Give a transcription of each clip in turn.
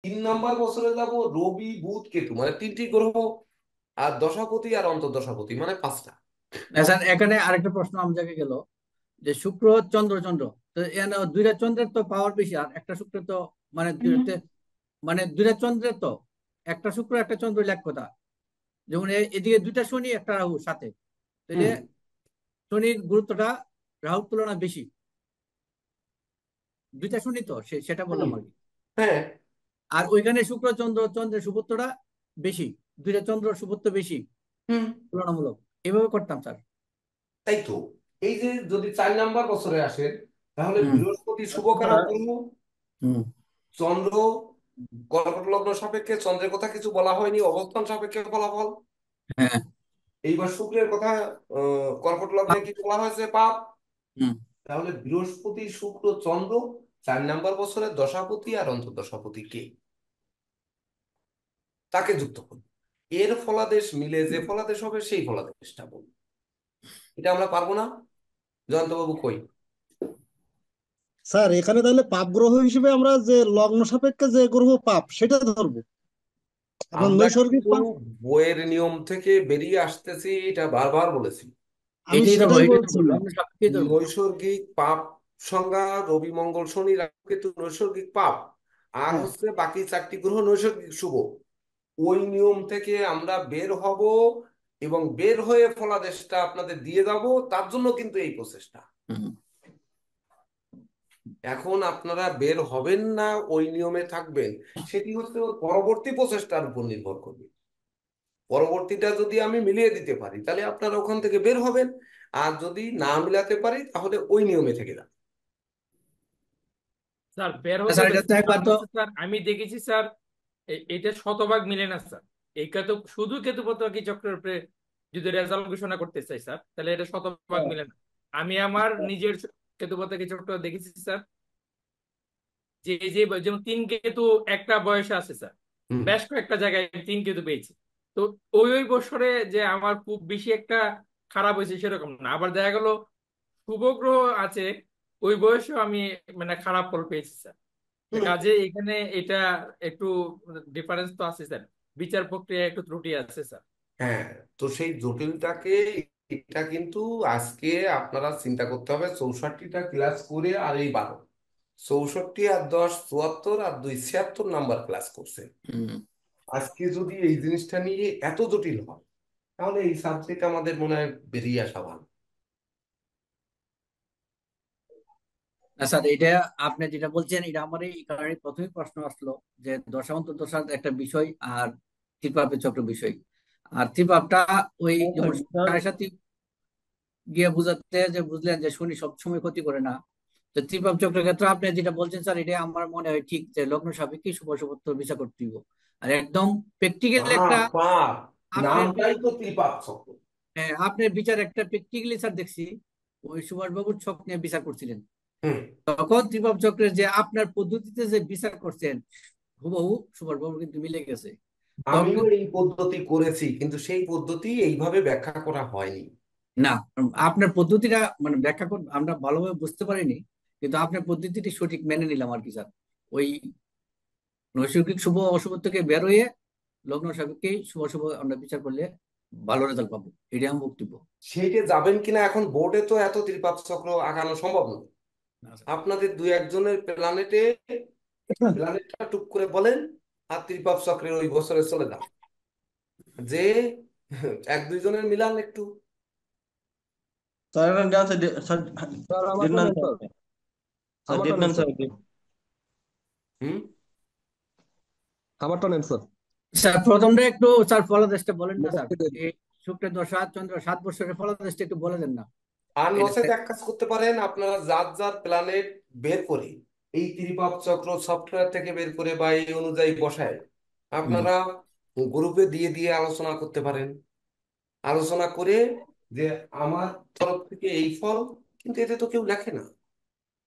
3 নম্বর বছরে যাব রবি বুধ কেতু মানে 3টি গ্রহ, আর দশাপতি আর অন্তর্দশাপতি মানে 5টা। স্যার এখানে আরেকটা প্রশ্ন আমার জায়গায় গেল, যে শুক্র চন্দ্র চন্দ্র, তো এখানে দুইটা চন্দ্রের তো পাওয়ার বেশি, আর একটা শুক্রের তো মানে মানে দুইটা চন্দ্রের তো একটা শুক্র একটা চন্দ্র এক কথা। যেমন এদিকে দুইটা শনি একটা রাহু সাথে, তাহলে হুম শনির গুরুত্বটা রাহুর তুলনায় বেশি। দুইটা শনি তো সেটা হুম বললাম আর কি। হ্যাঁ আর ওইখানে শুক্র চন্দ্র চন্দ্রের সুবত্তটা বেশি, দুইটা চন্দ্র সুবত্ত বেশি হুম তুলনামূলক। এভাবে করতাম স্যার। তাই তো। এই যে যদি 4 নম্বর বছরে আসেন, তাহলে হুম বৃহস্পতি শুভ কারক গ্রহ, হুম চন্দ্র কর্কট লগ্ন সাপেক্ষে চন্দ্রের কথা কিছু বলা হয়নি, অবস্থান সাপেক্ষে ফলাফল। হ্যাঁ এইবার শুক্রের কথা, কর্কট লগ্নে কি বলা হয়েছে? পাপ। হুম তাহলে বৃহস্পতি শুক্র চন্দ্র 4 নম্বর বছরের দশাপতি আর অন্তর্দশাপতি কে, তাকে যুক্ত করুন। এর ফলাদেশ মিলে যে ফলাদেশ হবে সেই ফলাদেশটা বলুন। এটা আমরা পারবো না। জয়ন্তবাবু কই? স্যার এখানে তাহলে পাপ গ্রহ হিসেবে আমরা যে লগ্ন সাপেক্ষে যে গ্রহ পাপ সেটা ধরবো, আপনার আমরা নৈসর্গিক কিন্তু পাপ। বইয়ের নিয়ম থেকে বেরিয়ে আসতেছি, এটা বারবার বলেছি। আমি এটাই ধরবো, সেটাই এটাই বলছি। ধরবো, লগ্ন সাপেক্ষেই ধরবো। নৈসর্গিক পাপ সংজ্ঞা রবি মঙ্গল শনি রাহু কেতু নৈসর্গিক পাপ, আর হ্যাঁ, হচ্ছে বাকি 4টি গ্রহ নৈসর্গিক শুভ। ওই নিয়ম থেকে আমরা বের হব এবং বের হয়ে ফলাদেশটা আপনাদের দিয়ে যাব। তার জন্য কিন্তু এই প্রচেষ্টা। হুম। এখন আপনারা বের হবেন না, ওই নিয়মে থাকবেন, সেটি হচ্ছে ওর পরবর্তী প্রচেষ্টার উপর নির্ভর করবে। পরবর্তীটা যদি আমি মিলিয়ে দিতে পারি তাহলে আপনারা ওখান থেকে বের হবেন, আর যদি না মিলাতে পারি তাহলে ওই নিয়মে থেকে যান। স্যার বের হতে স্যার হবে, এটা তো একবার কারণ তো। হচ্ছে স্যার আমি দেখেছি স্যার, এটা শতভাগ মিলে না স্যার। এই তো শুধু কেতুপতঙ্গী চক্রের উপরে যদি রেজাল্ট ঘোষণা করতে চাই স্যার, তাহলে এটা শতভাগ মিলে না। আমি আমার নিজের কেতুপতঙ্গী চক্র দেখেছি স্যার, যে যেমন তিন কেতু একটা বয়সে আছে স্যার, হুম বেশ কয়েকটা জায়গায় তিন কেতু পেয়েছি। তো ওই বছরে যে আমার খুব বেশি একটা খারাপ হয়েছে সেরকম না, আবার দেখা গেল শুভ গ্রহ আছে ওই বয়সেও আমি মানে খারাপ ফল পেয়েছি স্যার। তো হুম কাজে এখানে এটা একটু ডিফারেন্স তো আছে স্যার, বিচার প্রক্রিয়া একটু ত্রুটি আছে স্যার। হ্যাঁ, তো সেই জটিলটাকে, এটা কিন্তু আজকে আপনারা চিন্তা করতে হবে। 64টা ক্লাস করে আর এই 12, 64 আর 10 74 আর 2 76 নাম্বার ক্লাস করছে। হুম। আজকে যদি এই জিনিসটা নিয়ে এত জটিল হয়, তাহলে এই সাবজেক্ট আমাদের মনে হয় বেরিয়ে আসা ভালো। না স্যার, এটা আপনি যেটা বলছেন এটা আমার এই কারণে প্রথমেই প্রশ্ন আসলো, যে দশা অন্তর্দশার একটা বিষয় আর ত্রিপাপের চক্র বিষয়। আর ত্রিপাপটা ওই হ্যাঁ স্যার, যেমন সাড়ে সাথে গিয়ে বুঝাতে যে বুঝলেন যে শনি সবসময় ক্ষতি করে না। তো ত্রিপাপ চক্রের ক্ষেত্রে আপনি যেটা বলছেন স্যার, এটা আমার মনে হয় ঠিক, যে লগ্ন সাপেক্ষে শুভ অশুভত্ব বিচার করতে দিব। আর একদম প্র্যাকটিক্যাল একটা পাপ পাপ, আপনার নামটাই তো ত্রিপাপ চক্র। হ্যাঁ, আপনার বিচার একটা প্র্যাকটিক্যালি স্যার দেখছি, ওই সুভাষ বাবুর ছক নিয়ে বিচার করছিলেন। হুম তখন ত্রিপাপ চক্রের যে আপনার পদ্ধতিতে যে বিচার করছেন, হুবহু সুভাষ বাবুর কিন্তু মিলে গেছে। আমিও তখন এই পদ্ধতি করেছি, কিন্তু সেই পদ্ধতি এইভাবে ব্যাখ্যা করা হয়নি। না, আপনার পদ্ধতিটা মানে ব্যাখ্যা আমরা ভালোভাবে বুঝতে পারিনি, কিন্তু আপনার পদ্ধতিটি সঠিক মেনে নিলাম আর কি স্যার। ওই নৈসর্গিক শুভ অশুভ থেকে বের হয়ে লগ্ন সাপেক্ষে শুভ অশুভ আমরা বিচার করলে ভালো রেজাল্ট পাবো, এটাই আমার বক্তব্য। সেইটে যাবেন কিনা এখন বোর্ডে তো এত ত্রিপাপ চক্র আঁকানো সম্ভব নয়। না স্যার। আপনাদের দুই একজনের প্ল্যানেটে প্ল্যানেটটা টুক করে বলেন, আর ত্রিপাপ চক্রের ওই বছরে চলে যান, যে এক দুইজনের মিলান একটু। স্যার এখন ডান স্যার, স্যার স্যার ডেট আমারটা নেন নেন স্যার, স্যার, স্যার ডেট আমারটা নেন নেন স্যার, স্যার। হুম আমারটা নেন স্যার। স্যার প্রথমটা একটু স্যার ফলাদেশটা বলেন না স্যার। এই শুক্রের দশা চন্দ্র 7 বছরের ফলাদেশটা একটু বলে দেন না। আর এটা নচেত এক কাজ করতে পারেন, আপনারা যার যার প্ল্যানেট বের করে এই ত্রিপাপ চক্র সফটওয়্যার থেকে বের করে বা এই অনুযায়ী বসায় হুম। আপনারা গ্রুপে দিয়ে দিয়ে আলোচনা করতে পারেন। আলোচনা করে যে আমার তরফ থেকে এই ফল, কিন্তু এতে তো কেউ লেখে না।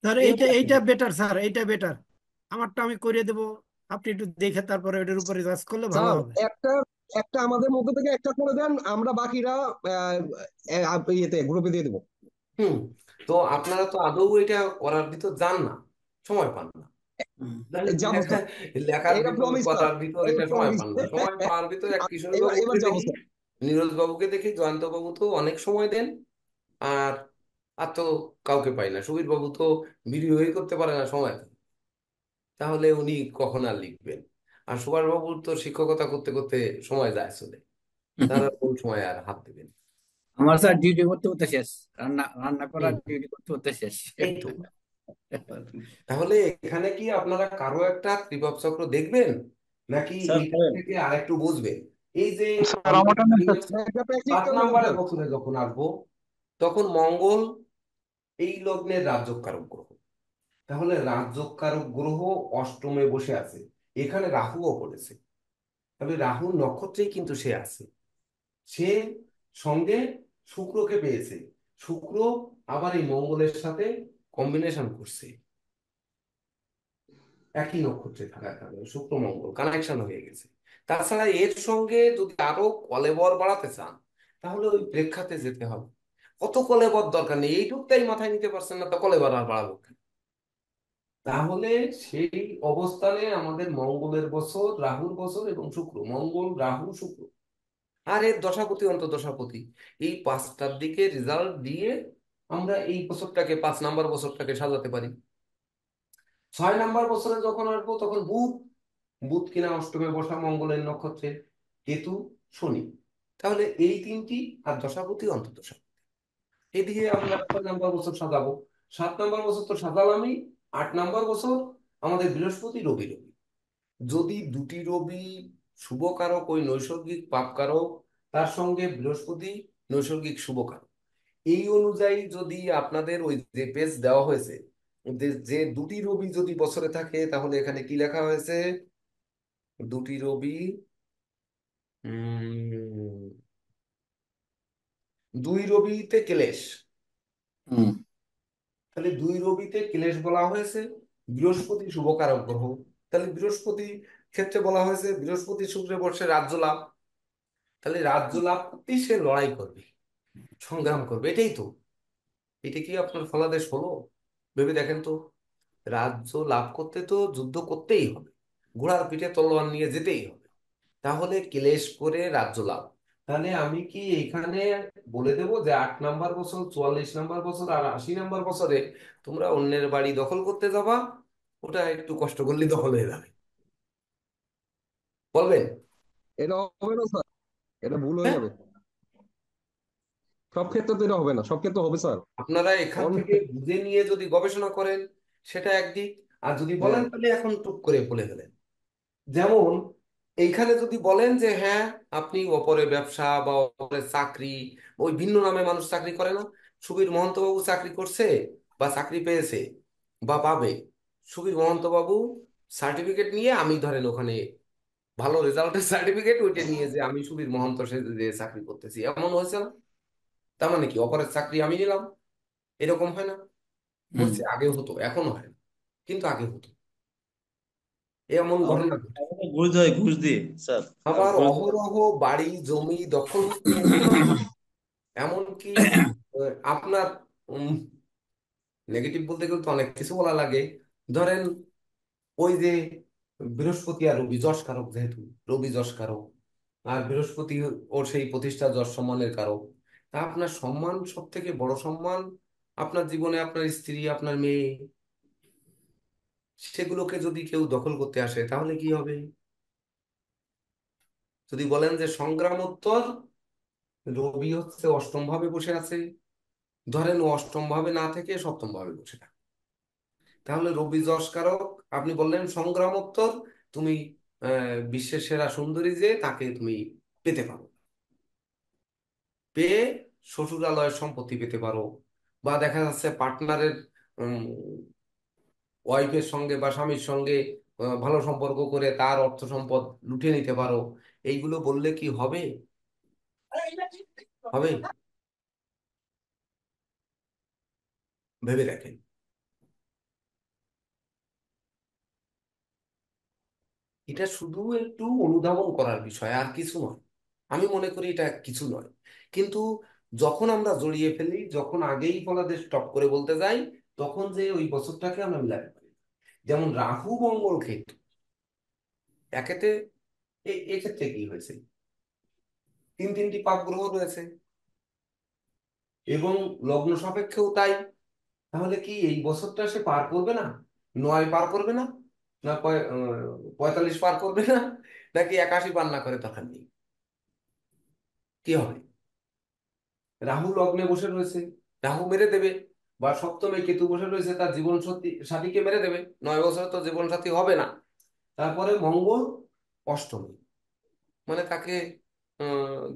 স্যার কেউ এইটা লেখে এইটা না। বেটার স্যার, এইটা বেটার। আমারটা আমি করিয়ে দেবো, আপনি একটু দেখে তারপরে ওইটার উপরে কাজ করলে ভালো স্যার হবে। একটা একটা আমাদের মধ্যে থেকে একটা করে দেন, আমরা বাকিরা ইয়েতে গ্রুপে দিয়ে দেবো। হুম তো আপনারা তো আদৌ এটা করার ভিতর যান না, সময় পান না। হুম। যাবো এখন স্যার, লেখার এটা ভিতর প্রমিস স্যার, কথার ভিতর এই এটা সময় প্রমিস। পান না, সময় পাওয়ার ভিতর এক কিশোর এবার বাবুকে এবার যাবো দেখি, স্যার। নীরজ বাবুকে দেখি, জয়ন্ত বাবু তো অনেক সময় দেন, আর আর তো কাউকে পাই না, সুবীর বাবু তো ভিডিওই করতে পারে না সময়, তাহলে উনি কখন আর লিখবেন? আর সুভাষ বাবুর তো শিক্ষকতা করতে করতে সময় যায় চলে, তারা কোন সময় আর হাত দেবেন? আমার স্যার ডিউটি করতে করতে শেষ, রান্না রান্না করার হুম, ডিউটি করতে করতে শেষ। এই তো। তাহলে এখানে কি আপনারা কারো একটা ত্রিভুজ চক্র দেখবেন, নাকি স্যার এইখান করেন। থেকে আরেকটু বুঝবেন? এই যে স্যার আমরা আমারটা নেন স্যার। একটা প্র্যাকটিস সাত করে দেন নাম্বারের স্যার। বছরে যখন আসবো, তখন মঙ্গল এই লগ্নের রাজ্যকারক গ্রহ, তাহলে রাজ্যকারক গ্রহ অষ্টমে বসে আছে, এখানে রাহুও পড়েছে, তবে রাহু নক্ষত্রেই কিন্তু সে আছে, সে সঙ্গে শুক্রকে পেয়েছে, শুক্র আবার এই মঙ্গলের সাথে কম্বিনেশন করছে, একই নক্ষত্রে থাকার কারণে শুক্র মঙ্গল কানেকশন হয়ে গেছে। তাছাড়া এর সঙ্গে যদি আরো কলেবর বাড়াতে চান, তাহলে ওই প্রেক্ষাতে যেতে হবে। কত কলেবর দরকার নেই, এইটুকটাই মাথায় নিতে পারছেন না, তা কলেবর আর বাড়াবো কেন? তাহলে সেই অবস্থানে আমাদের মঙ্গলের বছর, রাহুর বছর এবং শুক্র, মঙ্গল রাহু শুক্র আর এর দশাপতি অন্তর্দশাপতি, এই পাঁচটার দিকে রেজাল্ট দিয়ে আমরা এই বছরটাকে, 5 নাম্বার বছরটাকে সাজাতে পারি। 6 নাম্বার বছরে যখন আসবো, তখন বুধ, বুধ কিনা অষ্টমে বসা মঙ্গলের নক্ষত্রে, কেতু, শনি, তাহলে এই তিনটি, আর দশাপতি অন্তর্দশা, এই দিয়ে আমরা 6 নাম্বার বছর সাজাবো। 7 নাম্বার বছর তো সাজালামই। 8 নাম্বার বছর আমাদের বৃহস্পতি, রবি, রবি, যদি দুটি রবি শুভ কারক, ওই নৈসর্গিক পাপ কারক, তার সঙ্গে বৃহস্পতি নৈসর্গিক শুভ কারক, এই অনুযায়ী যদি আপনাদের ওই যে পেজ দেওয়া হয়েছে, যে যে দুটি রবি যদি বছরে থাকে, তাহলে এখানে কি লেখা হয়েছে? দুটি রবি, উম, 2 রবিতে ক্লেশ, হুম। তাহলে 2 রবিতে ক্লেশ বলা হয়েছে। বৃহস্পতি শুভকারক গ্রহ, তাহলে বৃহস্পতি ক্ষেত্রে বলা হয়েছে বৃহস্পতি শুক্রে বসে রাজ্য লাভ, তাহলে রাজ্য লাভ করতেই সে লড়াই করবে, সংগ্রাম করবে, এটাই তো। এটা কি আপনার ফলাদেশ হলো? ভেবে দেখেন তো, রাজ্য লাভ করতে তো যুদ্ধ করতেই হবে, ঘোড়ার পিঠে তলোয়ার নিয়ে যেতেই হবে, তাহলে ক্লেশ করে রাজ্য লাভ। তাহলে আমি কি এইখানে বলে দেবো যে 8 নাম্বার বছর, 44 নাম্বার বছর আর 80 নাম্বার বছরে তোমরা অন্যের বাড়ি দখল করতে যাবা, ওটা একটু কষ্ট করলে দখল হয়ে যাবে, বলবেন? এটা হবে না স্যার, এটা ভুল হয়ে হ্যাঁ, যাবে। সব ক্ষেত্রে তো এটা হবে না, সব ক্ষেত্রে হবে স্যার। আপনারা এখান অন থেকে বুঝে নিয়ে যদি গবেষণা করেন, সেটা একদিক। আর যদি বলেন, হ্যাঁ, তাহলে এখন টুক করে বলে গেলেন, যেমন এইখানে যদি বলেন যে হ্যাঁ, আপনি অপরে ব্যবসা বা অপরে চাকরি, ওই ভিন্ন নামে মানুষ চাকরি করে না, সুবীর মহন্ত বাবু চাকরি করছে বা চাকরি পেয়েছে বা পাবে, সুবীর মহন্ত বাবু সার্টিফিকেট নিয়ে, আমি ধরেন ওখানে ভালো রেজাল্টের সার্টিফিকেট ওইটা নিয়ে যে আমি সুবীর মহন্ত সে যে চাকরি করতেছি, এমন হয়েছে না? তার মানে কি অপরের চাকরি আমি নিলাম? এরকম হয় না? হুম। হচ্ছে, আগে হতো, এখন হয় না, কিন্তু আগে হতো, এমন ঘটনা আমাদের ঘটে। আমাদের ঘুষ দেয়, ঘুষ দিয়ে স্যার। আবার ঘুষ দিয়ে। অহরহ বাড়ি জমি দখল হচ্ছে এমনকি আপনার নেগেটিভ বলতে গেলে তো অনেক কিছু বলা লাগে, ধরেন ওই যে বৃহস্পতি আর রবি যশ কারক, যেহেতু রবি যশ কারক, আর বৃহস্পতি ওর সেই প্রতিষ্ঠা যশ সম্মানের কারক, তা আপনার সম্মান, সব থেকে বড় সম্মান আপনার জীবনে আপনার স্ত্রী, আপনার মেয়ে, সেগুলোকে যদি কেউ দখল করতে আসে, তাহলে কি হবে? যদি বলেন যে সংগ্রামোত্তর রবি হচ্ছে অষ্টম ভাবে বসে আছে, ধরেন ও অষ্টম ভাবে না থেকে সপ্তম ভাবে বসে থাকে, তাহলে রবি যশ কারক, আপনি বললেন সংগ্রামোত্তর, তুমি বিশ্বের সেরা সুন্দরী যে, তাকে তুমি পেতে পারো, পেয়ে শ্বশুরালয়ের সম্পত্তি পেতে পারো, বা দেখা যাচ্ছে পার্টনারের, ওয়াইফের সঙ্গে বা স্বামীর সঙ্গে ভালো সম্পর্ক করে তার অর্থ সম্পদ লুটে নিতে পারো। এইগুলো বললে কি হবে? হবে? ভেবে দেখেন। এটা শুধু একটু অনুধাবন করার বিষয়, আর কিছু নয়। আমি মনে করি এটা কিছু নয়, কিন্তু যখন আমরা জড়িয়ে ফেলি, যখন আগেই ফলাদেশ স্টপ করে বলতে যাই, তখন যে ওই বছরটাকে আমরা মিলাতে পারি। যেমন রাহু মঙ্গল কেতু একেতে এক্ষেত্রে কি হয়েছে, তিনটি পাপ গ্রহ রয়েছে এবং লগ্ন সাপেক্ষেও তাই। তাহলে কি এই বছরটা সে পার করবে না? 9 পার করবে না, না 45 পার করবে না, নাকি 81 পার না করে দরকার নেই? কি হবে? রাহু লগ্নে বসে রয়েছে, রাহু মেরে দেবে, বা সপ্তমে কেতু বসে রয়েছে, তার জীবন সাথীকে মেরে দেবে, 9 বছরে তো জীবন সাথী হবে না। তারপরে মঙ্গল অষ্টমী, মানে তাকে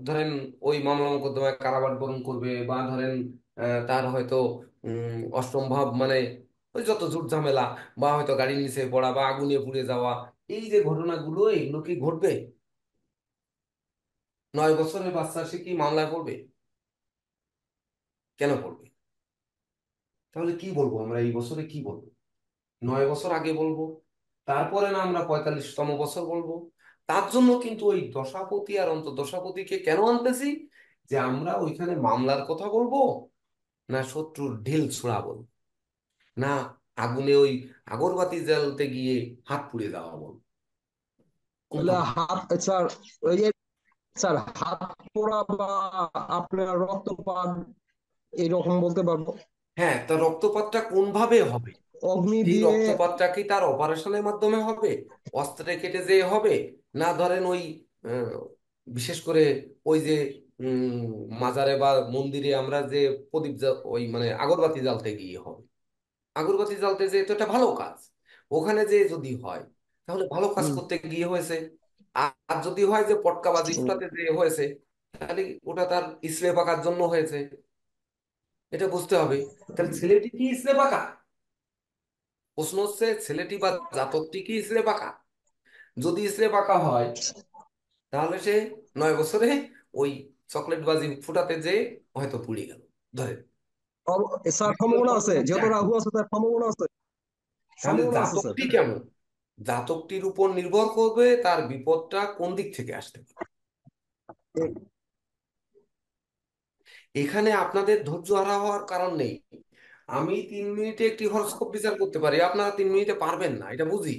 ধরেন ওই মামলা মোকদ্দমায় কারাবাস বরণ করবে, বা ধরেন তার হয়তো অষ্টম ভাব মানে ওই যত ঝুট ঝামেলা, বা হয়তো গাড়ির নিচে পড়া বা আগুনে পুড়ে যাওয়া, এই যে ঘটনাগুলো, এগুলো কি ঘটবে? 9 বছরের বাচ্চা সে কি মামলায় পড়বে? কেন পড়বে? তাহলে কি বলবো আমরা এই বছরে, কি বলবো? 9 বছর আগে বলবো, তারপরে না আমরা 45তম বছর বলবো? তার জন্য কিন্তু ওই দশাপতি আর অন্তর্দশাপতিকে কেন আনতেছি, যে আমরা ওইখানে মামলার কথা বলবো, না শত্রুর ঢিল ছোড়া বলবো, না আগুনে ওই আগরবাতি জ্বালতে গিয়ে হাত পুড়ে দেওয়া বলবো? কোনটা তাহলে বলবো? হাত, স্যার, ওই যে স্যার হাত পোড়া বা আপনার রক্তপাত এরকম বলতে পারবো। হ্যাঁ, তা রক্তপাতটা কোন ভাবে হবে? অগ্নি এই দিয়ে। রক্তপাতটা কি তার অপারেশনের মাধ্যমে হবে, অস্ত্রে কেটে যে হবে, না ধরেন ওই আহ, বিশেষ করে ওই যে মাজারে বা মন্দিরে আমরা যে ওই মানে আগরবাতি জ্বালতে গিয়ে হবে? আগরবাতি জ্বালতে যে তো এটা ভালো কাজ, ওখানে যে যদি হয় তাহলে ভালো কাজ হুম। করতে গিয়ে হয়েছে। আর যদি হয় যে পটকাবাজি ফুটাতে যে হয়েছে, তাহলে ওটা তার ইসরে পাকার জন্য হয়েছে, এটা বুঝতে হবে। তাহলে ছেলেটি কি ইসরে পাকা? প্রশ্ন হচ্ছে ছেলেটি বা জাতকটি কি ইসরে পাকা? যদি ইসরে পাকা হয় তাহলে সে 9 বছরে ওই চকলেট বাজি ফুটাতে যে হয়তো পুড়ে গেল, ধরে। স্যার দ্বিতীয় সম্ভাবনা আছে, সম্ভাবনাটা যেহেতু কি? রাহু আছে তার সম্ভাবনা আছে। তাহলে সম্ভাবনা আছে স্যার। জাতকটি কেমন? জাতকটির উপর নির্ভর করবে তার বিপদটা কোন দিক থেকে আসতে পারে। এখানে আপনাদের ধৈর্য হারা হওয়ার কারণ নেই। আমি 3 মিনিটে একটি হরোস্কোপ বিচার করতে পারি, আপনারা 3 মিনিটে পারবেন না, এটা বুঝি।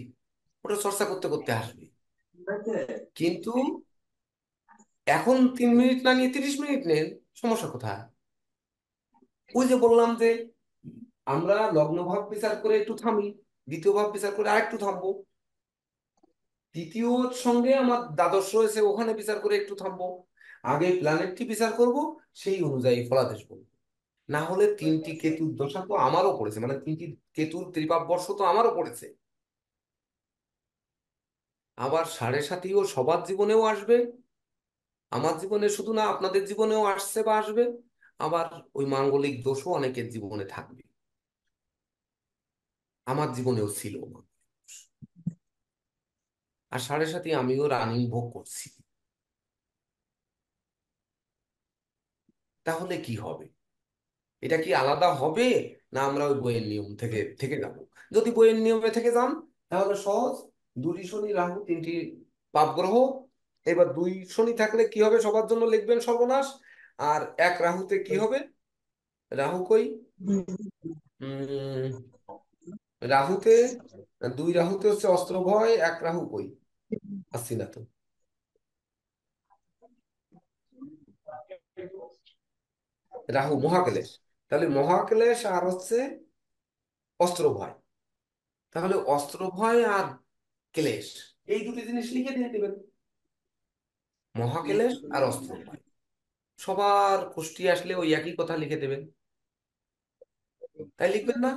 ওটা চর্চা করতে করতে আসবে। কিন্তু এখন 3 মিনিট না নিয়ে 30 মিনিট নেন, সমস্যা কোথায়? ওই যে বললাম যে আমরা লগ্ন ভাব বিচার করে একটু থামি, দ্বিতীয় ভাব বিচার করে আরেকটু থামবো, তৃতীয় সঙ্গে আমার দ্বাদশ রয়েছে ওখানে বিচার করে একটু থামবো, আগে প্ল্যানেটটি বিচার করব, সেই অনুযায়ী ফলাদেশ বলবো। না হলে 3টি কেতুর দশা তো আমারও পড়েছে, মানে 3টি কেতুর ত্রিপাপ বর্ষ তো আমারও পড়েছে। আবার 7.5ও সবার জীবনেও আসবে, আমার জীবনে শুধু না, আপনাদের জীবনেও আসছে বা আসবে। আবার ওই মাঙ্গলিক দোষও অনেকের জীবনে থাকবে, আমার জীবনেও ছিল। আর 7.5 আমিও রানিং ভোগ করছি। তাহলে কি হবে? এটা কি আলাদা হবে, না আমরা ওই বইয়ের নিয়ম থেকে থেকে যাব? যদি বইয়ের নিয়মে থেকে যান তাহলে সহজ, 2 শনি রাহু 3টি পাপ গ্রহ। এবার 2 শনি থাকলে কি হবে সবার জন্য লিখবেন সর্বনাশ। আর এক রাহুতে কি হবে? রাহু কই? উম রাহুতে, 2 রাহুতে হচ্ছে অস্ত্র ভয়, এক রাহু কই? আসছি না তো। রাহু মহাক্লেশ, তাহলে মহাক্লেশ আর হচ্ছে অস্ত্র ভয়। তাহলে অস্ত্র ভয় আর ক্লেশ, এই দুটি জিনিস লিখে দিয়ে দেবেন, মহাক্লেশ আর অস্ত্র ভয়। সবার কুষ্টি আসলে ওই একই কথা লিখে দেবেন, তাই লিখবেন না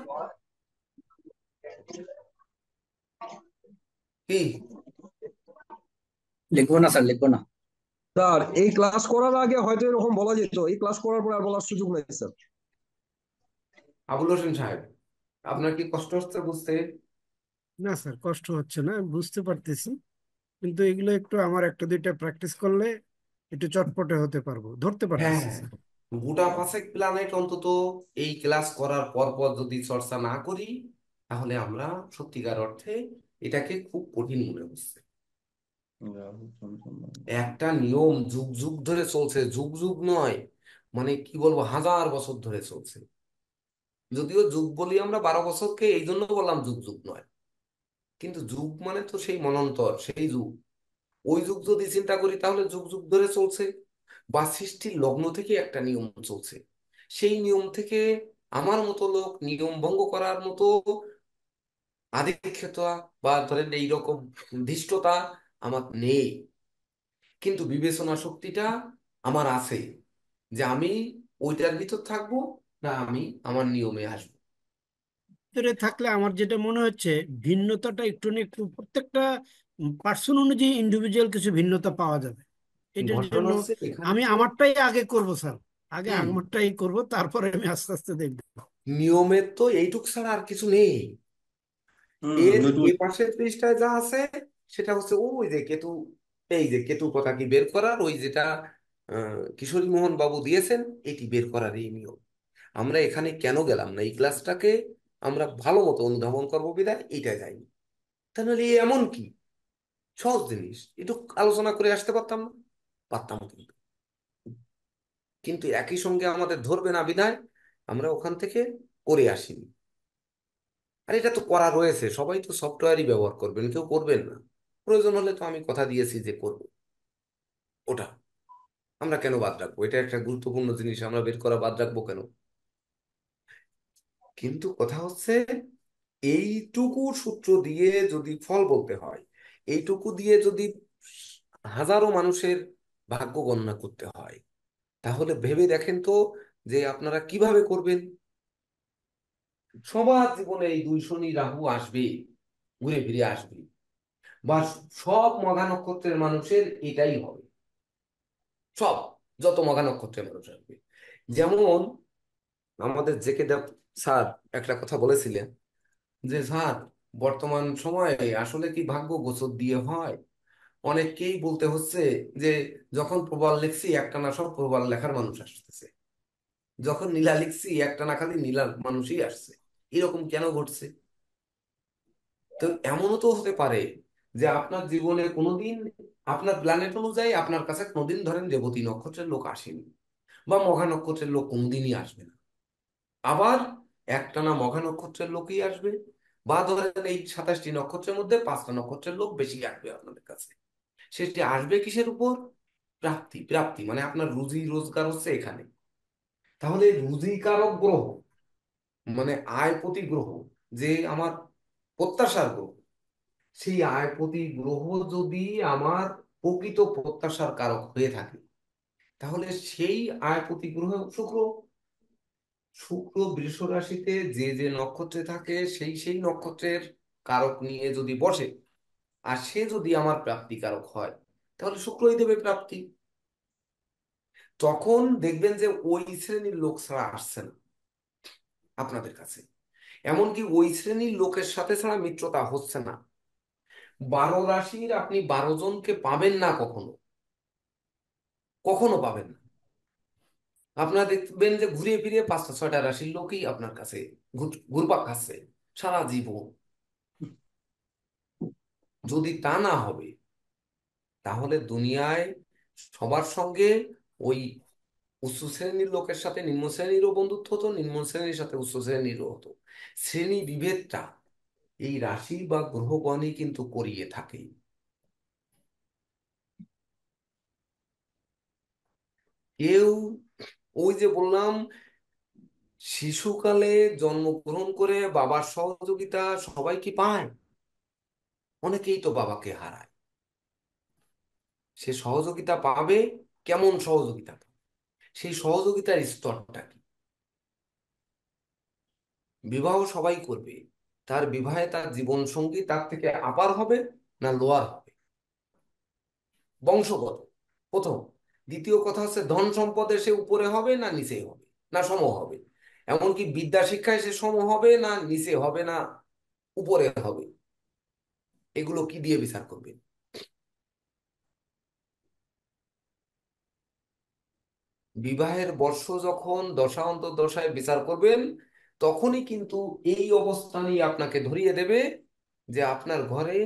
কি? লিখবো না স্যার, লিখবো না। স্যার এই ক্লাস করার আগে হয়তো এরকম বলা যেত, এই ক্লাস করার পর আর বলার সুযোগ নেই স্যার। আবুল হোসেন সাহেব, আপনার কি কষ্ট হচ্ছে বুঝতে? না স্যার, কষ্ট হচ্ছে না, আমি বুঝতে পারতেছি। কিন্তু এগুলো একটু আমার একটা দুইটা প্র্যাকটিস করলে একটু চটপটে হতে পারবো, ধরতে হ্যাঁ পারতেছি হ্যাঁ, স্যার। গোটা 5 প্ল্যানেট অন্তত এই ক্লাস করার পর পর যদি চর্চা না করি, তাহলে আমরা সত্যিকার অর্থে এটাকে খুব কঠিন মনে হচ্ছে। একটা নিয়ম যুগ যুগ ধরে চলছে, যুগ যুগ নয়, মানে কি বলবো, 1000 বছর ধরে চলছে। যদিও যুগ বলি আমরা 12 বছরকে, এই জন্য বললাম যুগ যুগ নয়। কিন্তু যুগ মানে তো সেই মনন্তর, সেই যুগ। ওই যুগ যদি চিন্তা করি তাহলে যুগ যুগ ধরে চলছে, বা সৃষ্টির লগ্ন থেকে একটা নিয়ম চলছে। সেই নিয়ম থেকে আমার মতো লোক নিয়ম ভঙ্গ করার মতো আধিক্যতা বা ধরেন এইরকম ধৃষ্টতা আমার নেই, কিন্তু বিবেচনা শক্তিটা আমার আছে, যে আমি ওইটার ভিতর থাকবো না আমি আমার নিয়মে আসবো। ভিতরে থাকলে আমার যেটা মনে হচ্ছে, ভিন্নতাটা একটু না একটু প্রত্যেকটা পার্সন অনুযায়ী ইন্ডিভিজুয়াল কিছু ভিন্নতা পাওয়া যাবে। এটার ঘটনা জন্য হচ্ছে এখানে আমি তো আমারটাই আগে করব স্যার, আগে হুম আমারটাই করব, তারপরে আমি আস্তে আস্তে দেখবো। নিয়মের তো এইটুক ছাড়া আর কিছু নেই। এর এ পাশের পৃষ্ঠায় যা আছে সেটা হচ্ছে ওই যে কেতু, এই যে কেতু কথা কি বের করার ওই যেটা কিশোরী মোহন বাবু দিয়েছেন, এটি বের করার এই নিয়ম। আমরা এখানে কেন গেলাম না, এই ক্লাসটাকে আমরা ভালো মতো অনুধাবন করবো বিধায় এইটা যাইনি। তাহলে এমন কি সহজ জিনিস একটু আলোচনা করে আসতে পারতাম না? পারতাম কিন্তু, কিন্তু একই সঙ্গে আমাদের ধরবে না বিধায় আমরা ওখান থেকে করে আসিনি। আর এটা তো করা রয়েছে, সবাই তো সফটওয়্যারই ব্যবহার করবেন, কেউ করবেন না। প্রয়োজন হলে তো আমি কথা দিয়েছি যে করব, ওটা আমরা কেন বাদ রাখবো? এটা একটা গুরুত্বপূর্ণ জিনিস, আমরা বের করা বাদ রাখবো কেন? কিন্তু কথা হচ্ছে এইটুকু সূত্র দিয়ে যদি ফল বলতে হয়, এইটুকু দিয়ে যদি হাজারো মানুষের ভাগ্য গণনা করতে হয়, তাহলে ভেবে দেখেন তো যে আপনারা কিভাবে করবেন। সবার জীবনে এই দুই শনি রাহু আসবে, ঘুরে ফিরে আসবে, বা সব মঘা নক্ষত্রের মানুষের এটাই হবে। সব, যত মঘা নক্ষত্রের মানুষ আসবে। যেমন আমাদের জেকে দেব স্যার একটা কথা বলেছিলেন, যে স্যার বর্তমান সময়ে আসলে কি ভাগ্য গোচর দিয়ে হয়? অনেককেই বলতে হচ্ছে যে যখন প্রবাল লিখছি একটানা সব প্রবাল লেখার মানুষ আসতেছে, যখন নীলা লিখছি একটানা খালি নীলা মানুষই আসছে। এরকম কেন ঘটছে? তো এমনও তো হতে পারে যে আপনার জীবনে কোনোদিন আপনার প্ল্যানেট অনুযায়ী আপনার কাছে কোনোদিন ধরেন রেবতী নক্ষত্রের লোক আসেনি, বা মঘা নক্ষত্রের লোক কোনোদিনই আসবে না। আবার একটানা মঘা নক্ষত্রের লোকই আসবে, বা ধরেন এই 27টি নক্ষত্রের মধ্যে 5টা নক্ষত্রের লোক বেশি আসবে আপনাদের কাছে। সেটি আসবে কিসের উপর? প্রাপ্তি। প্রাপ্তি মানে আপনার রুজি রোজগার হচ্ছে এখানে। তাহলে রুজিকারক গ্রহ মানে আয়পতি গ্রহ, যে আমার প্রত্যাশার গ্রহ, সেই আয়পতি গ্রহ যদি আমার প্রকৃত প্রত্যাশার কারক হয়ে থাকে, তাহলে সেই আয়পতি গ্রহ শুক্র। শুক্র বৃষ রাশিতে যে যে নক্ষত্রে থাকে সেই সেই নক্ষত্রের কারক নিয়ে যদি বসে, আর সে যদি আমার প্রাপ্তি কারক হয়, তাহলে শুক্রই দেবে প্রাপ্তি। তখন দেখবেন যে ওই শ্রেণীর লোক ছাড়া আসছে না আপনাদের কাছে, এমনকি ওই শ্রেণীর লোকের সাথে ছাড়া মিত্রতা হচ্ছে না। 12 রাশির আপনি 12 জনকে পাবেন না কখনো, কখনো পাবেন না। আপনারা দেখবেন যে ঘুরে ফিরে 5টা 6টা রাশির লোকই আপনার কাছে ঘুরপাক খাচ্ছে সারা জীবন। যদি তা না হবে, তাহলে দুনিয়ায় সবার সঙ্গে ওই উচ্চ শ্রেণীর লোকের সাথে নিম্ন শ্রেণীরও বন্ধুত্ব হতো, নিম্ন শ্রেণীর সাথে উচ্চ শ্রেণীরও হতো। শ্রেণী বিভেদটা এই রাশি বা গ্রহগণই কিন্তু করিয়ে থাকে। কেউ, ওই যে বললাম, শিশুকালে জন্মগ্রহণ করে বাবার সহযোগিতা সবাই কি পায়? অনেকেই তো বাবাকে হারায়। সে সহযোগিতা পাবে, কেমন সহযোগিতা পাবে? সেই সহযোগিতার স্তরটা কি? বিবাহ সবাই করবে, তার বিবাহে তার জীবন সঙ্গী তার থেকে আপার হবে না লোয়ার হবে? বংশগত প্রথম। দ্বিতীয় কথা হচ্ছে ধন সম্পদে সে উপরে হবে না নিচে হবে, না সম হবে? এমনকি বিদ্যা শিক্ষায় সে সম হবে না নিচে হবে না উপরে হবে? এগুলো কি দিয়ে বিচার করবে? বিবাহের বর্ষ যখন দশা অন্তর্দশায় বিচার করবেন, তখনই কিন্তু এই অবস্থানই আপনাকে ধরিয়ে দেবে যে আপনার ঘরে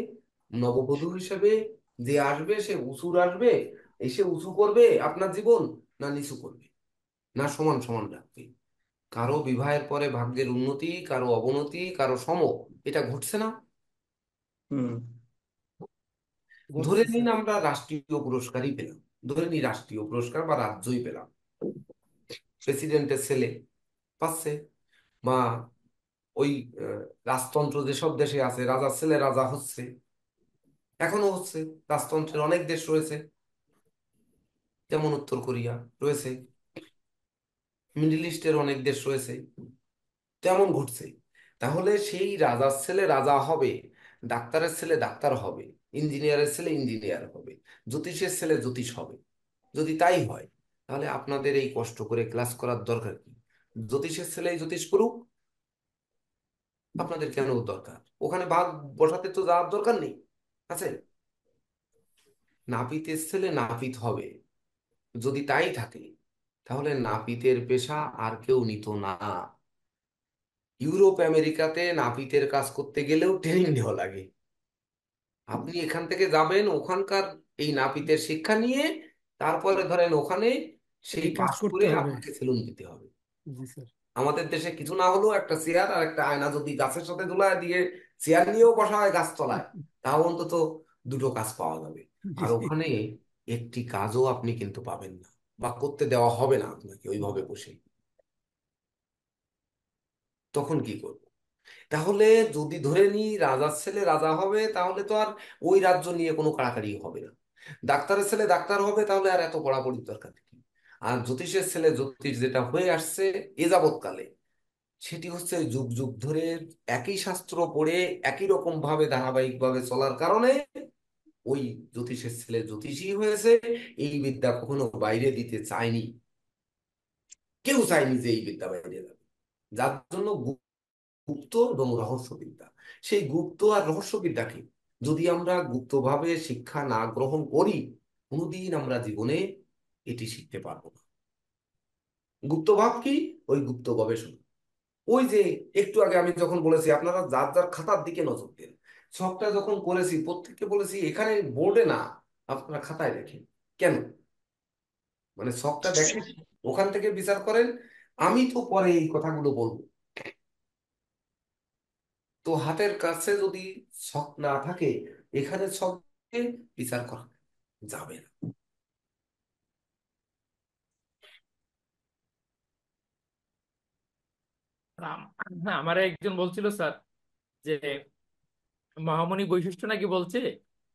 নববধূ হিসেবে যে আসবে সে উঁচুর আসবে, এসে উঁচু করবে আপনার জীবন, না নিচু করবে, না সমান সমান রাখবে। কারো বিবাহের পরে ভাগ্যের উন্নতি, কারো অবনতি, কারো সম, এটা ঘটছে না? হুম ধরে বলছি নিন স্যার। আমরা রাষ্ট্রীয় পুরস্কারই পেলাম, ধরে নিই রাষ্ট্রীয় পুরস্কার বা রাজ্যই পেলাম, প্রেসিডেন্টের ছেলে পাচ্ছে, বা ওই রাজতন্ত্র যেসব দেশে আছে রাজার ছেলে রাজা হচ্ছে, এখনো হচ্ছে, রাজতন্ত্রের অনেক দেশ রয়েছে, যেমন উত্তর কোরিয়া রয়েছে, মিডল ইস্টের অনেক দেশ রয়েছে, তেমন ঘটছে। তাহলে সেই রাজার ছেলে রাজা হবে, ডাক্তারের ছেলে ডাক্তার হবে, ইঞ্জিনিয়ারের ছেলে ইঞ্জিনিয়ার হবে, জ্যোতিষের ছেলে জ্যোতিষ হবে। যদি তাই হয়, তাহলে আপনাদের এই কষ্ট করে ক্লাস করার দরকার কি? জ্যোতিষের ছেলে জ্যোতিষ করুক, আপনাদের কেন দরকার? ওখানে ভাগ বসাতে তো যাওয়ার দরকার নেই, আছে? নাপিতের ছেলে নাপিত হবে, যদি তাই থাকে, তাহলে নাপিতের পেশা আর কেউ নিত না। ইউরোপ আমেরিকাতে নাপিতের কাজ করতে গেলেও ট্রেনিং নেওয়া লাগে। আপনি এখান থেকে যাবেন ওখানকার এই নাপিতের শিক্ষা নিয়ে, তারপরে ধরেন ওখানে সেই এই কাজ পাশ করতে করে হবে। আপনাকে সেলুন দিতে হবে। জি স্যার। আমাদের দেশে কিছু না হলেও একটা চেয়ার আর একটা আয়না যদি গাছের সাথে ঝুলায় দিয়ে চেয়ার নিয়েও বসা হয় গাছ তলায়, তাও অন্তত দুটো কাজ পাওয়া যাবে। আর জি। ওখানে একটি কাজও আপনি কিন্তু পাবেন না, বা করতে দেওয়া হবে না আপনাকে ওইভাবে বসে। তখন কি করব? তাহলে যদি ধরে নিই রাজার ছেলে রাজা হবে, তাহলে তো আর ওই রাজ্য নিয়ে কোনো কাড়াকাড়ি হবে না। ডাক্তারের ছেলে ডাক্তার হবে, তাহলে আর এত পড়াপড়ির দরকার কি? আর জ্যোতিষের ছেলে জ্যোতিষ যেটা হয়ে আসছে এ যাবৎকালে, সেটি হচ্ছে যুগ যুগ ধরে একই শাস্ত্র পড়ে একই রকম ভাবে ধারাবাহিক ভাবে চলার কারণে ওই জ্যোতিষের ছেলে জ্যোতিষী হয়েছে। এই বিদ্যা কখনো বাইরে দিতে চায়নি, কেউ চায়নি যে এই বিদ্যা বাইরে যাবে। যার জন্য গুপ্ত এবং রহস্যবিদ্যা, সেই গুপ্ত আর রহস্যবিদ্যাকে যদি আমরা গুপ্তভাবে শিক্ষা না গ্রহণ করি, কোনোদিন আমরা জীবনে এটি শিখতে পারবো না। গুপ্ত ভাব কি? ওই গুপ্ত গবেষণা। ওই যে একটু আগে আমি যখন বলেছি আপনারা যার যার খাতার দিকে নজর দেন, সবটা যখন করেছি প্রত্যেককে বলেছি এখানে বোর্ডে না, আপনারা খাতায় দেখেন। কেন? মানে সবটা দেখেন, ওখান থেকে বিচার করেন। আমি তো পরে এই কথাগুলো বলবো। তো হাতের কাছে যদি ছক না থাকে, এখানে ছকে বিচার করা যাবে না। আমার একজন বলছিল স্যার যে মহামণি বৈশিষ্ট্য নাকি বলছে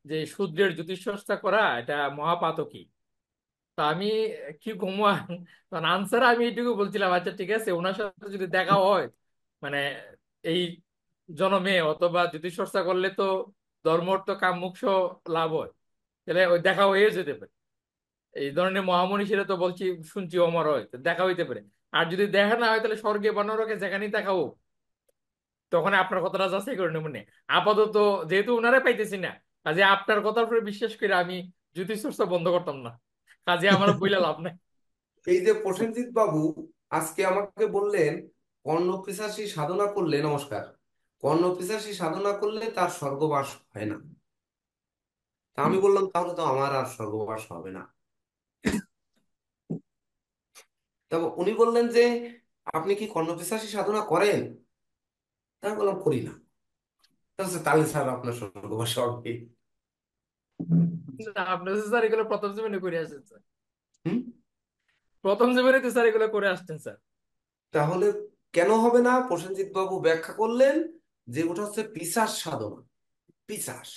যে শূদ্রের জ্যোতিষচর্চা করা এটা মহাপাতকী। তো আমি কি ঘুমা, তখন আনসার আমি এইটুকু বলছিলাম, আচ্ছা ঠিক আছে, ওনার সাথে যদি দেখা হয় মানে এই জনমে অথবা জ্যোতিষচর্চা করলে তো ধর্মর্থ কাম মোক্ষ লাভ হয়, তাহলে ওই দেখা হয়ে যেতে পারে। এই ধরনের মহামনীষীরা সেটা তো বলছি শুনছি অমর হয়, তো দেখা হইতে পারে। আর যদি দেখা না হয় তাহলে স্বর্গে বা নরকে যেখানেই দেখা হোক, তখন আপনার কথাটা যাচাই করে নেব নে। আপাতত যেহেতু ওনারা পাইতেছি না, কাজে আপনার কথার উপরে বিশ্বাস করে আমি জ্যোতিষ চর্চা বন্ধ করতাম না, কাজে আমার বইলা লাভ নাই। এই যে প্রসেনজিৎ বাবু আজকে আমাকে বললেন কর্ণপিশাচী সাধনা করলে, নমস্কার, কর্ণপিশাচী সাধনা করলে তার স্বর্গবাস হয় না। তা আমি বললাম তাহলে তো আমার আর স্বর্গবাস হবে না। তবে উনি বললেন যে আপনি কি কর্ণপিশাচী সাধনা করেন? তা আমি বললাম করি না। তাহলে স্যার আপনার স্বর্গবাস হবে? না, আপনি তো স্যার এগুলো প্রথম জীবনে করে আসছেন স্যার, হুম? প্রথম জীবনে তো স্যার এগুলো করে আসছেন স্যার। তাহলে কেন হবে না? প্রসেনজিৎ বাবু ব্যাখ্যা করলেন যে ওটা হচ্ছে পিশাচ সাধনা। পিশাচ,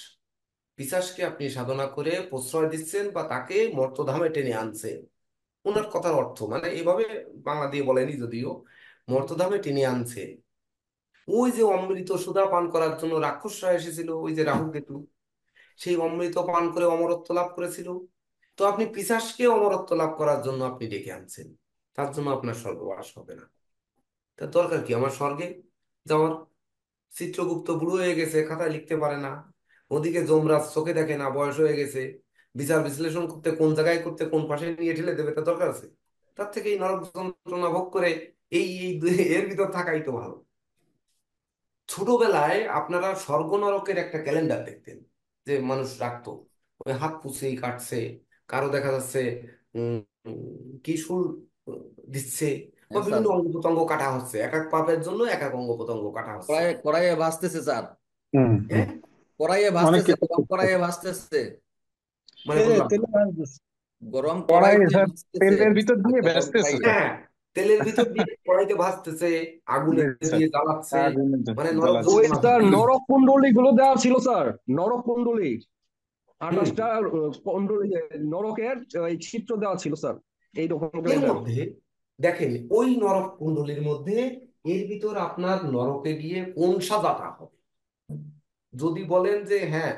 পিশাচকে আপনি সাধনা করে প্রশ্রয় দিচ্ছেন বা তাকে মর্তধামে টেনে আনছেন। ওনার কথার অর্থ মানে এভাবে বাংলা দিয়ে বলেনি যদিও, মর্তধামে টেনে আনছে। ওই যে অমৃত সুধা পান করার জন্য রাক্ষসরা এসেছিল, ওই যে রাহু কেতু, সেই অমৃত পান করে অমরত্ব লাভ করেছিল। তো আপনি পিশাচকে অমরত্ব লাভ করার জন্য আপনি ডেকে আনছেন, তার জন্য আপনার স্বর্গবাস হবে না। তার দরকার কি আমার স্বর্গে যাওয়ার? চিত্রগুপ্ত বুড়ো হয়ে গেছে, খাতায় লিখতে পারে না। ওদিকে যমরাজ চোখে দেখে না, বয়স হয়ে গেছে, বিচার বিশ্লেষণ করতে কোন জায়গায় করতে কোন পাশে নিয়ে ঠেলে দেবে, তার দরকার আছে? তার থেকে এই নরক যন্ত্রণা ভোগ করে এর ভিতর থাকাই তো ভালো। ছোটবেলায় আপনারা স্বর্গ নরকের একটা ক্যালেন্ডার দেখতেন, যে মানুষ রাখতো, ওই হাত পুছেই কাটছে, কারো দেখা যাচ্ছে উম কি শুল দিচ্ছে, বা হ্যাঁ স্যার, বিভিন্ন অঙ্গ প্রত্যঙ্গ কাটা হচ্ছে, এক এক পাপের জন্য এক এক অঙ্গ প্রত্যঙ্গ কাটা হচ্ছে। কড়াইয়ে কড়াইয়ে ভাজতেছে স্যার। হ্যাঁ, কড়াইয়ে অনেক ভাজতেছে, কিছু গরম করতে কড়াইয়ে হবে। ভাজতেছে, মানে তেলে বললাম তেলে ভাজতেছে। গরম কড়াই কড়াইতে স্যার ভাজতেছে, তেলের ভিতর দিয়ে গরম বেচতেছে কড়াইয়ে। স্যার। হ্যাঁ, তেলের ভিতর দিয়ে কড়াইতে ভাজতেছে, আগুনে জি স্যার, দিয়ে জ্বালাচ্ছে, আগুনে মানে নরক জ্বালাচ্ছে। ওই যন্ত্রণা স্যার হচ্ছে। নরক কুণ্ডলী গুলো দেওয়া ছিল স্যার, নরক কুণ্ডলী হুম। 28টা কুণ্ডলী, নরকের এই চিত্র দেওয়া ছিল স্যার, এইরকম এর গ্রাইন্ডার। মধ্যে দেখেন, ওই নরক কুণ্ডলীর মধ্যে এর ভিতর আপনার নরকে গিয়ে কোন সাজাটা হবে। যদি বলেন যে হ্যাঁ,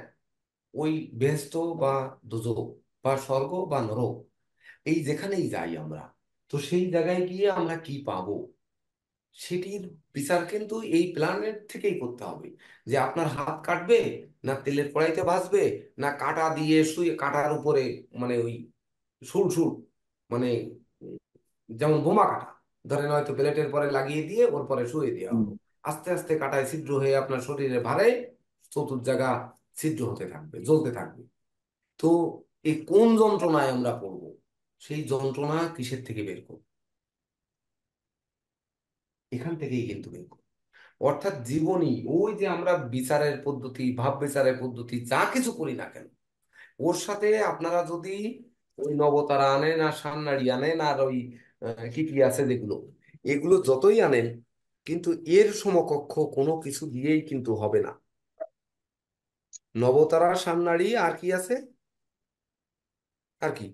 ওই বেহেশত বা দোজখ বা স্বর্গ বা নরক, এই যেখানেই যাই আমরা, তো সেই জায়গায় গিয়ে আমরা কি পাবো, সেটির বিচার কিন্তু এই প্ল্যানেট থেকেই করতে হবে। যে আপনার হাত কাটবে, না তেলের কড়াইতে ভাজবে, না কাঁটা দিয়ে শুয়ে কাঁটার উপরে, মানে ওই সুর সুর, মানে উম, যেমন বোমা কাটা, ধরেন হয়তো প্লেটের পরে লাগিয়ে দিয়ে ওর পরে শুয়ে দেওয়া হলো, আস্তে আস্তে কাঁটায় ছিদ্র হয়ে আপনার শরীরে ভারে চতুর জায়গা ছিদ্র হতে থাকবে, জ্বলতে থাকবে। তো এই কোন যন্ত্রণায় আমরা পড়বো, সেই যন্ত্রণা কিসের থেকে বের করবো, এখান থেকেই কিন্তু বের করবো। অর্থাৎ জীবনী, ওই যে আমরা বিচারের পদ্ধতি, ভাব বিচারের পদ্ধতি যা কিছু করি না কেন, ওর সাথে আপনারা যদি ওই নবতারা আনেন আর সান্নাড়ি আনেন আর ওই কি কি আছে যেগুলো, এগুলো যতই আনেন, কিন্তু এর সমকক্ষ কোনো কিছু দিয়েই কিন্তু হবে না। নবতারা, সান্নাড়ি, আর কি আছে, আর কি,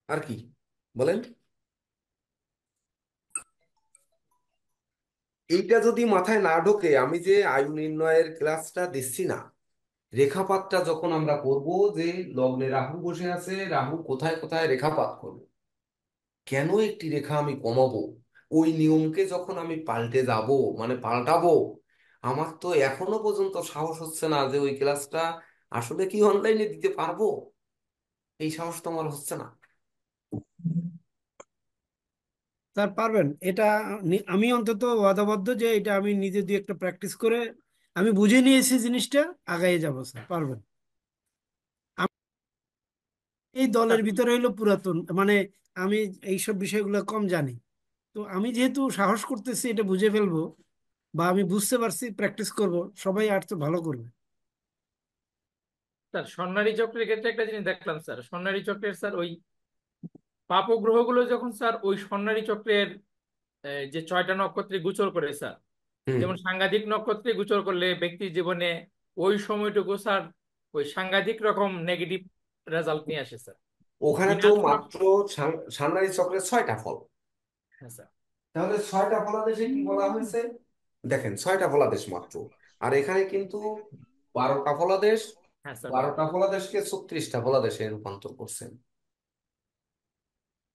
আর কি বলেন, এইটা যদি মাথায় না ঢোকে, আমি যে আয়ু নির্ণয়ের ক্লাসটা দিচ্ছি না, রেখাপাতটা যখন আমরা করব, যে লগ্নে রাহু বসে আছে, রাহু কোথায় কোথায় রেখাপাত করবে, কেন একটি রেখা আমি কমাবো, ওই নিয়মকে যখন আমি পাল্টে যাব, মানে পাল্টাবো, আমার তো এখনো পর্যন্ত সাহস হচ্ছে না যে ওই ক্লাসটা আসলে কি অনলাইনে দিতে পারবো, এই সাহস তো আমার হচ্ছে না। স্যার পারবেন এটা। আমি অন্তত ওয়াদাবদ্ধ যে এটা আমি নিজে দিয়ে একটা প্র্যাকটিস করে আমি বুঝে নিয়েছি জিনিসটা, আগাইয়ে যাব স্যার, পারবেন। এই দলের ভিতরে হইলো পুরাতন, মানে আমি এইসব বিষয়গুলো কম জানি। তো আমি যেহেতু সাহস করতেছি এটা বুঝে ফেলবো, বা আমি বুঝতে পারছি, প্র্যাকটিস করব, সবাই আর তো ভালো করবে। স্যার স্বর্ণালী চক্রের ক্ষেত্রে একটা জিনিস দেখলাম স্যার, স্বর্ণালী চক্রের স্যার ওই পাপ গ্রহগুলো যখন স্যার ওই স্বর্ণালী চক্রের যে 6টা নক্ষত্রে গোচর করে স্যার, হুম। যেমন সাংঘাতিক নক্ষত্রে গোচর করলে ব্যক্তির জীবনে ওই সময়টুকু স্যার ওই সাংঘাতিক রকম নেগেটিভ রেজাল্ট নিয়ে আসে স্যার। ওখানে তো বিনাশ মাত্র সান্নারি চক্রের 6টা ফল, হ্যাঁ স্যার। তাহলে 6টা ফলাদেশে কি বলা হয়েছে, দেখেন 6টা ফলাদেশ মাত্র, আর এখানে কিন্তু 12টা ফলাদেশ, হ্যাঁ স্যার, 12টা ফলাদেশকে 36টা ফলাদেশে রূপান্তর করছেন।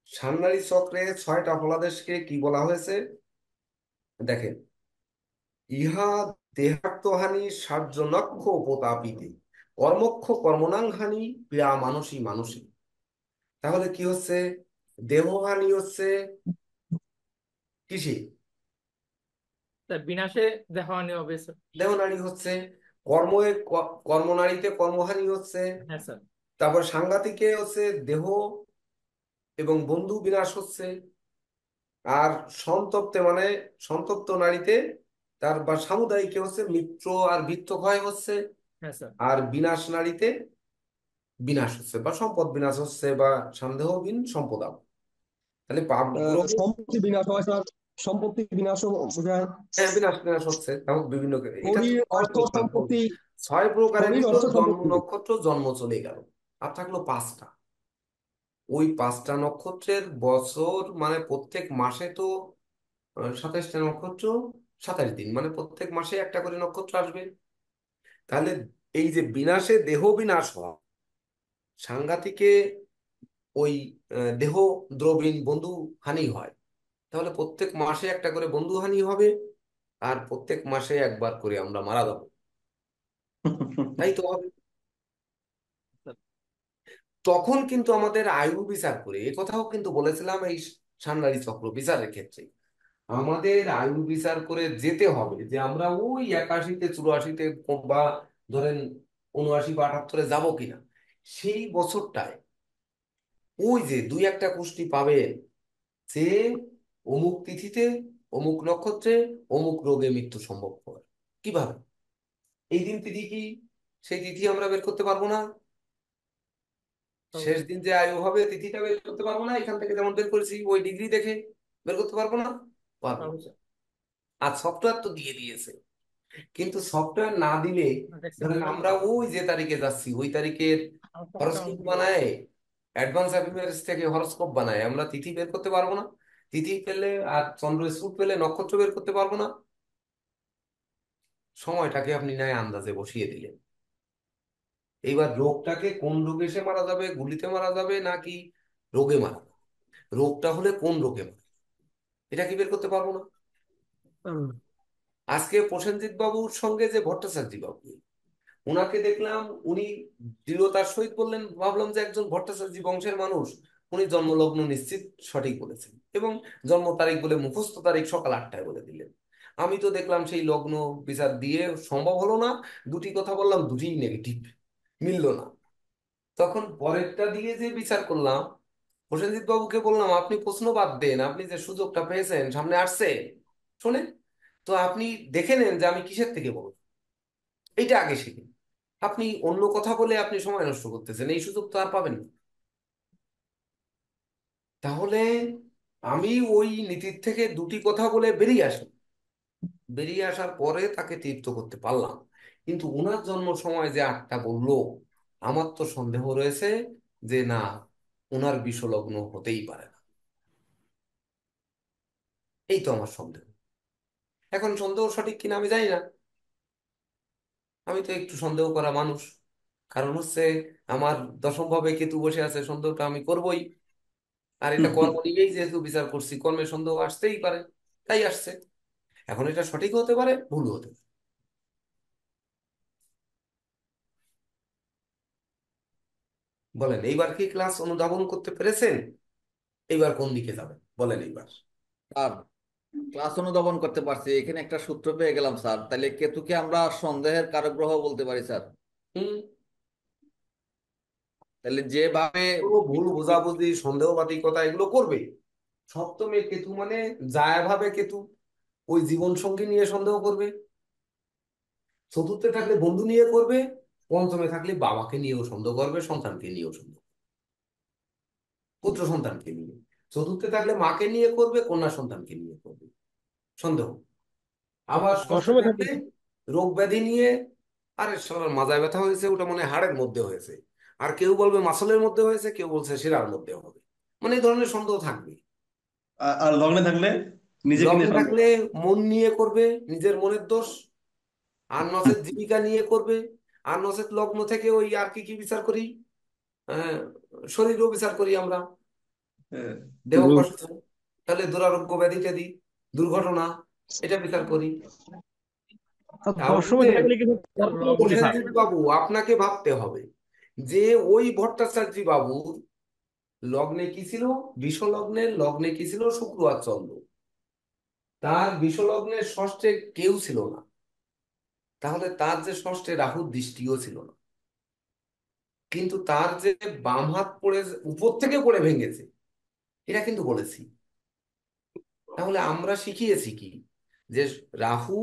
সান্নারি চক্রে 6টা ফলাদেশকে কি বলা হয়েছে, দেখেন, ইহা দেহাত্মহানি সার্জনক্ষ উপতাপিতে, কর্মক্ষ কর্মণাং হানি পীড়া মানসী মানসী। তাহলে কি হচ্ছে, দেহহানি হচ্ছে কিসে, স্যার বিনাশে দেহানি হবে স্যার। দেহনারী হচ্ছে, কর্মনারীতে কর্মহানি হচ্ছে, হ্যাঁ স্যার। তারপর সাংঘাতিকে হচ্ছে দেহ এবং বন্ধু বিনাশ হচ্ছে, আর সন্তপ্তে মানে সন্তপ্ত নারীতে তার বা সামুদায়িকে হচ্ছে মিত্র আর বৃত্ত ক্ষয় হচ্ছে, হ্যাঁ স্যার। আর বিনাশ নারীতে বিনাশ হচ্ছে বা সম্পদ বিনাশ হচ্ছে বা সন্দেহহীন সম্পদ। তাহলে পাপ গ্রহ, সম্পত্তি বিনাশ হয় স্যার, সম্পত্তি বিনাশও বোঝায়। হ্যাঁ বিনাশ বিনাশ হচ্ছে, তেমন বিভিন্ন, এটা তো শরীর, ছয় অর্থ, প্রকার বল। সম্পত্তি, 6 প্রকারের শরীর, ভিতর অর্থ, জন্ম সম্পত্তি। নক্ষত্র জন্ম চলে গেল, আর থাকলো 5টা। ওই 5টা নক্ষত্রের বছর, মানে প্রত্যেক মাসে তো 27টা নক্ষত্র, 27 দিন, মানে প্রত্যেক মাসে একটা করে নক্ষত্র আসবে। তাহলে এই যে বিনাশে দেহ বিনাশ হয়, সাংঘাতিকে ওই দেহ দ্রবীণ বন্ধু হানি হয়, তাহলে প্রত্যেক মাসে একটা করে বন্ধু হানি হবে, আর প্রত্যেক মাসে একবার করে আমরা মারা যাবো, তাই তো হবে। তখন কিন্তু আমাদের আয়ু বিচার করে, এ কথাও কিন্তু বলেছিলাম এই সান্নারী চক্র বিচারের ক্ষেত্রে, আমাদের আয়ু বিচার করে যেতে হবে যে আমরা ওই 81-তে 84-তে বা ধরেন 79 বা 78-এ যাবো কিনা, সেই বছরটায় ওই যে দুই একটা কুষ্টি পাবেন যে অমুক তিথিতে অমুক নক্ষত্রে অমুক রোগে মৃত্যু সম্ভব হয়। কিভাবে? এই দিন তিথি কি, সেই তিথি আমরা বের করতে পারবো না। শেষ দিন যে আয়ু হবে তিথিটা বের করতে পারবো না, এখান থেকে যেমন বের করেছি ওই ডিগ্রি দেখে বের করতে পারবো না, পারবো। আর সফটওয়্যার তো দিয়ে দিয়েছে, কিন্তু সফটওয়্যার না দিলে ধরেন আমরা ওই যে তারিখে যাচ্ছি ওই তারিখের হরস্কোপ বানায়, অ্যাডভান্স অ্যাপিয়ারেন্স থেকে হরস্কোপ বানায়, আমরা তিথি বের করতে পারবো না। তিথি পেলে আর চন্দ্র স্ফুট পেলে নক্ষত্র বের করতে পারবো না। সময়টাকে আপনি নাই আন্দাজে বসিয়ে দিলেন। এইবার রোগটাকে কোন রোগে সে মারা যাবে, গুলিতে মারা যাবে নাকি রোগে মারা যাবে, রোগটা হলে কোন রোগে মারা, এটা কি বের করতে পারবো না। আজকে প্রসেনজিৎ বাবুর সঙ্গে যে ভট্টাচার্য বাবু, ওনাকে দেখলাম, উনি দৃঢ়তার সহিত বললেন, ভাবলাম যে একজন ভট্টাচার্য বংশের মানুষ, উনি জন্মলগ্ন নিশ্চিত সঠিক বলেছেন এবং জন্ম তারিখ বলে মুখস্থ তারিখ সকাল 8টায় বলে দিলেন। আমি তো দেখলাম সেই লগ্ন বিচার দিয়ে সম্ভব হলো না, দুটি কথা বললাম দুটিই নেগেটিভ, মিললো না। তখন পরেরটা দিয়ে যে বিচার করলাম, প্রসেনজিৎ বাবুকে বললাম আপনি প্রশ্ন বাদ দেন, আপনি যে সুযোগটা পেয়েছেন সামনে আসছে, শোনেন তো আপনি দেখে নেন যে আমি কিসের থেকে বলবো, এইটা আগে শিখেন। আপনি অন্য কথা বলে আপনি সময় নষ্ট করতেছেন, এই সুযোগ তো আর পাবেন না। তাহলে আমি ওই নীতির থেকে দুটি কথা বলে বেরিয়ে আসি, বেরিয়ে আসার পরে তাকে তৃপ্ত করতে পারলাম। কিন্তু ওনার জন্ম সময় যে 8টা বললো, আমার তো সন্দেহ রয়েছে যে না, ওনার বিষলগ্ন হতেই পারে না। এই তো আমার সন্দেহ। এখন সন্দেহ সঠিক কিনা আমি জানি না, আমি তো একটু সন্দেহ করা মানুষ। কারণ হচ্ছে আমার দশম ভাবে কেতু বসে আছে, সন্দেহটা আমি করবই। আর এটা কর্ম নিয়েই যেহেতু বিচার করছি, কর্মের সন্দেহ আসতেই পারে, তাই আসছে। এখন এটা সঠিক হতে পারে, ভুল হতে পারে। বলেন এইবার কি ক্লাস অনুধাবন করতে পেরেছেন? এইবার কোন দিকে যাবেন বলেন এইবার। স্যার, ক্লাস অনুধাবন করতে পারছি, এখানে একটা সূত্র পেয়ে গেলাম স্যার। তাহলে কেতুকে আমরা সন্দেহের কারক গ্রহ বলতে পারি স্যার। হুম। তাহলে যেভাবে কোনো ভুল বোঝাবুঝি সন্দেহবাদিকতা এগুলো করবে। সপ্তমে কেতু মানে যায় ভাবে কেতু, ওই জীবন সঙ্গী নিয়ে সন্দেহ করবে। চতুর্থে থাকলে বন্ধু নিয়ে করবে। পঞ্চমে থাকলে বাবাকে নিয়েও সন্দেহ করবে, সন্তানকে নিয়েও সন্দেহ, পুত্র সন্তানকে নিয়ে। চতুর্থে থাকলে মাকে নিয়ে করবে, কন্যা সন্তানকে নিয়ে করবে সন্দেহ। আবার ষষ্ঠে দশমে থাকলে থাকলে রোগ ব্যাধি নিয়ে, আরে সবার মাজায় ব্যথা হয়েছে, ওটা মনে হয় হাড়ের মধ্যে হয়েছে। আর কেউ বলবে মাসলের মধ্যে হয়েছে, কেউ বলছে শিরার মধ্যে হবে। মানে এই ধরনের সন্দেহ থাকবে। আর লগ্নে থাকলে নিজেকে নিয়ে লগ্নে সন্দেহ। থাকলে মন নিয়ে করবে, নিজের মনের দোষ। আর নচেত জীবিকা নিয়ে করবে। আর নচেত লগ্ন থেকে ওই আর কি কি বিচার করি, আহ, শরীরও বিচার করি আমরা, হ্যাঁ। দেহ রোগ। কষ্ট, তাহলে দুরারোগ্য ব্যাধি ট্যাধি, দুর্ঘটনা, এটা বিচার করি। আর দশমে তাহলে থাকলে কিন্তু করবে স্যার। প্রসেনজিৎ বাবু আপনাকে ভাবতে হবে যে ওই ভট্টাচার্য বাবুর লগ্নে কি ছিল, বিষলগ্নের লগ্নে কি ছিল, শুক্র আর চন্দ্র। তার বিষলগ্নের ষষ্ঠে কেউ ছিল না, তাহলে তার যে ষষ্ঠে রাহুর দৃষ্টিও ছিল না। কিন্তু তার যে বাম হাত পড়ে উপর থেকে পড়ে ভেঙেছে, এটা কিন্তু বলেছি। তাহলে আমরা শিখিয়েছি কি, যে রাহু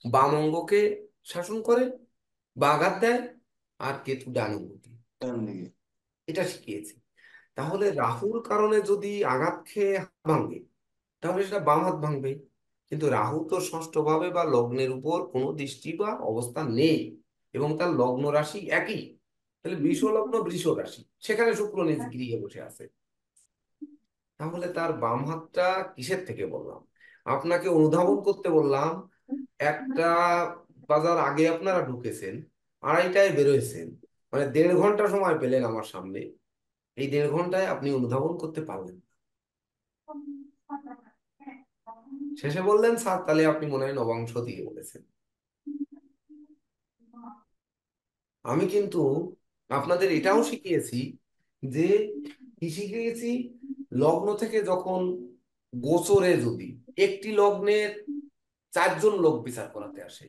বাম অঙ্গকে শাসন করে বা আঘাত দেয়, আর কেতু ডান অঙ্গকে, এটা শিখিয়েছি। তাহলে রাহুর কারণে যদি আঘাত খেয়ে হাত ভাঙে, তাহলে সেটা বাম হাত ভাঙবে। কিন্তু রাহু তো ষষ্ঠ ভাবে বা লগ্নের উপর কোনো দৃষ্টি বা অবস্থান নেই, এবং তার লগ্ন রাশি একই। তাহলে বৃষ লগ্ন বৃষ রাশি, সেখানে শুক্র নিজ গৃহে বসে আছে। তাহলে তার বাম হাতটা কিসের থেকে বললাম, আপনাকে অনুধাবন করতে বললাম। একটা বাজার আগে আপনারা ঢুকেছেন, 2:30টায় বেরোয়েছেন, মানে 1.5 ঘন্টা সময় পেলেন আমার সামনে। এই 1.5 ঘন্টায় আপনি অনুধাবন করতে পারলেন। শেষে বললেন স্যার তাহলে আপনি মনে হয় নবাংশ দিয়ে বলেছেন। আমি কিন্তু আপনাদের এটাও শিখিয়েছি যে, কি শিখিয়েছি, লগ্ন থেকে যখন গোচরে যদি একটি লগ্নের 4জন লোক বিচার করাতে আসে,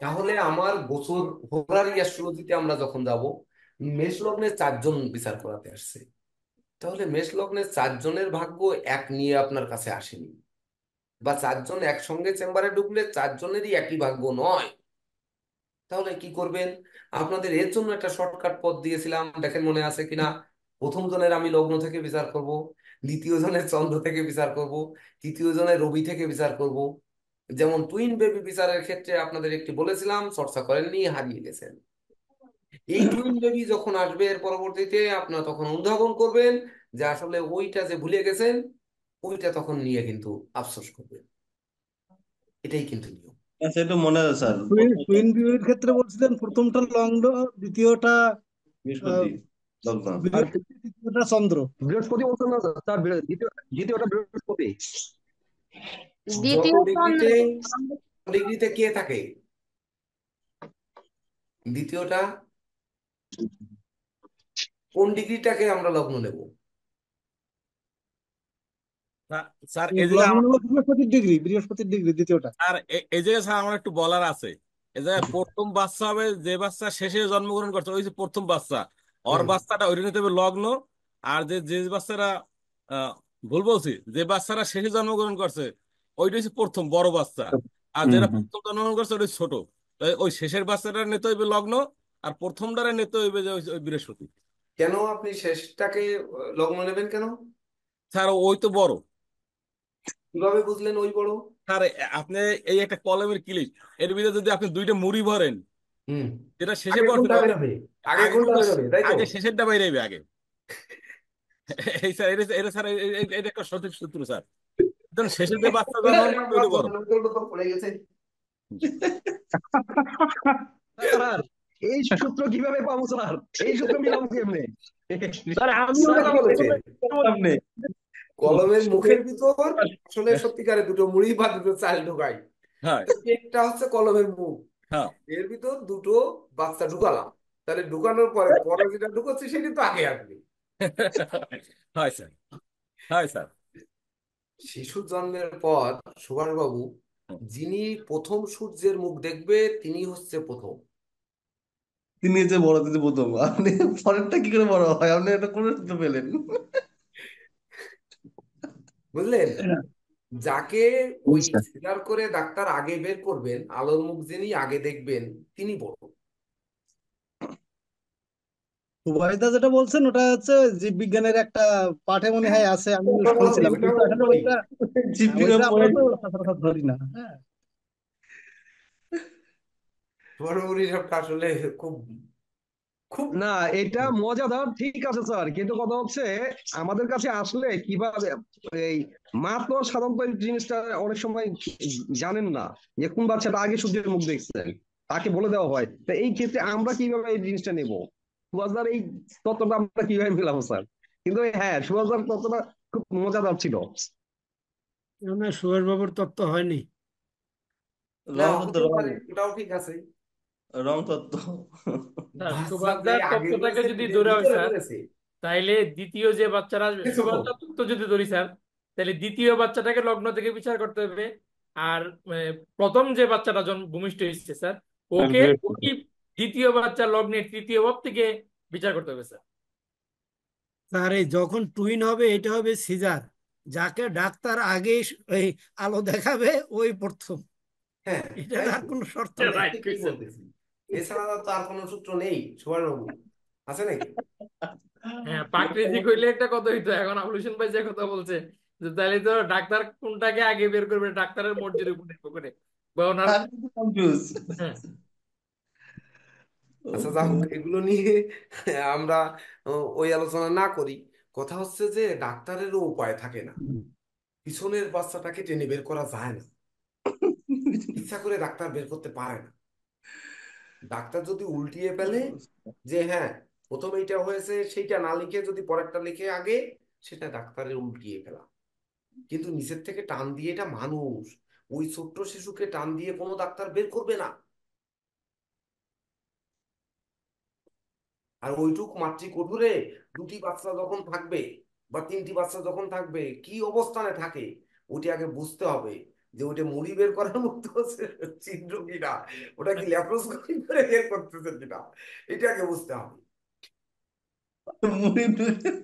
তাহলে আমার গোচর হোরারি অ্যাস্ট্রোলজিতে আমরা যখন যাব, মেষ লগ্নের 4জন বিচার করাতে আসছে, তাহলে মেষ লগ্নের 4জনের ভাগ্য এক নিয়ে আপনার কাছে আসেনি। বা চারজন একসঙ্গে চেম্বারে ঢুকলে চারজনেরই একই ভাগ্য নয়। তাহলে কি করবেন? আপনাদের এর জন্য একটা শর্টকাট পথ দিয়েছিলাম, দেখেন মনে আছে কিনা। প্রথম জনের আমি লগ্ন থেকে বিচার করব, দ্বিতীয় জনের চন্দ্র থেকে বিচার করব, তৃতীয় জনের রবি থেকে বিচার করব। যেমন টুইন বেবি বিচারের ক্ষেত্রে আপনাদের একটি বলেছিলাম, চর্চা করেননি, হারিয়ে গেছেন। এই টুইন বেবি যখন আসবে এর পরবর্তীতে আপনারা তখন অনুধাবন করবেন যে আসলে ওইটা যে ভুলে গেছেন, ওইটা তখন নিয়ে কিন্তু আফসোস করবেন। এটাই কিন্তু নিয়ম। আচ্ছা, একটু মনে আছে স্যার, টুইন টুইন ভিউর ক্ষেত্রে বলছিলেন প্রথমটা লগ্ন, দ্বিতীয়টা বৃহস্পতি লগ্ন। আর বৃহস্পতি, তৃতীয়টা চন্দ্র। বৃহস্পতি বলছেন না স্যার, দ্বিতীয়টা বৃহস্পতি। যত দ্বিতীয় ডিগ্রিতে ডিগ্রিতে কে থাকে? দ্বিতীয়টা কোন ডিগ্রিটাকে আমরা লগ্ন নেব? স্যার এই জায়গায় লগ্ন আমার হলো বৃহস্পতির ডিগ্রি দ্বিতীয়টা। স্যার এই জায়গায় স্যার আমার একটু বলার আছে। এই জায়গায় প্রথম বাচ্চা হবে যে বাচ্চা শেষে জন্মগ্রহণ করছে, ওই যে প্রথম বাচ্চা, ওর হুম। বাচ্চাটা ওইটা নিতে হবে লগ্ন। আর যে যে বাচ্চারা আহ, ভুল বলছি, যে বাচ্চারা শেষে জন্মগ্রহণ করছে ওইটা হচ্ছে প্রথম বড় বাচ্চা। আর যেটা প্রথম জন্মগ্রহণ করছে ওটা হচ্ছে ছোট। তাই ওই শেষের বাচ্চাটা নিতে হইবে লগ্ন, আর প্রথম দ্বারা নিতে হইবে যে ওই বৃহস্পতি। কেন আপনি শেষটাকে লগ্ন নেবেন কেন? স্যার ওই তো বড়। কিভাবে বুঝলেন ওই বড়? স্যার আপনি এই একটা কলমের ক্লিপ, এর ভিতরে যদি আপনি দুইটা মুড়ি ভরেন, হুম। যেটা শেষে আগে পড়ছিল, কোনটা বেরোবে? আগে আগে কোনটা কিন্তু বেরোবে, তাই তো? আগে শেষেরটা বাইরে আইবে আগে। এই স্যার এটা এটা স্যার এটা একটা সঠিক সূত্র স্যার। একদম শেষের যে বাচ্চা জন্ম করবে ওইটা বড়। তো পড়ে গেছে। স্যার এই সূত্র কিভাবে পাবো স্যার? এই সূত্র মিলাবো কেমনে? স্যার আমি ঠিক ওটা কথা ঠিক বলেছেন। সামনে কলমের মুখের ভিতর আসলে সত্যিকারে দুটো মুড়ি বা দুটো চাল ঢোকাই। হ্যাঁ, তো একটা হচ্ছে কলমের মুখ, হ্যাঁ। এর ভিতর দুটো বাচ্চা ঢুকালাম। তাহলে ঢুকানোর পরে পরে যেটা ঢুকাচ্ছে সেটা তো আগে আসবে। হয় স্যার, হয় স্যার। শিশু জন্মের পর সুভাষবাবু, যিনি প্রথম সূর্যের মুখ দেখবে তিনি হচ্ছে প্রথম। তিনি যে বড়, তিনি প্রথম। আপনি পরেরটা কি করে বড় হয়? আপনি এটা কোন সূত্র পেলেন? বুঝলেন? যাকে জি ওই স্যার। সিজার করে ডাক্তার আগে বের করবেন, আলোর মুখ যিনি আগে দেখবেন তিনি বড়। সুবাইদা যেটা বলছেন ওটা হচ্ছে জীববিজ্ঞানের একটা পাঠে মনে হয় আছে, আমি ওটা বড়, শুনছিলাম, ওটা কিন্তু বড় আসলে বড়ই। ওইটা জীববিজ্ঞান ওইটা আমরা পড়ে তো সচরাচর ধরি না। হ্যাঁ, বড় বড়ি সবটা আসলে খুব খুব না, এটা মজাদার ঠিক আছে স্যার, কিন্তু কথা হচ্ছে আমাদের কাছে আসলে কিভাবে এই মা তো সাধারণত এই জিনিসটা অনেক সময় জানেন না যে কোন বাচ্চাটা আগে সূর্যের মুখ দেখছেন, তাকে বলে দেওয়া হয়। তো এই ক্ষেত্রে আমরা কিভাবে এই জিনিসটা নেব? সুভাষদার এই তত্ত্বটা আমরা কিভাবে মিলাবো স্যার? কিন্তু হ্যাঁ, সুভাষদার তত্ত্বটা খুব মজাদার ছিল। না, সুভাষবাবুর তত্ত্ব হয়নি। না, রং তত্ত্ব, হতেও রং পারে, ওটাও ঠিক আছে। রং তত্ত্ব। স্যার বাচ্চা যে সুভাষদার আগে তত্ত্বটাকে বলেছে যদি নিজের ধরে হয় ভিতরে স্যার, বলেছে তাইলে দ্বিতীয় যে বাচ্চারা আসবে, সে প্রথম। সুভাষদার তত্ত্ব যদি ধরি স্যার, তাহলে দ্বিতীয় বাচ্চাটাকে লগ্ন থেকে বিচার করতে হবে। আর প্রথম যে বাচ্চাটা ভূমিষ্ঠ হয়েছে স্যার, ওকে ওই দ্বিতীয় বাচ্চা লগ্নের তৃতীয় ভাব থেকে বিচার করতে হবে স্যার। স্যার এই যখন টুইন হবে এটা হবে সিজার, যাকে ডাক্তার আগে এই আলো দেখাবে ওই প্রথম। হ্যাঁ, এটার তাই আর তো, কোনো শর্ত আমি নেই। রাইট ঠিকই কোয়েশ্চেন। বলতেছি। এছাড়া তো আর কোনো সূত্র নেই সুভাষবাবু, আছে নাকি? হ্যাঁ, প্রাকৃতিক হইলে একটা কথা হইতো, এখন আবলুশন ভাই যে কথা বলছে, যে তাহলে তো ডাক্তার কোনটাকে আগে বের করবে ডাক্তারের মর্জির উপর নির্ভর করে, বা ওনার। আমি কনফিউজ। হ্যাঁ, আচ্ছা, যাই হোক, এগুলো নিয়ে আমরা ওই আলোচনা না করি। কথা হচ্ছে যে ডাক্তারেরও উপায় থাকে না, পিছনের বাচ্চাটাকে টেনে বের করা যায় না, ইচ্ছা করে ডাক্তার বের করতে পারে না। ডাক্তার যদি উল্টিয়ে ফেলে যে হ্যাঁ প্রথম এইটা হয়েছে, সেইটা না লিখে যদি পরেরটা লিখে আগে, সেটা ডাক্তারের উল্টিয়ে ফেলা। কিন্তু নিচের থেকে টান দিয়ে, এটা মানুষ, ওই ছোট্ট শিশুকে টান দিয়ে কোনো ডাক্তার বের করবে না। আর ওইটুক মাতৃকোঠরে দুটি বাচ্চা যখন থাকবে বা তিনটি বাচ্চা যখন থাকবে, কি অবস্থানে থাকে ওটি আগে বুঝতে হবে, যে ওটা মুড়ি বের করার মতো ছিদ্র কিনা, ওটা কি ল্যাপ্রোস্কোপি করে বের করতেছে কিনা, এটা আগে বুঝতে হবে। মুড়ি ঢুকে-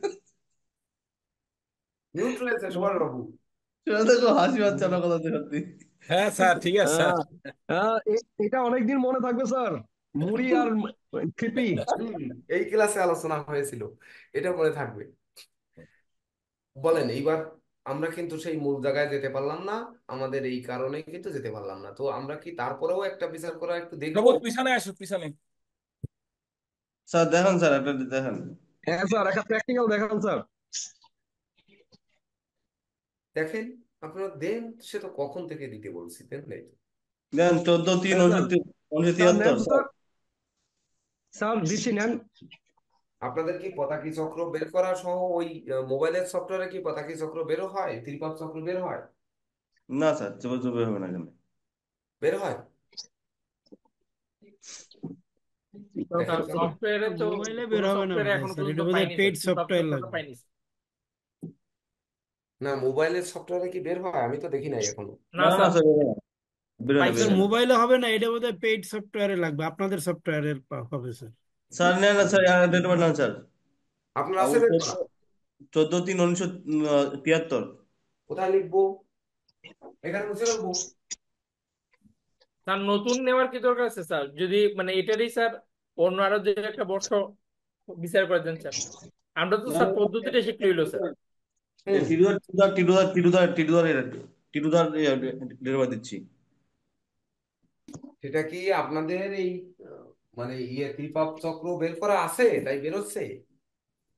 মিউট রয়েছে সুভাষ বাবু। সেটা তো খুব হাসি পাচ্ছে না কথা সত্যি। হ্যাঁ স্যার, ঠিক আছে স্যার। আহ, এটা অনেকদিন মনে থাকবে স্যার, মুড়ি আর খেপি। হুম, এই ক্লাসে আলোচনা হয়েছিল, এটা মনে থাকবে। বলেন এইবার, আমরা কিন্তু সেই মূল জায়গায় যেতে পারলাম না, আমাদের এই কারণে কিন্তু যেতে পারলাম না। তো আমরা কি তারপরেও একটা বিচার করা একটু দেখবো? সবুজ পিছনে আসো, পিছনে। স্যার দেখান, স্যার একটা দেখান। হ্যাঁ স্যার, একটা প্র্যাকটিক্যাল দেখান স্যার। দেখেন, আপনারা দেন, সে তো কখন থেকে দিতে বলছি, দেন নাই তো। দেন 14-3 হ্যাঁ স্যার, উনিশশো স্যার তিয়াত্তর নেন স্যার। স্যার, স্যার দিচ্ছি নেন। আপনাদের কি পতাকি চক্র বের করা সহ ওই মোবাইলের সফটওয়্যারে কি পতাকি চক্র বেরো হয়, ত্রিপাদ চক্র বের হয়? না স্যার, চুপে চুপে হবে না কেন? বের হয়? দেখেন স্যার তাহলে। সফটওয়্যারে তো মোবাইলে বের কোনো হবে না সফটওয়্যারে বোধহয় এখনো স্যার, পর্যন্ত এটা বোধহয় পাইনি পেইড স্যার, ত্রিপাদ সফটওয়্যার চক্রটা লাগবে। পাইনি স্যার। না, মোবাইলের সফটওয়্যারে কি বের হয়? আমি তো দেখি নাই এখনো। না না না স্যার, স্যার, বেরোয় না, পাইছি স্যার বেরোয় না। না। মোবাইলে হবে না, এটা বোধহয় পেইড সফটওয়্যারে লাগবে, আপনাদের সফটওয়্যারের হবে স্যার। স্যার নেন না sir, date of birth sir. আপনার আছে বের করা? 14-3-1973। কোথায় লিখবো? এখানে মুছে ফেলবো? স্যার নতুন নেওয়ার কি দরকার আছে স্যার? যদি মানে এটারই স্যার অন্য আরো যে একটা বর্ষ বিচার করে দেন স্যার। আমরা তো না স্যার না, পদ্ধতিটা শিখলে হইলো স্যার। হুম। টিটুদার ডেট অফ বার্থ দিচ্ছি। সেটা কি আপনাদের এই মানে ত্রিপাদ চক্র বের করা আছে তাই বেরোচ্ছে?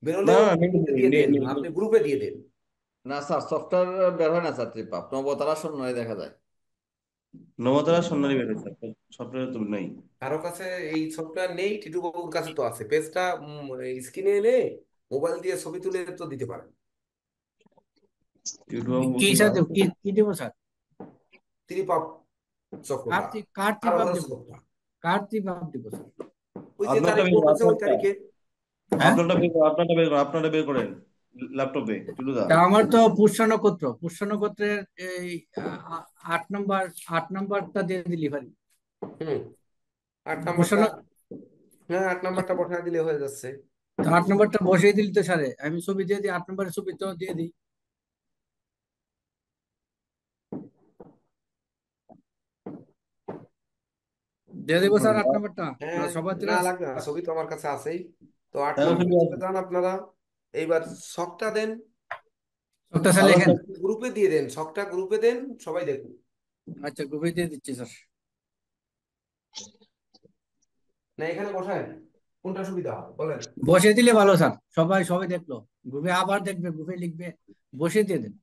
বেরোলে না ওই না, গ্রুপে দিয়ে দেন, আপনি গ্রুপে দিয়ে দেন। না স্যার, সফটওয়্যার বের হয় না স্যার, ত্রিপাপ নবতারা শূন্যই দেখা যায়। নবতারা সন্ন্যালী বের হয়েছে, সফটওয়্যার তো নাই। কারো কাছে এই সফটওয়্যার নেই? টিটু বাবুর কাছে তো আছে। পেজটা স্ক্রিনে এনে মোবাইল দিয়ে ছবি তুলে তো দিতে পারেন। টিটুবাবু কি তো স্যার আছে। কি দেবো স্যার? ত্রিপাদ চক্রটা কার আর টিপাপ ওনার দেবো? শ্লোকটা, কার টিপাপ দেবো স্যার? ওই যে আপনারটা তারিখ বের করুন, বলতেছে ওই তারিখে। হ্যাঁ, আপনারটা বের করেন ল্যাপটপে, টিটুদা। তা আমার তো পুষ্য নক্ষত্রের এই 8 নম্বর, 8 নম্বরটা দিয়ে দিলি ভাই। হুম, 8 নাম্বারটা। পুষ্য হ্যাঁ, 8 নাম্বারটা পাঠিয়ে দিলে হয়ে যাচ্ছে। 8 নম্বরটা বসিয়ে দিলি তো স্যারে, আমি ছবি দিয়ে দিই, 8 নম্বরের ছবি তো দিয়ে দিই। দিয়ে দেবো স্যার 8 নম্বরটা, না হ্যাঁ, সবার না থেকে? লাগবে না, ছবি তো আমার কাছে আছেই। তো আট হ্যাঁ নাম্বারে ছবি চলে আছে। যান আপনারা। এইবার শখটা দেন, একটা স্যার আবার লেখেন। স্যার, গ্রুপে দিয়ে দেন, শখটা গ্রুপে দেন, সবাই দেখুন। আচ্ছা, গ্রুপে দিয়ে দিচ্ছি স্যার। না এখানে বসায়, কোনটা সুবিধা হয় বলেন? বসিয়ে দিলে ভালো স্যার, সবাই সবাই দেখলো, গ্রুপে আবার দেখবে, গ্রুপে লিখবে, বসিয়ে দিয়ে দেন।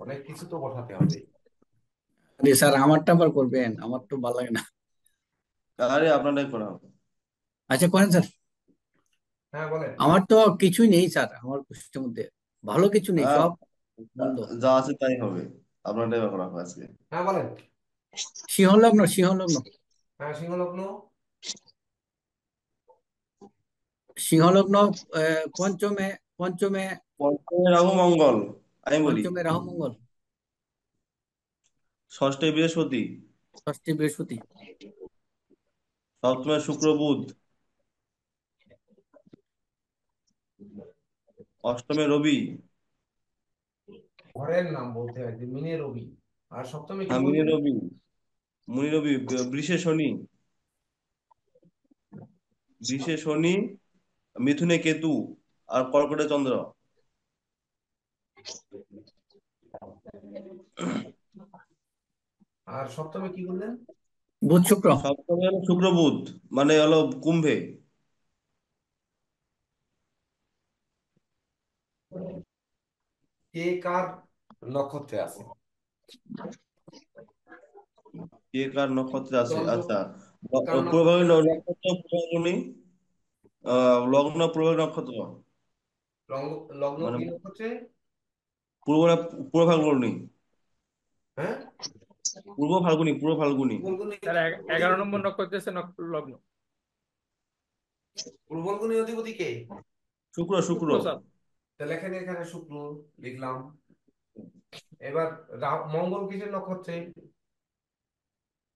অনেক কিছু তো বসাতে হবে। আরে স্যার, আমারটা আবার করবেন? আমার তো ভালো লাগে না। আরে আপনারাই করা হবে। আচ্ছা, করেন স্যার। হ্যাঁ বলেন। আমার তো কিছুই নেই স্যার, আমার পুস্তকের মধ্যে ভালো কিছু নেই, হ্যাঁ, সব বন্ধ। যা আছে তাই হবে, আপনারটাই করা হবে আজকে। হ্যাঁ বলেন। সিংহলগ্ন। হ্যাঁ, সিংহলগ্ন। সিংহলগ্ন, পঞ্চমে পঞ্চমে পঞ্চমে রাহু মঙ্গল, আমি বলি। পঞ্চমে রাহু মঙ্গল, ষষ্ঠে বৃহস্পতি, ষষ্ঠী বৃহস্পতি, সপ্তমে শুক্র বুধ, অষ্টমে রবি, ঘরের নাম বলতে হয় যে মিনে রবি। আর সপ্তমে কি আমিনে বললেন? রবি, মুনি রবি, বৃষে শনি, বৃষে শনি, মিথুনে কেতু, আর কর্কটে চন্দ্র। আর সপ্তমে কি বললেন? বুধ শুক্র। সপ্তমে হলো শুক্র বুধ, মানে হলো কুম্ভে। কে কার নক্ষত্রে আছে? কে কার নক্ষত্রে আছে? চন্দ্র আচ্ছা, কার পূর্বভাবী নক্ষত্রে আছে? নক্ষত্র পূর্বফাল্গুনী, লগ্ন পূর্ব নক্ষত্র, লগ্ন মানে কি নক্ষত্রে? পূর্ব পূর্ব ফাল্গুনী, হ্যাঁ, পূর্ব ফাল্গুনী। পূর্বফাল্গুনী। স্যার 11 নম্বর অধিপতি নক্ষত্র হচ্ছে লগ্ন। পূর্বফাল্গুনী অধিপতি কে? শুক্র, শুক্র। শুক্র স্যার। তা লেখেন এখানে শুক্র, লিখলাম। এবার মঙ্গল কিসের নক্ষত্রে?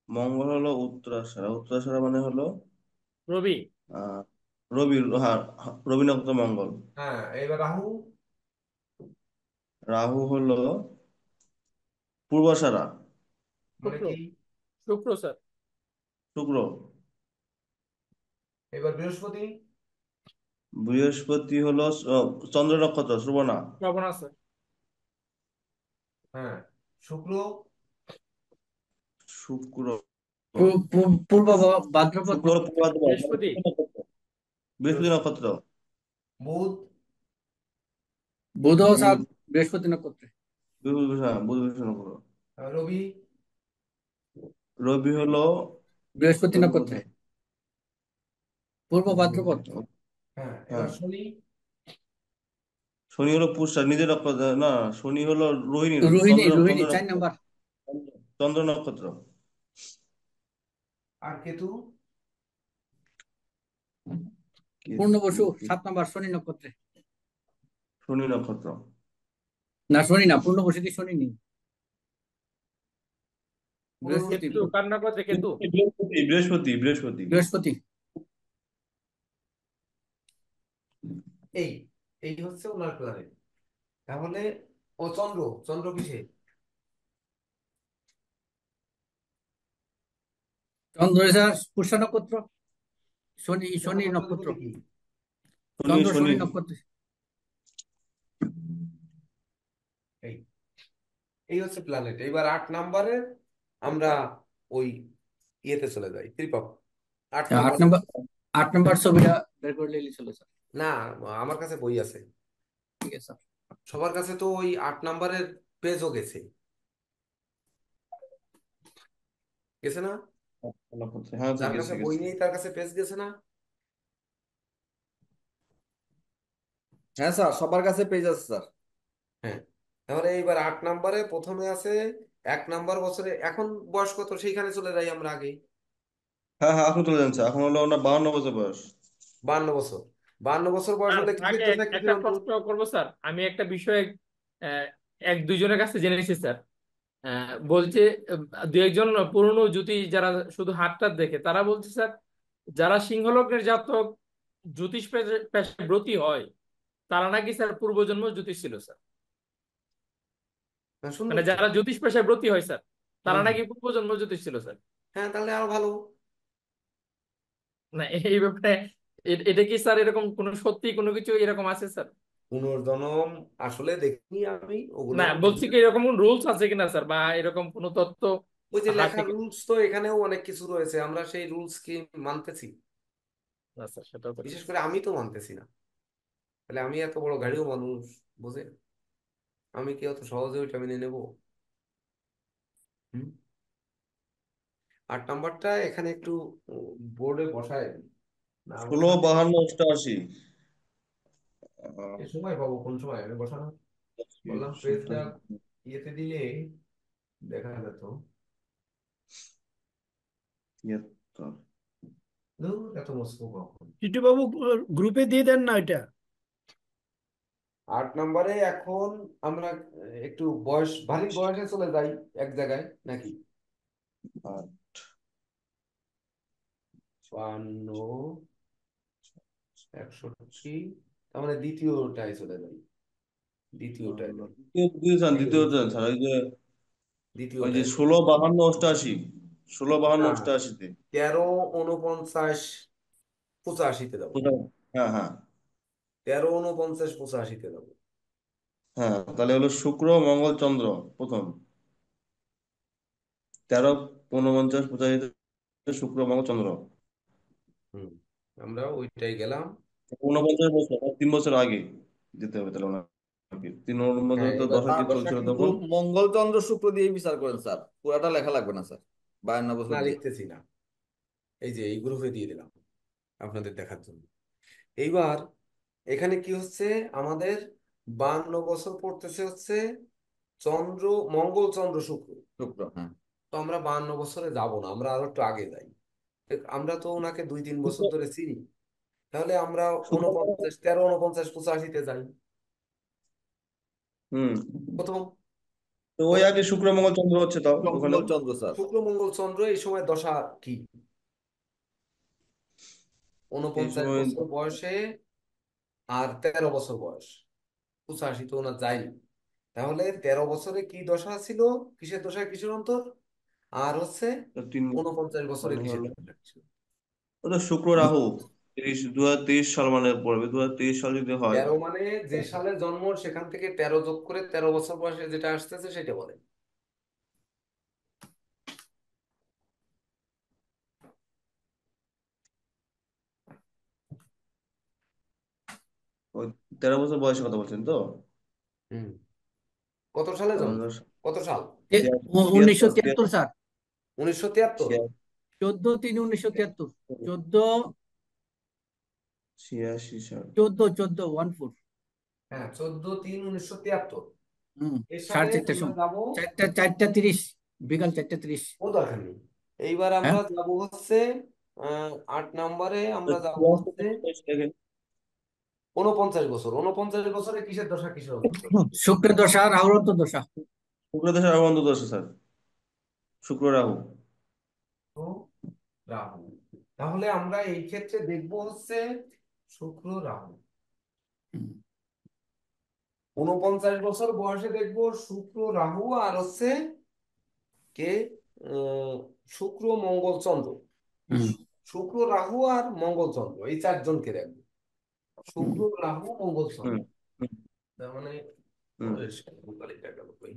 মঙ্গল হলো উত্তরাষাঢ়া, উত্তরাষাঢ়া মানে হলো রবি। আহ রবি, হ্যাঁ, রবি নক্ষত্র মঙ্গল। হ্যাঁ, এবার রাহু। রাহু হলো পূর্বাষাঢ়া। মানে শুক্র কি? শুক্র স্যার। শুক্র। এবার বৃহস্পতি। বৃহস্পতি হলো চন্দ্র নক্ষত্র শ্রবণা। শ্রবণা স্যার। হ্যাঁ, শুক্র। শুক্র। পূর্ব ভাদ্রপদ শুক্র হলো নক্ষত্রে। পূর্বাদ্রা, মানে বৃহস্পতি। বৃহস্পতি নক্ষত্র। বৃহস্পতি নক্ষত্র। বুধ। বুধও স্যার বুধ। বৃহস্পতি নক্ষত্রে। হ্যাঁ, বুধ বৃহস্পতি নক্ষত্র। রবি। রবি হলো বৃহস্পতি রবি নক্ষত্রে, কোথায়? পূর্ব ভাদ্রপদ। হ্যাঁ, এবার হ্যাঁ, শনি। শনি হলো পুষা নিজের নক্ষত্র না, শনি হলো রোহিণী, রোহিণী, চন্দ্র রোহিণী চন্দ্র 4 নক্ষত্র। নাম্বার। চন্দ্র নক্ষত্র। আর কেতু। পূর্ণবসু 7 নাম্বার, শনি নক্ষত্রে। শনি নক্ষত্র। না, শনি না, পূর্ণবসুতে শনি নেই, বৃহস্পতি। কেতু কার নক্ষত্রে? কেতু। বৃহস্পতি বৃহস্পতি বৃহস্পতি। বৃহস্পতি। এই এই হচ্ছে ওনার প্ল্যানেট। তাহলে ও চন্দ্র, চন্দ্র কিসে? চন্দ্র স্যার পুষ্য নক্ষত্র, শনি পুষ্য শনি নক্ষত্রের নক্ষত্র। অধিপতি কি? শনি চন্দ্র শনি। শনি নক্ষত্রে। এই এই হচ্ছে প্ল্যানেট। এবার 8 নম্বরে আমরা ওই ইয়েতে চলে যাই, ত্রিপক। 8 নম্বর। 8 নাম্বার ছবিটা বের করে নিলে চলে স্যার। না, আমার কাছে বই আছে। ঠিক আছে স্যার। সবার কাছে তো ওই 8 নম্বরের পেজও গেছে, গেছে না? নক্ষত্র, হ্যাঁ স্যার, যার গেছে কাছে বই গেছে। নেই তার কাছে পেজ গেছে না? হ্যাঁ স্যার, সবার কাছে পেজ আছে স্যার। হ্যাঁ, তাহলে এইবার 8 নম্বরে প্রথমে আছে 1 নম্বর বছরে। এখন বয়স কত সেইখানে চলে যাই আমরা আগে। হ্যাঁ হ্যাঁ, এখন চলে যাচ্ছে, এখন হলো ওনার 52 বছর বয়স। 52 বছর। 52 বছর বয়স স্যার হলে কিসের আগে দশায় কিসের একটা অন্তর? প্রশ্ন করবো স্যার। আমি একটা বিষয়ে আহ, এক দুইজনের কাছে জেনেছি স্যার। বলছে দু একজন পুরনো জ্যোতিষ যারা শুধু হাতটা দেখে তারা বলছে স্যার, যারা সিংহলগ্নের জাতক জ্যোতিষ পেশায় ব্রতী হয় তারা নাকি স্যার পূর্বজন্ম জ্যোতিষ ছিল স্যার। হ্যাঁ, সুন্দর মানে তো। যারা জ্যোতিষ পেশায় ব্রতী হয় স্যার তারা হুম, হুম। নাকি পূর্বজন্ম জ্যোতিষ ছিল স্যার। হ্যাঁ, তাহলে আরো ভালো। না এই ব্যাপারে এটা কি স্যার এরকম কোনো সত্যি কোনো কিছু এরকম আছে স্যার? পুনর্জন্ম আসলে দেখিনি আমি ওগুলো। না বলছি কি এরকম রুলস আছে কিনা স্যার, বা এরকম কোনো তথ্য ওই যে লেখা হাতে রুলস তো এখানেও অনেক কিছু রয়েছে, আমরা সেই রুলস কি মানতেছি? না স্যার সেটাও তো ঠিক বিশেষ আছে। করে আমি তো মানতেছি না। তাহলে আমি এত বড় গাড়িও মানুষ, বোঝে, আমি কি অত সহজে ওইটা মেনে নেবো? হুম। 8 নম্বরটা এখানে একটু বোর্ডে বসায় দিই। না 16, বসালে 52, 88। এ সময় পাবো কোন সময় আমি বসানো? বললাম পেজটা ইয়েতে দিলে দেখা যেত। 73। ধুর, এত মস্কো কখন। টিটু বাবু, গ্রুপে দিয়ে দেন না এটা। 8 নম্বরে এখন আমরা একটু বয়স, ভারী বয়সে চলে যাই এক জায়গায় নাকি। আর 52, 61, তার মানে দ্বিতীয়টায় চলে যাই। দ্বিতীয়টায় যাই। দ্বিতীয় যান, এই দ্বিতীয় যান হচ্ছে স্যার, ওই যে দ্বিতীয়টায় যাই। 16, 52, 88। 16, 52, না, 88-তে। 13, 49, 85-তে যাবো। হ্যাঁ হ্যাঁ 13, 49, 85-তে যাবো। হ্যাঁ, তাহলে হলো শুক্র মঙ্গল চন্দ্র প্রথম। 13, 49, 85 শুক্র মঙ্গল চন্দ্র। হুম, আমরা ওইটাই গেলাম। 49 বছর, 3 বছর আগে যেতে হবে তাহলে ওনাকে। 3 হ্যাঁ, তো এবার দশা কি দশা চলছিল কিন্তু তখন? মঙ্গল চন্দ্র শুক্র দিয়ে বিচার করেন স্যার, পুরাটা লেখা লাগবে না স্যার, 52 বছর না, দিয়ে। লিখতেছি না, এই যে এই গ্রুপে দিয়ে দিলাম আপনাদের দেখার জন্য। এইবার এখানে কি হচ্ছে আমাদের? 52 বছর পড়তেছে হচ্ছে চন্দ্র, মঙ্গল চন্দ্র শুক্র। শুক্র, হ্যাঁ। তো আমরা 52 বছরে যাব না, আমরা আরো একটু আগে যাই। আমরা তো ওনাকে 2-3 বছর ধরে চিনি। তাহলে আমরা শুক্র। 49, 13, 49, 85-তে যাই হুম। প্রথম। তো ওই প্রথম আগে শুক্র মঙ্গল চন্দ্র হচ্ছে তাও ওখানে। মঙ্গল চন্দ্র স্যার। শুক্র মঙ্গল চন্দ্র এই সময় দশা কি? এই 49 সময় বছর বয়সে আর 13 বছর বয়স, 85 তো ওনার যায়নি। তাহলে 13 বছরে কি দশা ছিল, কিসের দশা কিসের অন্তর, আর হচ্ছে 49 বছরে মানে কিসের হলো দশা কিসের। ওটা শুক্র রাহু 2023 সাল মানে পড়বে, 2023 সাল যদি হয়। 13 মানে যে সালে জন্ম সেখান থেকে 13 যোগ করে 13 বছর বয়সে যেটা আসতেছে সেটা বলে। ওই 13 বছর বয়সে কথা বলছেন তো? হুম। কত সালে জন্ম, কত সাল? 1973 স্যার, 1973। 14/3/1973, 86 সাল। 14 হ্যাঁ, 14/3/1973। এর সাথে 4:30 আমরা সময়, যাবো, 4:30, বিকাল 4:30। ও দরকার নেই। এইবার হ্যাঁ, আমরা যাব হচ্ছে 8 নম্বরে আমরা যাব হচ্ছে 49 বছর। 49 বছরে কিসের দশা কিসের অন্তর্দশা? শুক্রের দশা, রাহুর অন্তর্দশা। শুক্র দশা রাহু অন্তর্দশা স্যার, শুক্র রাহু। তো রাহু, তাহলে আমরা এই ক্ষেত্রে দেখব হচ্ছে শুক্র রাহু। 49 বছর বয়সে দেখব শুক্র রাহু, আর হচ্ছে কে, আহ, শুক্র মঙ্গল চন্দ্র। শুক্র রাহু আর মঙ্গল চন্দ্র, এই চারজনকে দেখব। শুক্র রাহু মঙ্গল চন্দ্র, তার মানে কালিটা গেল কই?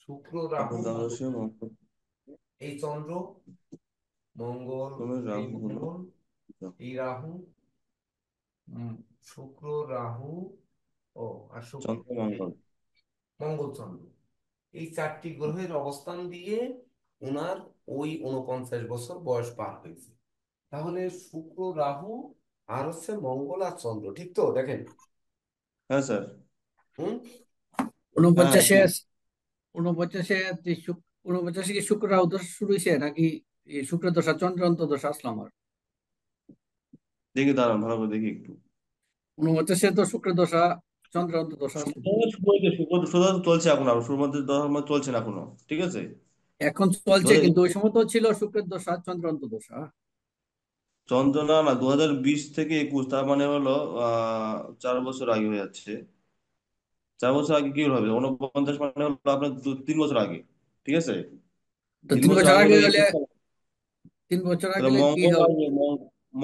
শুক্র রাহু আপনার মঙ্গল, দ্বাদশে এই চন্দ্র, মঙ্গল, এই রাহু হলো মঙ্গল, এই রাহু, শুক্র রাহু, ও আর শুক্র, চন্দ্র মঙ্গল। মঙ্গল চন্দ্র, এই চারটি গ্রহের অবস্থান দিয়ে ওনার ওই 49 বছর বয়স পার হয়েছে। তাহলে শুক্র রাহু আর হচ্ছে মঙ্গল আর চন্দ্র, ঠিক তো দেখেন? হ্যাঁ স্যার। হুম। হ্যাঁ হ্যাঁ, 49-এ, ঠিক। 49-এ 49 কি শুক্র রাহু দশা শুরু হয়েছে নাকি এই শুক্র দশা চন্দ্র অন্তর্দশা আসলো আমার? দেখি দাঁড়ান ভালো করে দেখি একটু। 49-এ তো শুক্র দশা চন্দ্র অন্তর্দশা আসলো। শুক্র তো চলছে এখন, আর শুক্র মধ্যে ধর্ম চলছে না এখনো, ঠিক আছে। এখন চলছে, কিন্তু ওই সময় তো ছিল শুক্রের দশা চন্দ্র অন্তর্দশা। চন্দ্র না না 2020 থেকে 21, তার মানে হলো 4 বছর আগে হয়ে যাচ্ছে। 4 বছর আগে কি হবে, 49 মানে হলো আপনার 3 বছর আগে, ঠিক আছে। তো তিন 3 বছর বছর আগে আগে হলো গেলে, 21 সাল। 3 বছর আগে তাহলে গেলে কি মঙ্গল হবে? আসবে,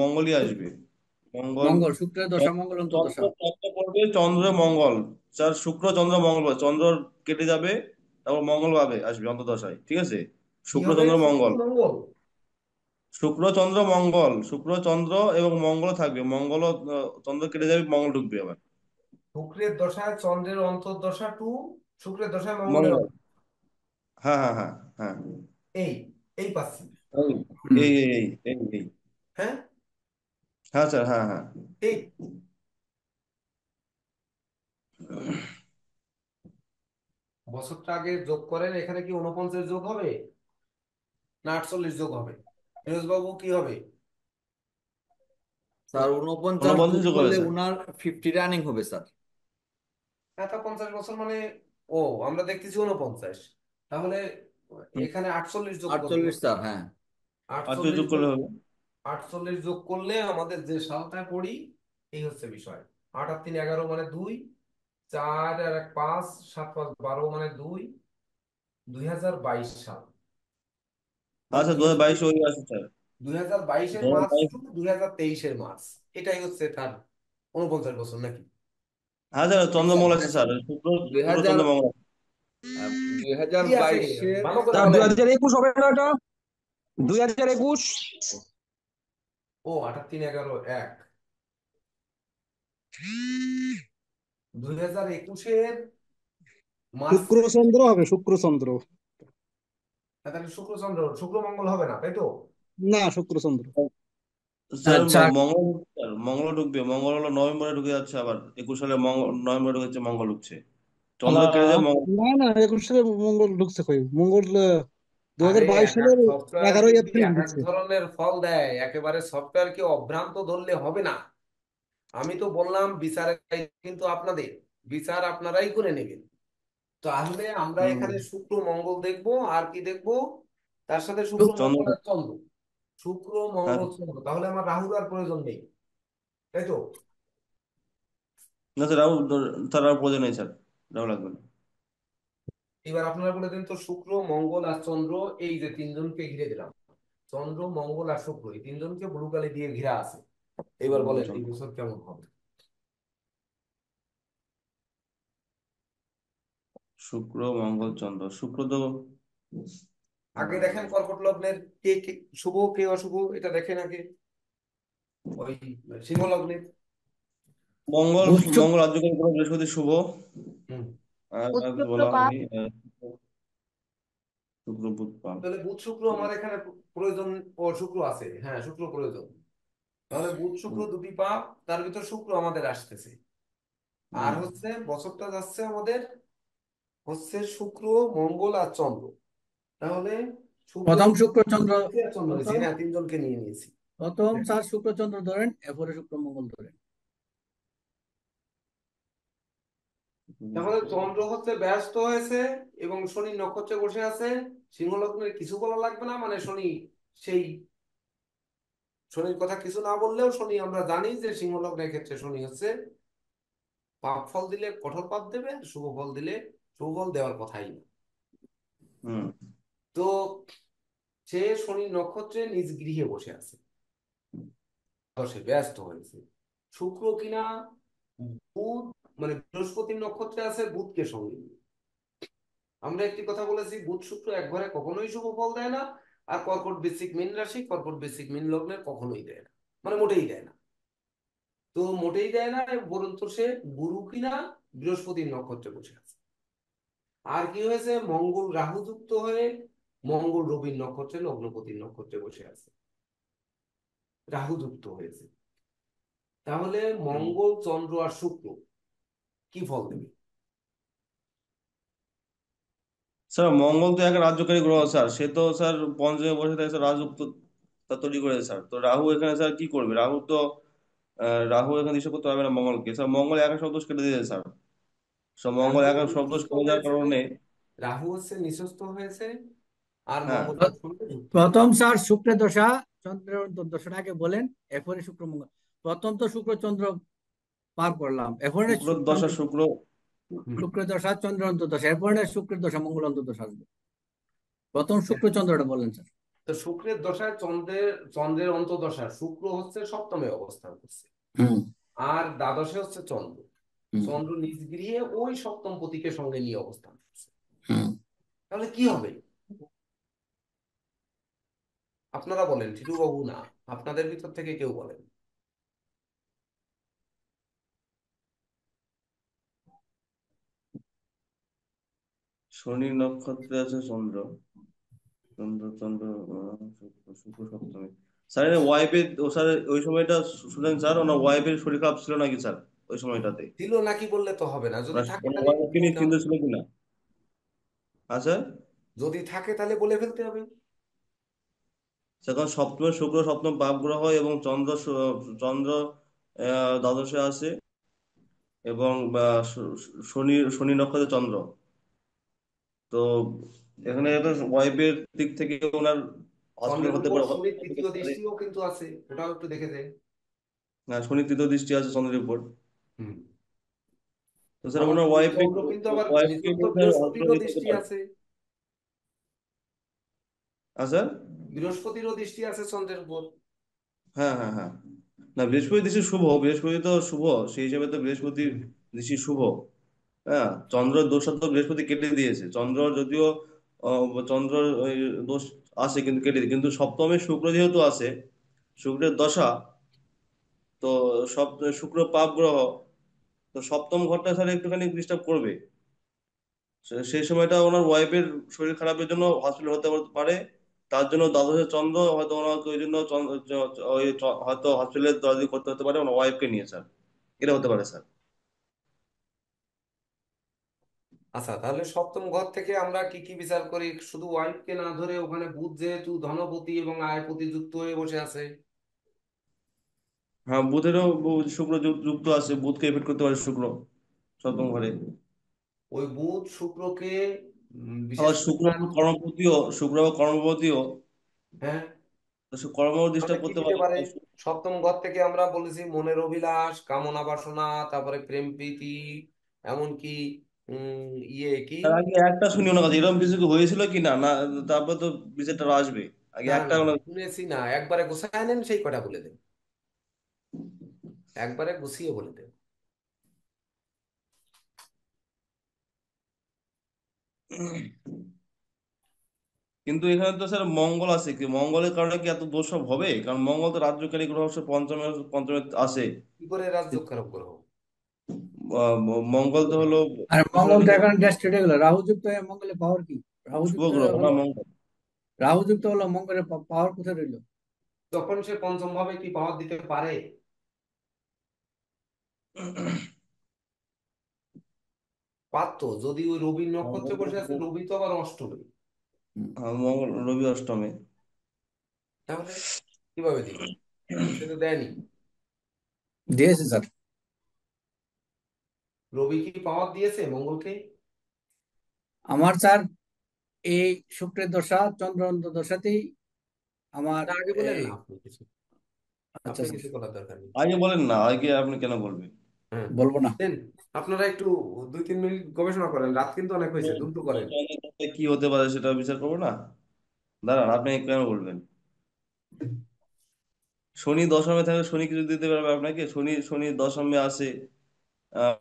মঙ্গলই আসবে। মঙ্গল মঙ্গল, শুক্রের দশা মঙ্গল চন্দ্র অন্তর্দশা। চন্দ্র পড়বে, চন্দ্র মঙ্গল, স্যার শুক্র চন্দ্র মঙ্গল, চন্দ্র কেটে যাবে, তারপর মঙ্গল পাবে আসবে অন্তর্দশায়, ঠিক আছে। কি শুক্র হবে? চন্দ্র শুক্র মঙ্গল, মঙ্গল। শুক্র চন্দ্র মঙ্গল, শুক্র চন্দ্র এবং মঙ্গল থাকবে, মঙ্গল চন্দ্র কেটে যাবে, মঙ্গল ঢুকবে আবার। শুক্রের দশায় চন্দ্রের অন্তর্দশা টু, শুক্রের দশায় মঙ্গলের মঙ্গল, হ্যাঁ হ্যাঁ হ্যাঁ হ্যাঁ। এই এই পাচ্ছি। এই হুম। এই এই এই এই এই। হ্যাঁ, হ্যাঁ স্যার, হ্যাঁ হ্যাঁ। ঠিক। বছরটা আগে যোগ করেন, এখানে কি 49 যোগ হবে না 48 যোগ হবে? ফিরোজ বাবু কি হবে? স্যার 49 49 যোগ যোগ হবে করলে স্যার। উনার 50 রানিং হবে স্যার। হ্যাঁ, তা 50 বছর মানে, ও আমরা দেখতেছি 49, তাহলে এখানে 48 যোগ করতে 48 হবে। স্যার, হ্যাঁ। 48 48 যোগ করলে হবে। 48 যোগ করলে আমাদের যে সালটা পড়ি, এই হচ্ছে বিষয়। 8 আর 3 11 মানে 2, 4 আর 1 5, 7 5 12 মানে 2, 2022 সাল। মানে আচ্ছা 2022 ওই আছে স্যার। 2022-এর মার্চ 2022, টু 2023-এর মার্চ, এটাই হচ্ছে তার 49 বছর নাকি? হ্যাঁ স্যার চন্দ্র স্যার মঙ্গল আছে স্যার, শুক্র, দুই শুক্র হাজার চন্দ্র মঙ্গল আছে। দুই হাজার কি আছে, বাইশের ভালো করে স্যার বলেন। 2021 হবে না এটা? 2021। ও 8 আর 3 11 1, 2021-এর মার্চ। শুক্রচন্দ্র হবে, শুক্রচন্দ্র। তাহলে শুক্র চন্দ্র, শুক্র মঙ্গল হবে না, তাই তো? না, শুক্রচন্দ্র। স্যার আচ্ছা, মঙ্গল, স্যার মঙ্গল ঢুকবে, মঙ্গল হলো নভেম্বরে ঢুকে যাচ্ছে, আবার 21 সালে মঙ্গল নভেম্বরে ঢুকেছে, মঙ্গল ঢুকছে, চন্দ্র কেটে আহ, যাবে মঙ্গল। না না, 21 সালে মঙ্গল ঢুকছে কই? মঙ্গল আরে 2022 এক এক সালের সফটওয়্যার 11ই কিন্তু এপ্রিল এক এক ঢুকছে। ধরনের ফল দেয়, একেবারে সফটওয়্যারকে অভ্রান্ত ধরলে হবে না। আমি তো বললাম বিচারের দায়িত্ব কিন্তু আপনাদের, বিচার আপনারাই করে নেবেন। তাহলে আমরা হুম। এখানে শুক্র মঙ্গল দেখবো, আর কি দেখবো তার সাথে? শুক্র চন্দ্র, মঙ্গল আর চন্দ্র। শুক্র হ্যাঁ মঙ্গল চন্দ্র, তাহলে আমার রাহুর আর প্রয়োজন নেই, তাই তো? না স্যার, রাহু তার আর প্রয়োজন নেই স্যার, রাহু লাগবে না। এবার আপনারা বলে দিন তো, শুক্র মঙ্গল আর চন্দ্র, এই যে তিনজনকে ঘিরে দিলাম, চন্দ্র মঙ্গল আর শুক্র, এই তিনজনকে ব্লু কালি দিয়ে ঘিরা আছে। এবার মঙ্গল বলেন এই চন্দ্র, বছর কেমন হবে? শুক্র মঙ্গল চন্দ্র। শুক্র তো আগে দেখেন কর্কট লগ্নের কে কে শুভ কে অশুভ, এটা দেখেন আগে। ওই সিংহ লগ্নের। মঙ্গল, বুধ মঙ্গল রাজ্যকারী গ্রহ, বৃহস্পতি শুভ। হুম। আর বুধ আর কিছু শুক্র বলা পাপ। হয়নি। শুক্র বুধ পাল। তাহলে বুধ শুক্র আমার এখানে প্রয়োজন, ও শুক্র আছে, হ্যাঁ শুক্র প্রয়োজন। তাহলে বুধ শুক্র দুটি পাপ, তার ভিতর শুক্র আমাদের আসতেছে। আর হচ্ছে বছরটা যাচ্ছে আমাদের হচ্ছে শুক্র মঙ্গল আর চন্দ্র। তাহলে শুক্র প্রথম শুক্র চন্দ্র, আর চন্দ্র নিয়েছি, প্রথম হ্যাঁ তিনজনকে নিয়ে নিয়েছি। প্রথম স্যার শুক্র চন্দ্র ধরেন, এরপরে শুক্র মঙ্গল ধরেন। তাহলে চন্দ্র হচ্ছে ব্যস্ত হয়েছে এবং শনি নক্ষত্রে বসে আছে। সিংহ লগ্নের কিছু বলা লাগবে না, মানে শনি সেই, শনির কথা কিছু না বললেও শনি আমরা জানি যে সিংহ লগ্নের ক্ষেত্রে শনি হচ্ছে পাপ ফল দিলে কঠোর পাপ দেবে, আর শুভ ফল দিলে শুভ ফল দেওয়ার কথাই না। হুম। তো সে শনি নক্ষত্রে নিজ গৃহে বসে আছে, সে ব্যস্ত হয়েছে। শুক্র কিনা বুধ, মানে বৃহস্পতির নক্ষত্রে আছে বুধকে সঙ্গে নিয়ে। আমরা একটি কথা বলেছি, বুধ শুক্র এক ঘরে কখনোই শুভ ফল দেয় না। আর কর্কট বৃশ্চিক মীন রাশি, কর্কট বৃশ্চিক মীন লগ্নের কখনোই দেয় না, মানে মোটেই দেয় না। তো মোটেই দেয় না, বরঞ্চ সে গুরু কিনা বৃহস্পতির নক্ষত্রে বসে আছে। আর কি হয়েছে, মঙ্গল রাহু যুক্ত হয়ে মঙ্গল রবির নক্ষত্রে লগ্নপতির নক্ষত্রে বসে আছে, রাহু যুক্ত হয়েছে। তাহলে মঙ্গল চন্দ্র আর শুক্র কি ফল দেবে? স্যার মঙ্গল তো এক রাজ্যকারী গ্রহ স্যার, সে তো স্যার পঞ্চমে বসে থাকে স্যার, রাজযুক্ত তা তৈরি করেছে স্যার। তো রাহু এখানে স্যার কি করবে? রাহু তো রাহু এখানে দিশা করতে পারবে না মঙ্গলকে স্যার। মঙ্গল একা সপ্তদোষ কেটে দিয়েছে স্যার। সব মঙ্গল রাহু একা সপ্তদোষ নিঃস্ত কেটে যাওয়ার হয়েছে, কারণে। রাহু হচ্ছে নিঃস্ত হয়েছে, আর হ্যাঁ মঙ্গল তার সঙ্গে যুক্ত হয়েছে। প্রথম স্যার শুক্রের দশা, চন্দ্রের অন্তর্দশাটা আগে বলেন, এরপরে শুক্র মঙ্গল। প্রথম তো শুক্র চন্দ্র পার করলাম, এরপরে শুক্র দশা, শুক্র শুক্রের দশা চন্দ্র অন্তর্দশা, এরপরে শুক্রের দশা মঙ্গল অন্তর্দশা আসবে। প্রথম শুক্র চন্দ্রটা বলেন স্যার। তো শুক্রের দশায় চন্দ্রের অন্তর্দশা, শুক্র হচ্ছে সপ্তমে অবস্থান করছে, হুম আর দ্বাদশে হচ্ছে চন্দ্র। হুম চন্দ্র নিজ গৃহে ওই সপ্তম পতিকে সঙ্গে নিয়ে অবস্থান করছে। হুম তাহলে কি হবে? আপনারা বলেন, টিটু বাবু না, আপনাদের ভিতর থেকে কেউ বলেন। শনি নক্ষত্রে আছে চন্দ্র, চন্দ্র চন্দ্র শুক্র, শুক্র সপ্তমী। স্যার ওয়াইফের ও স্যার ওই সময়টা শুনেন স্যার, ওনার ওয়াইফের শরীর খারাপ ছিল নাকি স্যার ওই সময়টাতে? ছিল নাকি বললে তো হবে না, যদি থাকে ওনার তাহলে ওয়াইফকে বলতে নিয়ে হবে। চিন্তা ছিল কিনা? হ্যাঁ স্যার। যদি থাকে তাহলে বলে ফেলতে হবে। সেখন সপ্তমে শুক্র, সপ্তম পাপ গ্রহ, এবং চন্দ্র চন্দ্র দ্বাদশে আছে, এবং শনি, শনি নক্ষত্রে চন্দ্র। তো এখানে ওয়াইফের দিক থেকে ওনার হসপিটাল চন্দ্রের হতে উপর পারে, শনির তৃতীয় দৃষ্টিও কিন্তু আছে, ওটাও একটু দেখে দেন। শনি তৃতীয় দৃষ্টি আছে চন্দ্রের উপর। হুম। তো স্যার আবার ওনার ওয়াইফকে, চন্দ্র কিন্তু আবার ওয়াইফকে নিজস্ব নিয়ে হসপিটাল বৃহস্পতিরও যেতে দৃষ্টি পারে। আছে, স্যার। বৃহস্পতিরও দৃষ্টি আছে চন্দ্রের উপর। হ্যাঁ হ্যাঁ হ্যাঁ। না, বৃহস্পতি দৃষ্টি শুভ, বৃহস্পতি তো শুভ, সেই হিসাবে তো বৃহস্পতির দৃষ্টি শুভ। হ্যাঁ, চন্দ্র দোষটা তো বৃহস্পতি কেটে দিয়েছে। চন্দ্র যদিও চন্দ্র ওই দোষ আছে কিন্তু কেটে দিয়ে, কিন্তু সপ্তমে শুক্র যেহেতু আছে, শুক্রের দশা, তো সব শুক্র পাপ গ্রহ, তো সপ্তম ঘরটা স্যার একটুখানি ডিস্টার্ব করবে। সেই সময়টা ওনার ওয়াইফের শরীর খারাপের জন্য হসপিটাল হতে পারে। তার জন্য দ্বাদশে চন্দ্র হয়তো ওনাকে ওই জন্য হয়তো হসপিটালে দৌড়াদৌড়ি করতে হতে পারে ওনার ওয়াইফকে নিয়ে স্যার। এটা হতে পারে স্যার। আচ্ছা, তাহলে সপ্তম ঘর থেকে আমরা কি কি বিচার করি? শুধু ওয়াইফকে না ধরে ওখানে বুধ যেহেতু ধনপতি এবং আয়পতি যুক্ত হয়ে বসে আছে। হ্যাঁ, বুধেরও শুক্র যুক্ত আছে, বুধকে এফেক্ট করতে পারে শুক্র সপ্তম ঘরে। ওই বুধ শুক্রকে বিশেষ আবার করে শুক্র আবার কর্মপতিও, শুক্র আবার কর্মপতিও। হ্যাঁ, তো সে কর্ম তাহলে ডিস্টার্ব কি করতে দিতে পারে। পারে? সপ্তম ঘর থেকে আমরা বলেছি মনের অভিলাষ, কামনা বাসনা, তারপরে প্রেম প্রীতি, এমনকি ইয়ে কি, তার আগে একটা শুনি ওনার কাছে এরকম কিছু কি হয়েছিল কি না না, তারপর তো বিচারটা আসবে। আগে না একটা না ওনার শুনেছি না, একবারে গোছায় নেন সেই কটা বলে দেন, একবারে গুছিয়ে বলে দেন। কিন্তু এখানে তো স্যার মঙ্গল আছে, কি মঙ্গলের কারণে কি এত দোষ সব হবে? কারণ মঙ্গল তো রাজ্যকারী গ্রহ, সে পঞ্চমে পঞ্চমে আসে। কি করে রাজ্য খারাপ গ্রহ? মঙ্গল তো হলো আর মঙ্গল মিশনারি তো গ্রহ, এখন ডেস্ট্রেটে গেল, রাহু যুক্ত হয়ে মঙ্গলের পাওয়ার কি? রাহু শুভ যুক্ত গ্রহ না হলো, মঙ্গল। রাহু যুক্ত হলো মঙ্গলের পাওয়ার কোথায় রইলো? তখন সে পঞ্চম ভাবে কি পাওয়ার দিতে পারে? পারতো, যদি ওই রবি নক্ষত্রে বসে আছে, রবি তো আবার অষ্টমে, মঙ্গল রবি অষ্টমে। তাহলে কিভাবে দিবে? সে তো দেয়নি। দিয়েছে স্যার। রবি কি পাওয়ার দিয়েছে মঙ্গলকে? আমার স্যার এই শুক্রের দশা চন্দ্র দশাতেই আমার তা আগে বলেন এই, না আপনি কিছু, আচ্ছা আপনি স্যার কিছু বলার দরকার নেই। আগে বলেন না, আগে আপনি কেন বলবেন? হ্যাঁ, বলবো না। দেন। আপনারা একটু 2-3 মিনিট গবেষণা করেন, রাত কিন্তু অনেক হয়েছে, দ্রুত করেন। কি হতে পারে সেটা বিচার করবো না? দাঁড়ান, আপনি কেন বলবেন? শনি দশমে থাকে, শনি কিছু দিতে পারবে আপনাকে? শনি শনি দশমে আছে, আহ,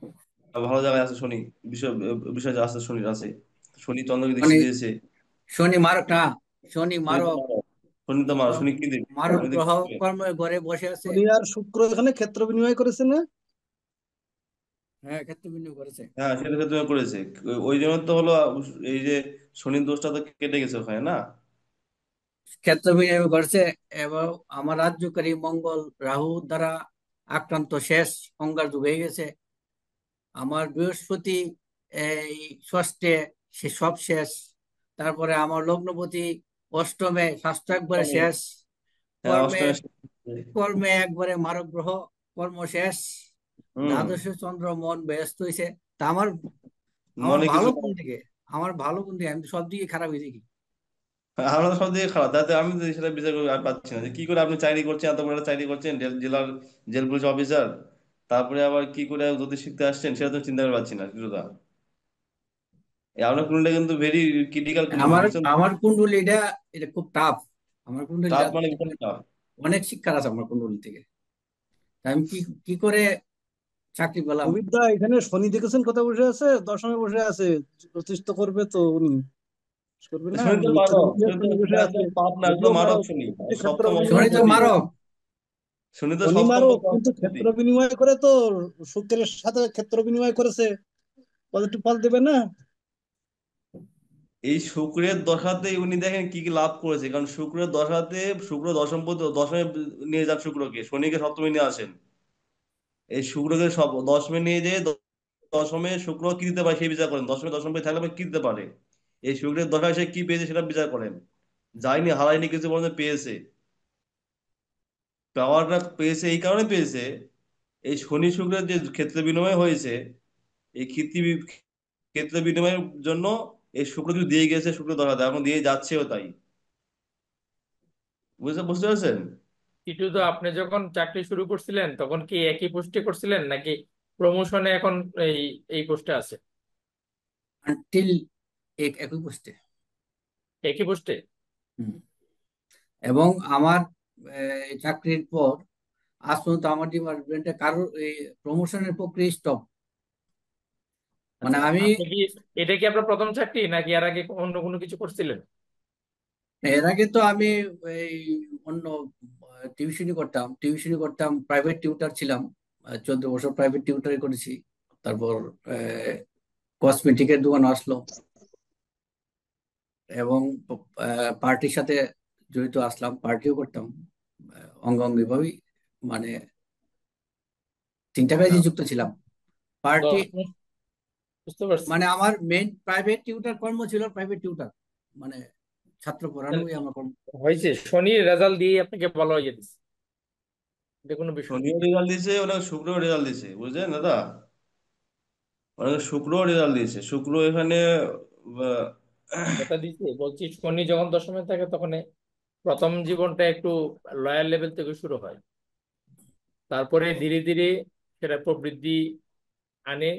ভালো জায়গায় আছে শনি, বিষয় বিষয় আছে শনির আছে, শনি চন্দ্রকে দৃষ্টি শনি, দিয়েছে। শনি মারক না, শনি শনি তো মারক, মারো, শনি তো মারো, শনি কি দেবে? মারক শনি তো গ্রহ কি দেবে? কর্ম ঘরে বসে আছে। শনি আর শুক্র এখানে ক্ষেত্র বিনিময় করেছে না? হ্যাঁ, ক্ষেত্র বিনিয়োগ করেছে। হ্যাঁ, সেটা তুমি করেছে। ওই জন্য তো হলো এই যে শনির দোষটা তো কেটে গেছে ওখানে না। ক্ষেত্র বিনিয়োগ করেছে এবং আমার রাজ্যকারী মঙ্গল রাহু দ্বারা আক্রান্ত, শেষ অঙ্গার যুগ হয়ে গেছে। আমার বৃহস্পতি এই ষষ্ঠে, সে সব শেষ। তারপরে আমার লগ্নপতি অষ্টমে, স্বাস্থ্য একবারে অষ্টমে, শেষ। হ্যাঁ কর্মে, অষ্টমে। কর্মে একবারে মারক গ্রহ, কর্ম শেষ। হুম। দ্বাদশে চন্দ্র মন ব্যস্ত হয়েছে। তা আমার, আমার মনে ভালো কিছু কোন দিকে? আমার ভালো কোন দিকে? আমি তো সব দিকে খারাপ হয়ে দেখি। আমরা তো সব দিকে খারাপ, তাতে আমি তো সেটা বিচার করে আর পাচ্ছি না যে কি করে আপনি চাকরি করছেন, এত বড় একটা চাকরি করছেন, জেলার জেল পুলিশ অফিসার, তারপরে আবার কি করে জ্যোতিষ শিখতে আসছেন সেটা তো চিন্তা করে পাচ্ছি না কিছুটা। এই আপনার কুণ্ডলিটা কিন্তু ভেরি ক্রিটিক্যাল কুণ্ডলী, আমার, বুঝছেন? আমার কুণ্ডলী এটা, এটা খুব টাফ। আমার কুণ্ডলীটা তাপ মানে ভীষণ tough। অনেক শিক্ষার আছে আমার কুণ্ডলী থেকে। তা আমি কি, কি করে চাকরি পেলাম? অবিদ্যা এখানে শনি দেখেছেন কোথায় বসে আছে? দশমে বসে আছে। জ্যোতিষ তো করবে তো উনি, করবে না? শনি তো মিত্র মারক, দিয়ে শনি বসে আছে, একদম পাপ না, যদিও একদম মারক মারক, শনি, কিন্তু ক্ষেত্র সপ্তম বিনিময় শনি তো অষ্টমপতি। করে। মারক। শনি তো শনি সপ্তম মারক, পতি, কিন্তু অষ্টমপতি। ক্ষেত্র বিনিময় করে তো শুক্রের সাথে ক্ষেত্র বিনিময় করেছে, পজিটিভ ফল দেবে না? এই শুক্রের দশাতে উনি দেখেন কি কি লাভ করেছে, কারণ শুক্রের দশাতে শুক্র দশমপতি, দশমে নিয়ে যান শুক্রকে, শনিকে সপ্তমে নিয়ে আসেন। এই শুক্রকে সব দশমে নিয়ে যেয়ে দশমে শুক্র কি দিতে পারে সেই বিচার করেন, দশমে দশম থাকলে আবার কি দিতে পারে। এই শুক্রের দশায় সে কি পেয়েছে সেটা বিচার করেন। যায়নি, হারায়নি, কিছু বলতে পেয়েছে। পাওয়ারটা পেয়েছে এই কারণে পেয়েছে, এই শনি শুক্রের যে ক্ষেত্র বিনিময় হয়েছে, এই ক্ষেত্র বিনিময়ের জন্য এই শুক্র কিছু দিয়ে গেছে, শুক্র দশাতে এখন দিয়ে যাচ্ছেও তাই। বুঝতে পারছেন? টিটু তো, আপনি যখন চাকরি শুরু করছিলেন তখন কি একই পোস্টে করছিলেন নাকি প্রমোশনে এখন এই এই পোস্টে আছে? আনটিল একই পোস্টে। একই পোস্টে? এবং আমার চাকরির পর আজ পর্যন্ত আমার ডিপার্টমেন্টে কারোর এই প্রমোশনের প্রক্রিয়া স্টপ। মানে আচ্ছা, আমি, আপনি কি, এটা কি আপনার প্রথম চাকরি নাকি এর আগে অন্য কোনো কিছু করছিলেন? এর আগে তো আমি এই অন্য টিউশনি করতাম, প্রাইভেট টিউটার ছিলাম। 14 বছর প্রাইভেট টিউটারই করেছি। তারপর কসমেটিকের দোকান আসলো এবং পার্টির সাথে জড়িত আসলাম, পার্টিও করতাম অঙ্গাঙ্গি ভাবেই। মানে তিনটা কাজে যুক্ত ছিলাম। পার্টি, বুঝতে পারছি। মানে আমার মেইন প্রাইভেট টিউটার কর্ম ছিল প্রাইভেট টিউটার, মানে ছাত্র তাহলে পড়ানোই আমার কর্ম। হয়েছে, শনির রেজাল্ট দিয়ে আপনাকে বলা হয়ে যেতেছে, এটা কোনো বিষয় না। শনিও রেজাল্ট দিয়েছে, ওনাকে শুক্রও রেজাল্ট দিয়েছে, বুঝলেন দাদা? ওনাকে শুক্রও রেজাল্ট দিয়েছে, শুক্র এখানে আহ, যেটা দিচ্ছে বলছি, শনি যখন দশমে থাকে তখন প্রথম জীবনটা একটু লয়ার লেভেল থেকে শুরু হয়, তারপরে ধীরে ধীরে সেটা প্রবৃদ্ধি আনে,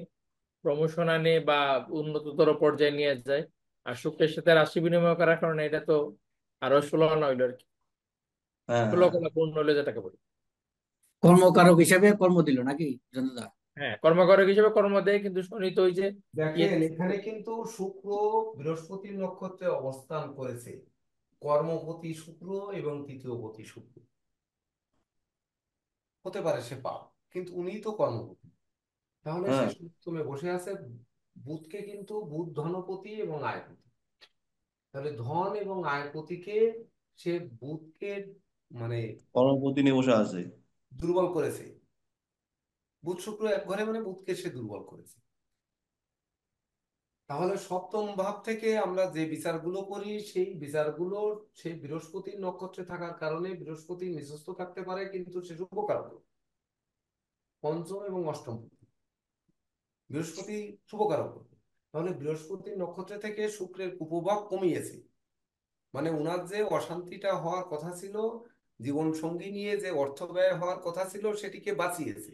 প্রমোশন আনে বা উন্নততর পর্যায়ে নিয়ে যায়। আর শুক্রের সাথে রাশি বিনিময় করার কারণে এটা তো আরো 16 আনা হইলো আর কি, হ্যাঁ 16 হ্যাঁ কলা পূর্ণ হলে যেটাকে বলি। কর্মকারক হিসেবে কর্ম দিল নাকি জনতা? হ্যাঁ, কর্মকারক হিসেবে কর্ম দেয়, কিন্তু শনি তো ওই যে ইয়ে দেখেন এখানে কিন্তু শুক্র বৃহস্পতির নক্ষত্রে অবস্থান করেছে, কর্মপতি শুক্র এবং তৃতীয়পতি শুক্র। হতে পারে সে পাপ, কিন্তু উনি তো কর্মপতি, তাহলে সে হ্যাঁ সপ্তমে বসে আছে। বুধকে কিন্তু বুধ ধনপতি এবং আয়পতি, তাহলে ধন এবং আয়পতিকে সে বুধকে মানে কর্মপতি নিয়ে বসে আছে। দুর্বল করেছে। বুধ শুক্র এক ঘরে মানে বুধকে সে দুর্বল করেছে। তাহলে সপ্তম ভাব থেকে আমরা যে বিচারগুলো করি সেই বিচারগুলো সেই বৃহস্পতির নক্ষত্রে থাকার কারণে বৃহস্পতি নিচস্থ থাকতে পারে, কিন্তু সে শুভকারক। পঞ্চম এবং অষ্টম বৃহস্পতি শুভকারক। তাহলে বৃহস্পতির নক্ষত্রে থেকে শুক্রের কুপ্রভাব কমিয়েছে, মানে উনার যে অশান্তিটা হওয়ার কথা ছিল, জীবন সঙ্গী নিয়ে যে অর্থ ব্যয় হওয়ার কথা ছিল, সেটিকে বাঁচিয়েছে।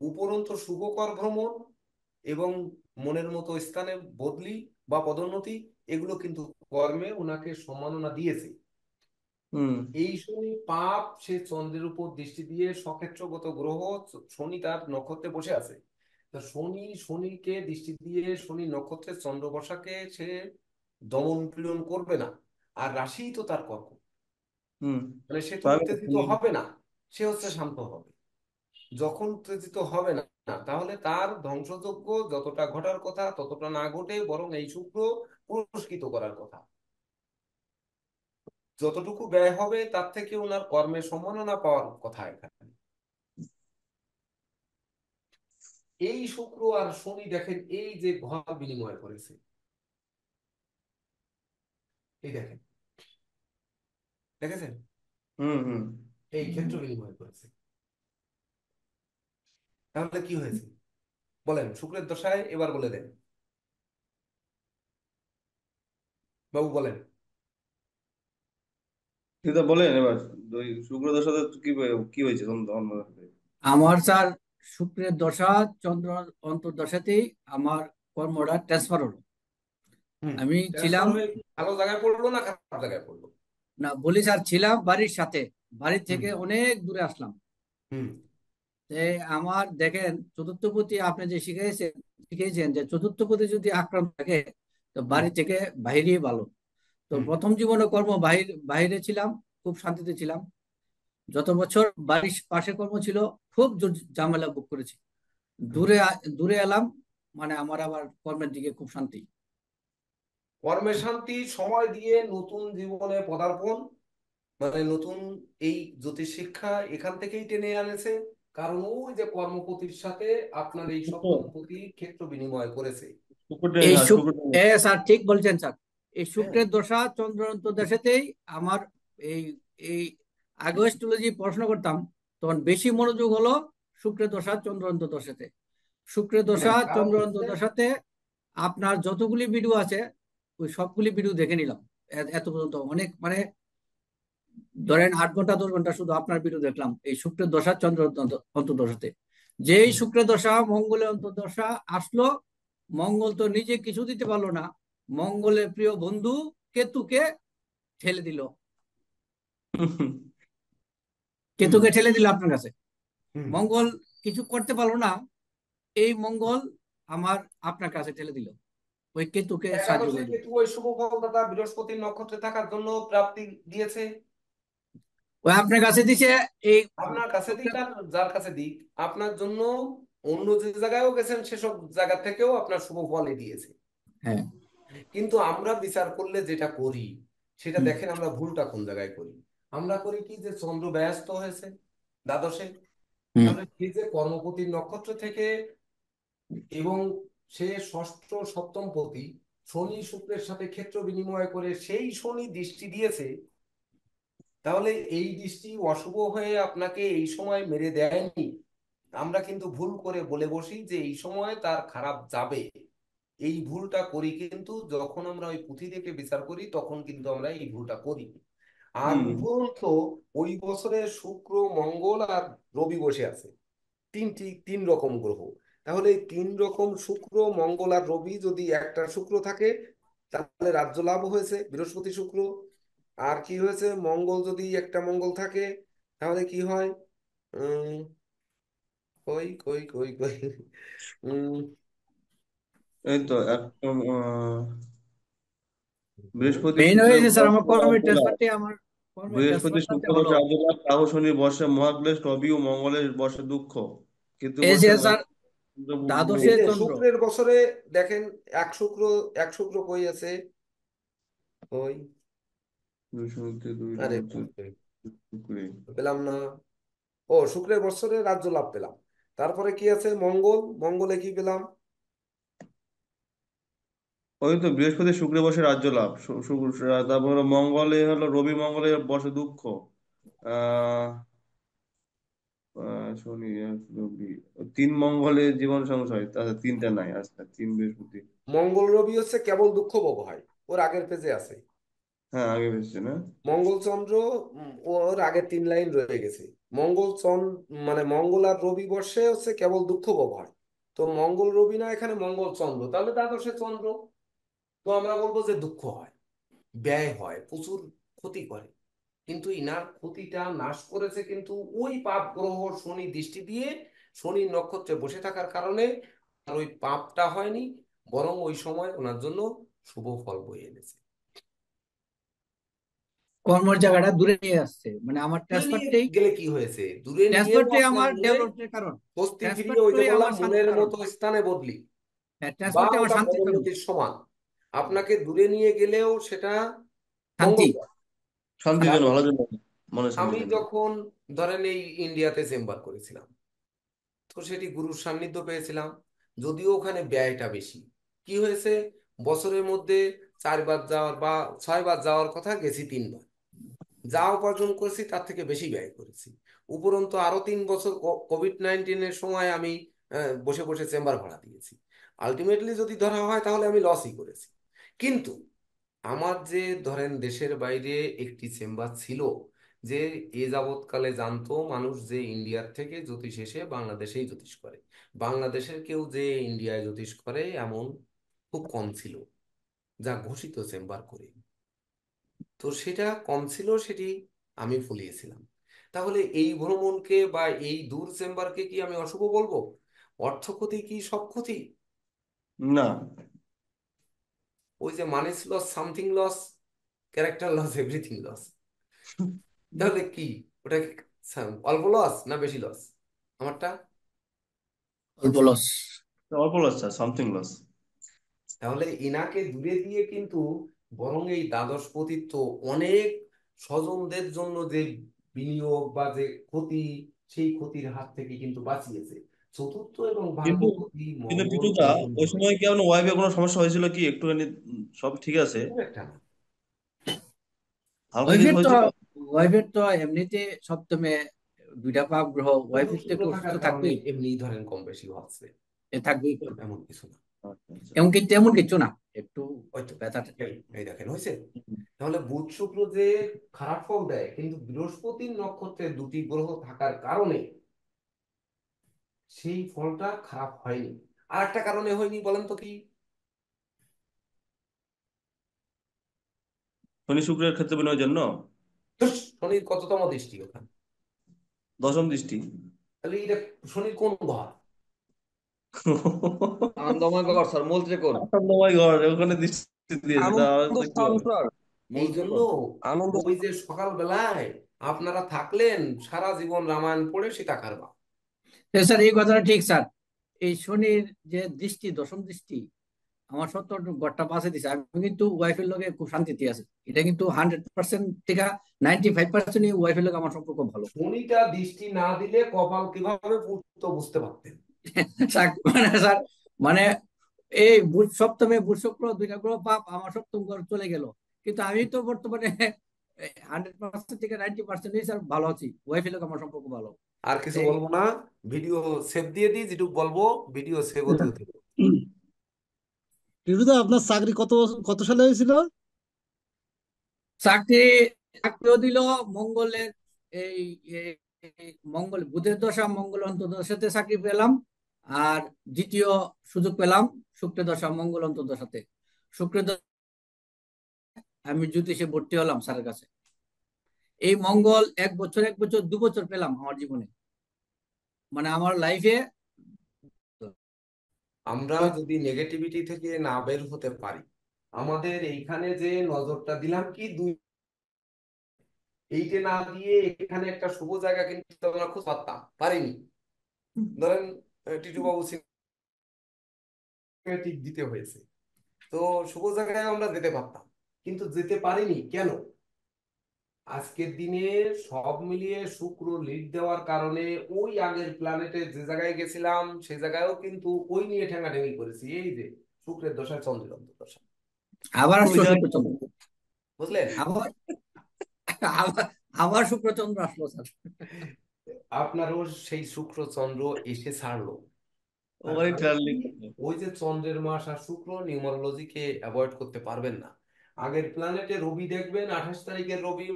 উপরন্তু শুভকর ভ্রমণ এবং মনের মতো স্থানে বদলি বা পদোন্নতি, এগুলো কিন্তু কর্মে ওনাকে সম্মাননা দিয়েছে। হুম এই শনি পাপ সে চন্দ্রের উপর দৃষ্টি দিয়ে সক্ষেত্রগত গ্রহ, শনি তার নক্ষত্রে বসে আছে। তো শনিকে দৃষ্টি দিয়ে শনি নক্ষত্রের চন্দ্র বসাকে সে দমন পীড়ন করবে না। আর রাশিই তো তার কর্ক, হুম মানে সে তো তো আমি উত্তেজিত হবে না, সে হচ্ছে শান্ত হবে। যখন উত্তেজিত হবে না, তাহলে তার ধ্বংসযজ্ঞ যতটা ঘটার কথা ততটা না ঘটে, বরং এই শুক্র পুরস্কৃত করার কথা। যতটুকু ব্যয় হবে তার থেকে ওনার কর্মের সম্মাননা পাওয়ার কথা এখানে। এই শুক্র আর শনি দেখেন এই যে ঘর বিনিময় করেছে, এই দেখেন, দেখেছেন, হুম হুম এই ক্ষেত্র বিনিময় করেছে। তাহলে কি হয়েছে বলেন শুক্রের দশায়, এবার বলে দেন বাবু, বলেন। ঠিক আছে বলেন এবার। ওই শুক্রদের সাথে কি কি হয়েছে তখন? আমার স্যার শুক্রের দশা, চন্দ্র অন্তর্দশাতেই আমার কর্মটা ট্রান্সফার হলো। হুম, আমি ছিলাম, ট্রান্সফার হয়ে কি ভালো জায়গায় পড়লো না খারাপ জায়গায় পড়লো? না বলি স্যার, ছিলাম বাড়ির সাথে, বাড়ি হুম থেকে অনেক দূরে আসলাম। হুম আমার দেখেন চতুর্থপতি আপনি যে শিখিয়েছেন যে চতুর্থপতি যদি আক্রান্ত থাকে তো হুম বাড়ি থেকে বাইরেই ভালো। তো হুম প্রথম জীবনে কর্ম বাইরে ছিলাম, খুব শান্তিতে ছিলাম। যত বছর বাড়ির পাশে কর্ম ছিল খুব ঝামেলা ভোগ করেছি। হুম। দূরে এলাম, মানে আমার আবার কর্মের দিকে খুব শান্তি। কর্মে শান্তি, সময় দিয়ে নতুন জীবনে পদার্পণ, মানে নতুন এই জ্যোতিষ শিক্ষা এখান থেকেই টেনে আনেছে। কারণ ওই যে কর্মপতির সাথে আপনার এই শুক্র সপ্তম পতি ক্ষেত্র বিনিময় করেছে। শুক্র এই হ্যাঁ শুক্র স্যার ঠিক বলছেন স্যার। এই হ্যাঁ, শুক্রের দশা চন্দ্র অন্তর্দশাতেই আমার এই এই আগে অ্যাস্ট্রোলজি পড়াশোনা করতাম, তখন বেশি মনোযোগ হলো শুক্রের দশা চন্দ্র অন্তর্দশাতে। শুক্রের দশা হ্যাঁ, কারণ চন্দ্র হচ্ছে অন্তর্দশাতে আপনার যতগুলি ভিডিও আছে ওই সবগুলি ভিডিও দেখে নিলাম। এত পর্যন্ত অনেক, মানে ধরেন 8 ঘন্টা 10 ঘন্টা শুধু আপনার ভিডিও দেখলাম এই শুক্রের দশা চন্দ্র অন্তর্দশাতে। যেই শুক্রের দশা মঙ্গলের অন্তর্দশা আসলো, মঙ্গল তো নিজে কিছু দিতে পারলো না, মঙ্গলের প্রিয় বন্ধু কেতুকে ঠেলে দিল, হুম কেতুকে ঠেলে দিল আপনার কাছে। হুম। মঙ্গল কিছু করতে পারলো না, এই মঙ্গল আমার আপনার কাছে ঠেলে দিল, ওই কেতুকে সাহায্য একাদশে করে দিল। কেতু ওই শুভ ফলদাতা বৃহস্পতির নক্ষত্রে থাকার জন্য প্রাপ্তি দিয়েছে। ওই আপনার কাছে দিছে এই। আপনার কাছে দিক আর যার কাছে দিক, আপনার জন্য অন্য যে জায়গায়ও গেছেন সেসব জায়গা থেকেও আপনার শুভ ফলই দিয়েছে। হ্যাঁ। কিন্তু আমরা বিচার করলে যেটা করি সেটা হুম, দেখেন আমরা ভুলটা কোন জায়গায় করি। আমরা করি কি যে চন্দ্র ব্যস্ত হয়েছে দ্বাদশে, হুম। তাহলে সে যে কর্মপতির নক্ষত্র থেকে এবং সে ষষ্ঠ সপ্তম পতি শনি শুক্রের সাথে ক্ষেত্র বিনিময় করে সেই শনি দৃষ্টি দিয়েছে, তাহলে এই দৃষ্টি অশুভ হয়ে আপনাকে এই সময় মেরে দেয়নি। আমরা কিন্তু ভুল করে বলে বসি যে এই সময় তার খারাপ যাবে। এই ভুলটা করি, কিন্তু যখন আমরা ওই পুঁথি থেকে বিচার করি তখন কিন্তু আমরা এই ভুলটা করি। আর হুম। উপরন্তু ওই বছরে শুক্র, মঙ্গল আর রবি বসে আছে, তিন রকম গ্রহ। তাহলে এই তিন রকম শুক্র, মঙ্গল আর রবি যদি একটা শুক্র থাকে তাহলে রাজ্য লাভ হয়েছে, বৃহস্পতি শুক্র। আর কি হয়েছে, মঙ্গল যদি একটা মঙ্গল থাকে তাহলে কি হয়, উম কই কই কই কই উম এই তো একদম বৃহস্পতি মেইন শুক্রের হয়েছে স্যার আমার বর্ষে কর্মের রাজ্যলাভ। ট্রান্সফারটি আমার কর্মের বৃহস্পতি ট্রান্সফারটাতে শুক্র হলো। বর্ষে রাজ্যলাভ, রাহু শনি বর্ষে মহাক্লেশ, রবি ও মঙ্গলের বর্ষে দুঃখ, কেতু এই যে বর্ষে স্যার এই দ্বাদশে যে চন্দ্র। শুক্রের বছরে দেখেন, এক শুক্র, এক শুক্র কই আছে, কই, বৃহস্পতি দুই আরে হচ্ছে শুক্রে। পেলাম না। ও, শুক্রের বছরে রাজ্য লাভ পেলাম। তারপরে কি আছে, মঙ্গল, মঙ্গলে কি পেলাম, ওই তো বৃহস্পতি শুক্রে বসে রাজ্য লাভ, তারপর হলো মঙ্গলে হলো রবি মঙ্গলে বসে দুঃখ। আহ শনি রবি, তিন মঙ্গলে জীবন সংশয়, তাহলে তিনটা নাই, আচ্ছা তিন বৃহস্পতি। মঙ্গল রবি হচ্ছে কেবল দুঃখ ভোগ হয়, ওর আগের পেজে আছে। হ্যাঁ আগে বেশি না। মঙ্গল চন্দ্র, ওর আগের 3 লাইন রয়ে গেছে। মঙ্গল চন্দ্র মানে মঙ্গল আর রবি বর্ষে হচ্ছে কেবল দুঃখ ভোগ হয়। তো মঙ্গল রবি না, এখানে মঙ্গল চন্দ্র, তাহলে দ্বাদশে চন্দ্র। তো আমরা বলবো যে দুঃখ হয়, ব্যয় হয়, প্রচুর ক্ষতি করে। কিন্তু ইনার ক্ষতিটা নাশ করেছে কিন্তু ওই পাপ গ্রহ শনি দৃষ্টি দিয়ে, শনি নক্ষত্রে বসে থাকার কারণে আর ওই পাপটা হয়নি, বরং ওই সময় ওনার জন্য শুভ ফল বয়ে এনেছে। কর্মের জায়গাটা দূরে নিয়ে আসছে, মানে আমার দূরে নিয়ে ট্রান্সফারটাই গেলে কি হয়েছে, দূরে নিয়েও ট্রান্সফারটাই আপনার আমার মনে ডেভেলপের কারণ। স্বস্তি ফিরিয়ে, ওই যে ট্রান্সফারটাই বললাম আমার শান্তির মনের কারণ। মতো স্থানে বদলি, হ্যাঁ, বা ট্রান্সফারটাই আমার ওটা শান্তির কারণ, পদোন্নতির সমান। আপনাকে দূরে নিয়ে গেলেও সেটা শান্তি। মঙ্গলকর। শান্তির জন্য, কারণ ভালোর জন্য, মনের আমি শান্তির জন্য। যখন ধরেন এই ইন্ডিয়াতে চেম্বার করেছিলাম, তো সেটি গুরুর সান্নিধ্য পেয়েছিলাম, যদিও ওখানে ব্যয়টা বেশি। কি হয়েছে, বছরের মধ্যে 4 বার যাওয়ার বা 6 বার যাওয়ার কথা, গেছি 3 বার। যা উপার্জন করেছি তার থেকে বেশি ব্যয় করেছি। উপরন্তু আরো 3 বছর কোভিড-19-এর সময় আমি বসে বসে চেম্বার ভাড়া দিয়েছি। আলটিমেটলি যদি ধরা হয় তাহলে আমি লসই করেছি। কিন্তু আমার যে ধরেন দেশের বাইরে একটি চেম্বার ছিল, যে এ যাবৎকালে জানতো মানুষ যে ইন্ডিয়ার থেকে জ্যোতিষ এসে বাংলাদেশেই জ্যোতিষ করে, বাংলাদেশের কেউ যে ইন্ডিয়ায় জ্যোতিষ করে এমন খুব কম ছিল, যা ঘোষিত চেম্বার করে। তো সেটা কম ছিল, সেটি আমি ফুলিয়েছিলাম। তাহলে এই ভ্রমণকে বা এই দূর চেম্বারকে কি আমি অশুভ বলবো? অর্থ ক্ষতি কি সব ক্ষতি? না। ওই যে money loss, something loss, character loss, everything loss. তাহলে কি, ওটা কি অল্প লস না বেশি লস আমারটা? অল্প লস। অল্প লস, সামথিং লস। তাহলে ইনাকে দূরে দিয়ে কিন্তু বরং এই দ্বাদশ পতিত্ব অনেক স্বজনদের জন্য যে বিনিয়োগ বা যে ক্ষতি, সেই ক্ষতির হাত থেকে কিন্তু বাঁচিয়েছে। চতুর্থ এবং কিন্তু ভাগ্যপতি কিন্তু মঙ্গল টিটুদা, নতুন ওই হয়ে, সময় কি আপনার ওয়াইফের কোনো সমস্যা হয়েছিল কি একটুখানি? সব ঠিক আছে? খুব একটা না। হালকা কিছু ওয়াইফের তো হয়েছিল? ওয়াইফের তো এমনিতে সপ্তমে দুইটা পাপ গ্রহ, চন্দ্র ওয়াইফের তো শুক্র একটু অসুস্থ থাকার কারণে থাকবেই। এমনি ধরেন কম বেশি হচ্ছে, থাকবেই। এমন কিছু না। আচ্ছা আচ্ছা। এমন কিন্তু তেমন কিছু না, একটু হয়তো ব্যথা। এই দেখেন হয়েছে। হুম। তাহলে বুধ শুক্র যে খারাপ ফল দেয়, কিন্তু বৃহস্পতির নক্ষত্রে দুটি গ্রহ থাকার কারণে সেই ফলটা খারাপ হয়নি। আর একটা কারণে হয়নি, বলেন তো কি? শনি শুক্রের ক্ষেত্রে বিনয়ের জন্য। ধুস, শনির কততম দৃষ্টি ওখানে? দশম দৃষ্টি। তাহলে এটা শনির কোন ঘর? আনন্দময় গড় স্যার, মূল ত্রিকোণ। আনন্দময় ঘর, ওখানে দৃষ্টি দিয়েছে, তাহলে আনন্দ তো কি স্থান হবে? স্যার, মূল এই জন্য ত্রিকোণ। আনন্দ। ওই যে সকাল বেলায় আপনারা থাকলেন সারা জীবন রামায়ণ পড়ে সীতা কারবা। স্যার এই কথাটা ঠিক স্যার। এই শনির যে দৃষ্টি, দশম দৃষ্টি, আমার 70 ঘরটা বাঁচে দিছে। আমি কিন্তু ওয়াইফের লগে খুব শান্তিতে আছি। এটা কিন্তু 100% থেকে 95% ওয়াইফের লগে আমার সম্পর্ক ভালো। শনিটা দৃষ্টি না দিলে কপাল কিভাবে পুড়তো বুঝতে পারতেন। মানে স্যার, মানে এই সপ্তমে বুধ শুক্র দুইটা গ্রহ পাপ, আমার সপ্তম ঘর চলে গেল। কিন্তু আমি তো বর্তমানে 100% থেকে 90% স্যার ভালো আছি, ওয়াইফের লগে আমার সম্পর্ক ভালো। আর কিছু এই বলবো না, ভিডিও সেভ দিয়ে দিই, যেটুকু বলবো ভিডিও সেভ হতে হতে। টিটুদা, আপনার চাকরি কত সালে হয়েছিল? চাকরি চাকরিও দিল মঙ্গলের এই এই- এই মঙ্গল বুধের দশা মঙ্গল অন্তর্দশাতে চাকরি পেলাম। আর দ্বিতীয় সুযোগ পেলাম শুক্রের দশা মঙ্গল অন্তর্দশাতে। শুক্রের আমি জ্যোতিষে ভর্তি হলাম স্যারের কাছে। এই মঙ্গল 1 বছর 1 বছর 2 বছর পেলাম আমার জীবনে, মানে আমার লাইফে। আমরা যদি নেগেটিভিটি থেকে না বের হতে পারি, আমাদের এইখানে যে নজরটা দিলাম কি এইটা না দিয়ে এখানে একটা শুভ জায়গা কিন্তু আমরা খুঁজে পারতাম, পারিনি। ধরেন টিটু বাবু সিনেমেটিক দিতে হয়েছে, তো শুভ জায়গায় আমরা যেতে পারতাম, কিন্তু যেতে পারিনি কেন? আজকের দিনে সব মিলিয়ে শুক্র লিড দেওয়ার কারণে ওই আগের প্ল্যানেটে যে জায়গায় গেছিলাম সেই জায়গায়ও কিন্তু ওই নিয়ে ঠেঙাঠেঙি করেছি, এই যে শুক্রের দশা চন্দ্রের অন্তর্দশা। আবার ওই আসলো জায়গায় শুক্রচন্দ্র, বুঝলেন? আবার আবার আবার শুক্রচন্দ্র আসলো স্যার। আপনারও সেই শুক্র চন্দ্র এসে ছাড়লো। তার ওই কারণ কি? ট্রাভেলিং ওই যে চন্দ্রের মাস আর শুক্র নিউমারোলজিকে অ্যাভয়েড করতে পারবেন না। আগের প্ল্যানেটে রবি দেখবেন 28 তারিখের রবি,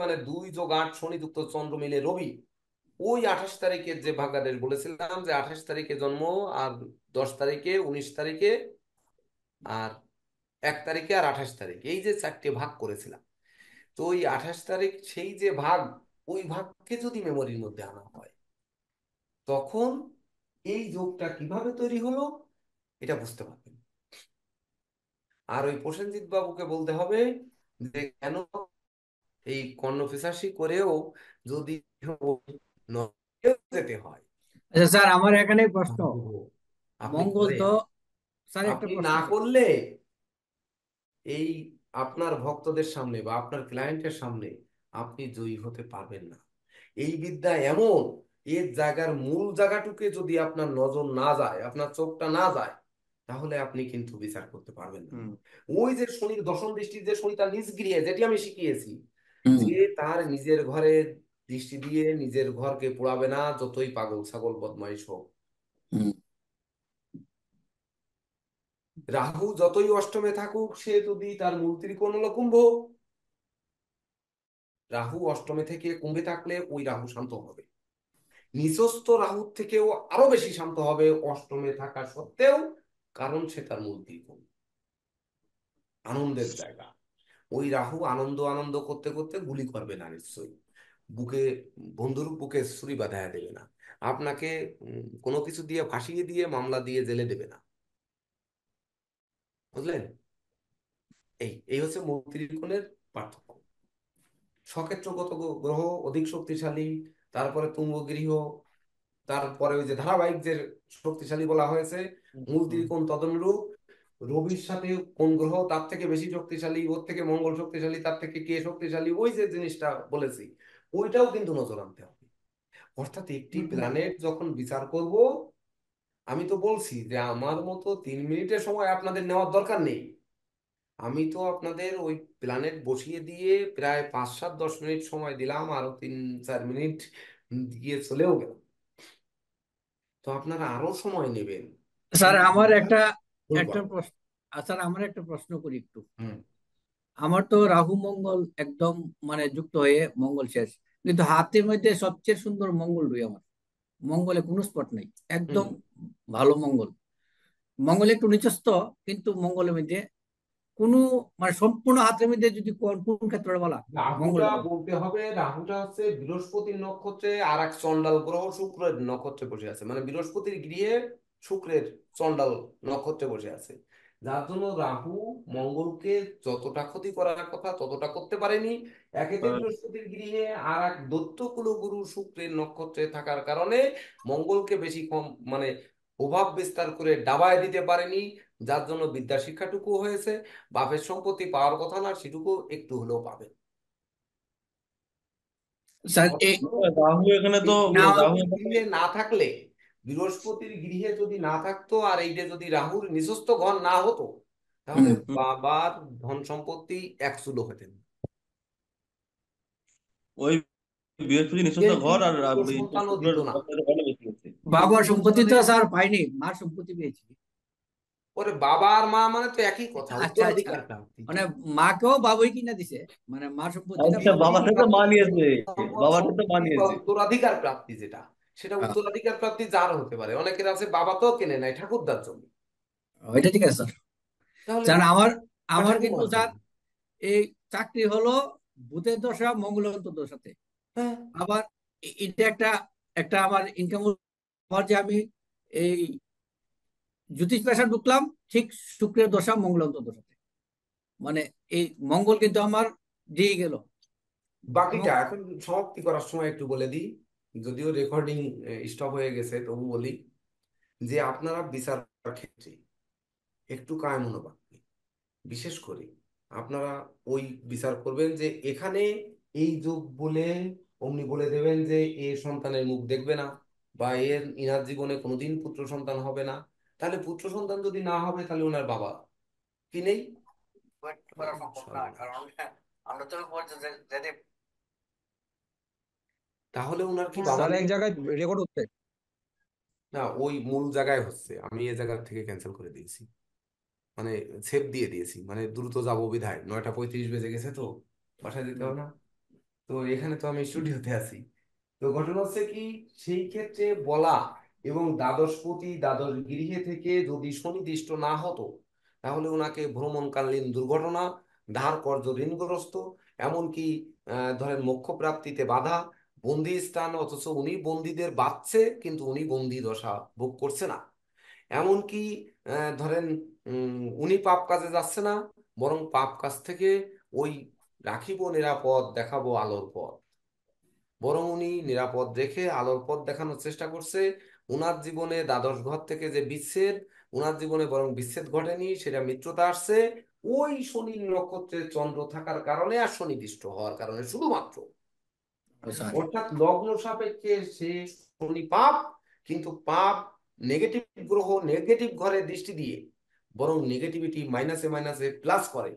মানে 2 যোগ 8 শনি যুক্ত চন্দ্র মিলে রবি। ওই 28 তারিখের যে ভাগ্যাদেশ বলেছিলাম যে 28 তারিখে জন্ম, আর 10 তারিখে, 19 তারিখে, আর 1 তারিখে, আর 28 তারিখ, এই যে 4টে ভাগ করেছিলাম। তো ওই 28 তারিখ সেই যে ভাগ, ওই ভাগকে যদি মেমোরির মধ্যে আনা হয়, তখন এই যোগটা কিভাবে তৈরি হলো এটা বুঝতে পারবেন। আর ওই প্রসেনজিৎ বাবুকে বলতে হবে যে কেন এই কর্ণপিশাচি করেও যদি নরকেও যেতে হয়। আচ্ছা স্যার, আমার এখানে প্রশ্ন। আপনি মঙ্গল করেন, তো স্যার একটা আপনি প্রশ্ন না স্যার। করলে এই আপনার ভক্তদের সামনে বা আপনার ক্লায়েন্টের সামনে আপনি জয়ী হতে পারবেন না। এই বিদ্যা এমন, এর জায়গার মূল জায়গাটুকে যদি আপনার নজর না যায়, আপনার চোখটা না যায়, তাহলে আপনি কিন্তু বিচার করতে পারবেন না। ওই যে শনির দশম দৃষ্টি, যে শনি তার নিজ গৃহে, যেটি আমি শিখিয়েছি, হুম, যে তার নিজের ঘরে দৃষ্টি দিয়ে নিজের ঘরকে পোড়াবে না, যতই পাগল ছাগল বদমাইশ হোক। হুম। রাহু যতই অষ্টমে থাকুক, সে যদি তার মূল ত্রিকোণ হলো কুম্ভ, রাহু অষ্টমে থেকে কুম্ভে থাকলে ওই রাহু শান্ত হবে। নিচস্থ রাহুর থেকেও আরো বেশি শান্ত হবে অষ্টমে থাকা সত্ত্বেও, কারণ সে তার মূল ত্রিকোণ, আনন্দের জায়গা। ওই রাহু আনন্দ আনন্দ করতে করতে গুলি করবে না নিশ্চয়ই, বুকে বন্ধুর বুকে ছুরি বাঁধাইয়া দেবে না, আপনাকে কোনো কিছু দিয়ে ফাঁসিয়ে দিয়ে মামলা দিয়ে জেলে দেবে না। বুঝলেন? এই এই হচ্ছে মূল ত্রিকোণের পার্থক্য। সক্ষেত্রগত গ্রহ অধিক শক্তিশালী, তারপরে তুঙ্গ গৃহ, তারপরে ওই যে ধারাবাহিক যে শক্তিশালী বলা হয়েছে, মূল ত্রিকোণ তদনুরূপ। রবির সাথে কোন গ্রহ তার থেকে বেশি শক্তিশালী, ওর থেকে মঙ্গল শক্তিশালী, তার থেকে কে শক্তিশালী, ওই যে জিনিসটা বলেছি, ওইটাও কিন্তু নজর আনতে হবে। অর্থাৎ একটি প্ল্যানেট যখন বিচার করব, আমি তো বলছি যে আমার মতো 3 মিনিটের সময় আপনাদের নেওয়ার দরকার নেই। আমি তো আপনাদের ওই প্ল্যানেট বসিয়ে দিয়ে প্রায় 5, 7, 10 মিনিট সময় দিলাম, আরো 3, 4 মিনিট দিয়ে চলেও গেল। তো আপনারা আরো সময় নেবেন, স্যার কিন্তু আমার এটা একটা ভুল একটা করবেন। প্রশ্ন। স্যার আমার একটা প্রশ্ন করি একটু। হুম। আমার তো রাহু মঙ্গল একদম মানে যুক্ত হয়ে মঙ্গল শেষ, কিন্তু হাতের মধ্যে সবচেয়ে সুন্দর মঙ্গল রই আমার। মঙ্গলে কোনো স্পট নেই, হুম। একদম ভালো মঙ্গল। মঙ্গল একটু নিচস্ত, কিন্তু মঙ্গলের মধ্যে কোনো মানে সম্পূর্ণ হাতের মধ্যে যদি কোন ক্ষেত্রে বলা, মঙ্গল। রাহুটা বলতে হবে, রাহুটা হচ্ছে বৃহস্পতির নক্ষত্রে আর এক চন্ডাল গ্রহ শুক্রের নক্ষত্রে বসে আছে, মানে বৃহস্পতির গৃহে শুক্রের চন্ডাল নক্ষত্রে বসে আছে, যার জন্য রাহু মঙ্গলকে যতটা ক্ষতি করার কথা ততটা করতে পারেনি। একেতে বৃহস্পতির গৃহে আর এক দৈত্য কুলগুরু শুক্রের নক্ষত্রে থাকার কারণে মঙ্গলকে বেশি কম মানে প্রভাব বিস্তার করে ডাবায় দিতে পারেনি, যার জন্য বিদ্যা শিক্ষাটুকু হয়েছে। বাপের সম্পত্তি পাওয়ার কথা না, সেটুকু একটু হলেও পাবে। স্যার রাহু এখানে তো রাহু বৃহস্পতির এখানে গৃহে না থাকলে, বৃহস্পতির গৃহে যদি না থাকতো আর এইটা যদি রাহুর নিজস্ব ঘর না হতো, তাহলে বাবার ধন সম্পত্তি 1 চুলো হতেন। ওই বৃহস্পতি নিঃস্ব কিন্তু ঘর আর পুত্র সন্তানও শুক্রের দিত না। ঘরে বেশি হচ্ছে। বাবার সম্পত্তি তো স্যার পাইনি, মার সম্পত্তি পেয়েছি। ওরে বাবা আর মা মানে তো একই কথা, আচ্ছা আচ্ছা, উত্তরাধিকার প্রাপ্তি। মানে মাকেও বাবুই কিনা দিছে, মানে মার সম্পত্তিটা আচ্ছা, বাবুই। বাবার সাথে মানিয়েছে, সম্পদ বাবার সাথে সম্পত্তি বা মানিয়েছে। উত্তরাধিকার প্রাপ্তি যেটা, সেটা আহ, উত্তরাধিকার প্রাপ্তি যার হতে পারে, অনেকের আছে বাবা তো কেনে নাই ঠাকুরদার জন্য, ওইটা ঠিক আছে স্যার। তাহলে স্যার আমার বা আমার কিন্তু ঠাকুমার স্যার জন্য। এই চাকরি হলো ভূতের দশা মঙ্গলন্ত দশাতে। হ্যাঁ, আবার এটা একটা একটা আমার ইনকাম, আবার যে আমি এই জ্যোতিষ পেশা ঢুকলাম ঠিক শুক্রের দশা মঙ্গলন্ত দশাতে, মানে এই মঙ্গল কিন্তু আমার দিয়ে গেল। এবং বাকিটা এখন সমাপ্তি করার সময় একটু বলে দিই, যদিও রেকর্ডিং স্টপ হয়ে গেছে তবু বলি, যে আপনারা বিচার ক্ষেত্রে একটু কায় মনোভাব নিয়ে, বিশেষ করে আপনারা ওই বিচার করবেন যে এখানে এই যুগ বলে অমনি বলে দেবেন যে এ সন্তানের মুখ দেখবে না, বা এর ইনার জীবনে কোনোদিন পুত্র সন্তান হবে না। তাহলে পুত্র সন্তান যদি না হবে তাহলে ওনার বাবা কি নেই? করা সম্ভব না, কারণ আমরা তো যদি তাহলে ওনার কি হ্যাঁ, বাবা স্যার নেই? এক জায়গায় রেকর্ড হচ্ছে। না, ওই মূল জায়গায় হচ্ছে, আমি এই জায়গা থেকে ক্যান্সেল করে দিয়েছি, মানে সেভ দিয়ে দিয়েছি, মানে দ্রুত যাবো বিধায় 9:35 বেজে গেছে তো, বাসায় যেতে হবে না। তো এখানে তো আমি স্টুডিওতে আছি। তো ঘটনা হচ্ছে কি, সেই ক্ষেত্রে বলা, এবং দ্বাদশপতি দ্বাদশ গৃহে থেকে যদি সুনির্দিষ্ট না হতো, তাহলে ওনাকে ভ্রমণকালীন দুর্ঘটনা, ধার কর্জ ঋণগ্রস্ত, এমনকি ধরেন মোক্ষ প্রাপ্তিতে বাধা, বন্দি স্থান, অথচ উনি বন্দীদের বাঁচছে কিন্তু উনি বন্দি দশা ভোগ করছে না, এমনকি ধরেন উনি পাপ কাজে যাচ্ছে না, বরং পাপ কাজ থেকে ওই রাখিব নিরাপদ দেখাবো আলোর পথ, বরং উনি নিরাপদ রেখে আলোর পথ দেখানোর চেষ্টা করছে। উনার জীবনে দ্বাদশ ঘর থেকে যে বিচ্ছেদ, উনার জীবনে বরং বিচ্ছেদ ঘটেনি, সেটা মিত্রতা আসছে ওই শনি নক্ষত্রে চন্দ্র থাকার কারণে আর শনিদৃষ্ট হওয়ার কারণে শুধুমাত্র। স্যার। অর্থাৎ লগ্ন সাপেক্ষে সে শনি পাপ, কিন্তু পাপ নেগেটিভ গ্রহ নেগেটিভ ঘরে দৃষ্টি দিয়ে বরং নেগেটিভিটি মাইনাসে মাইনাসে প্লাস করে।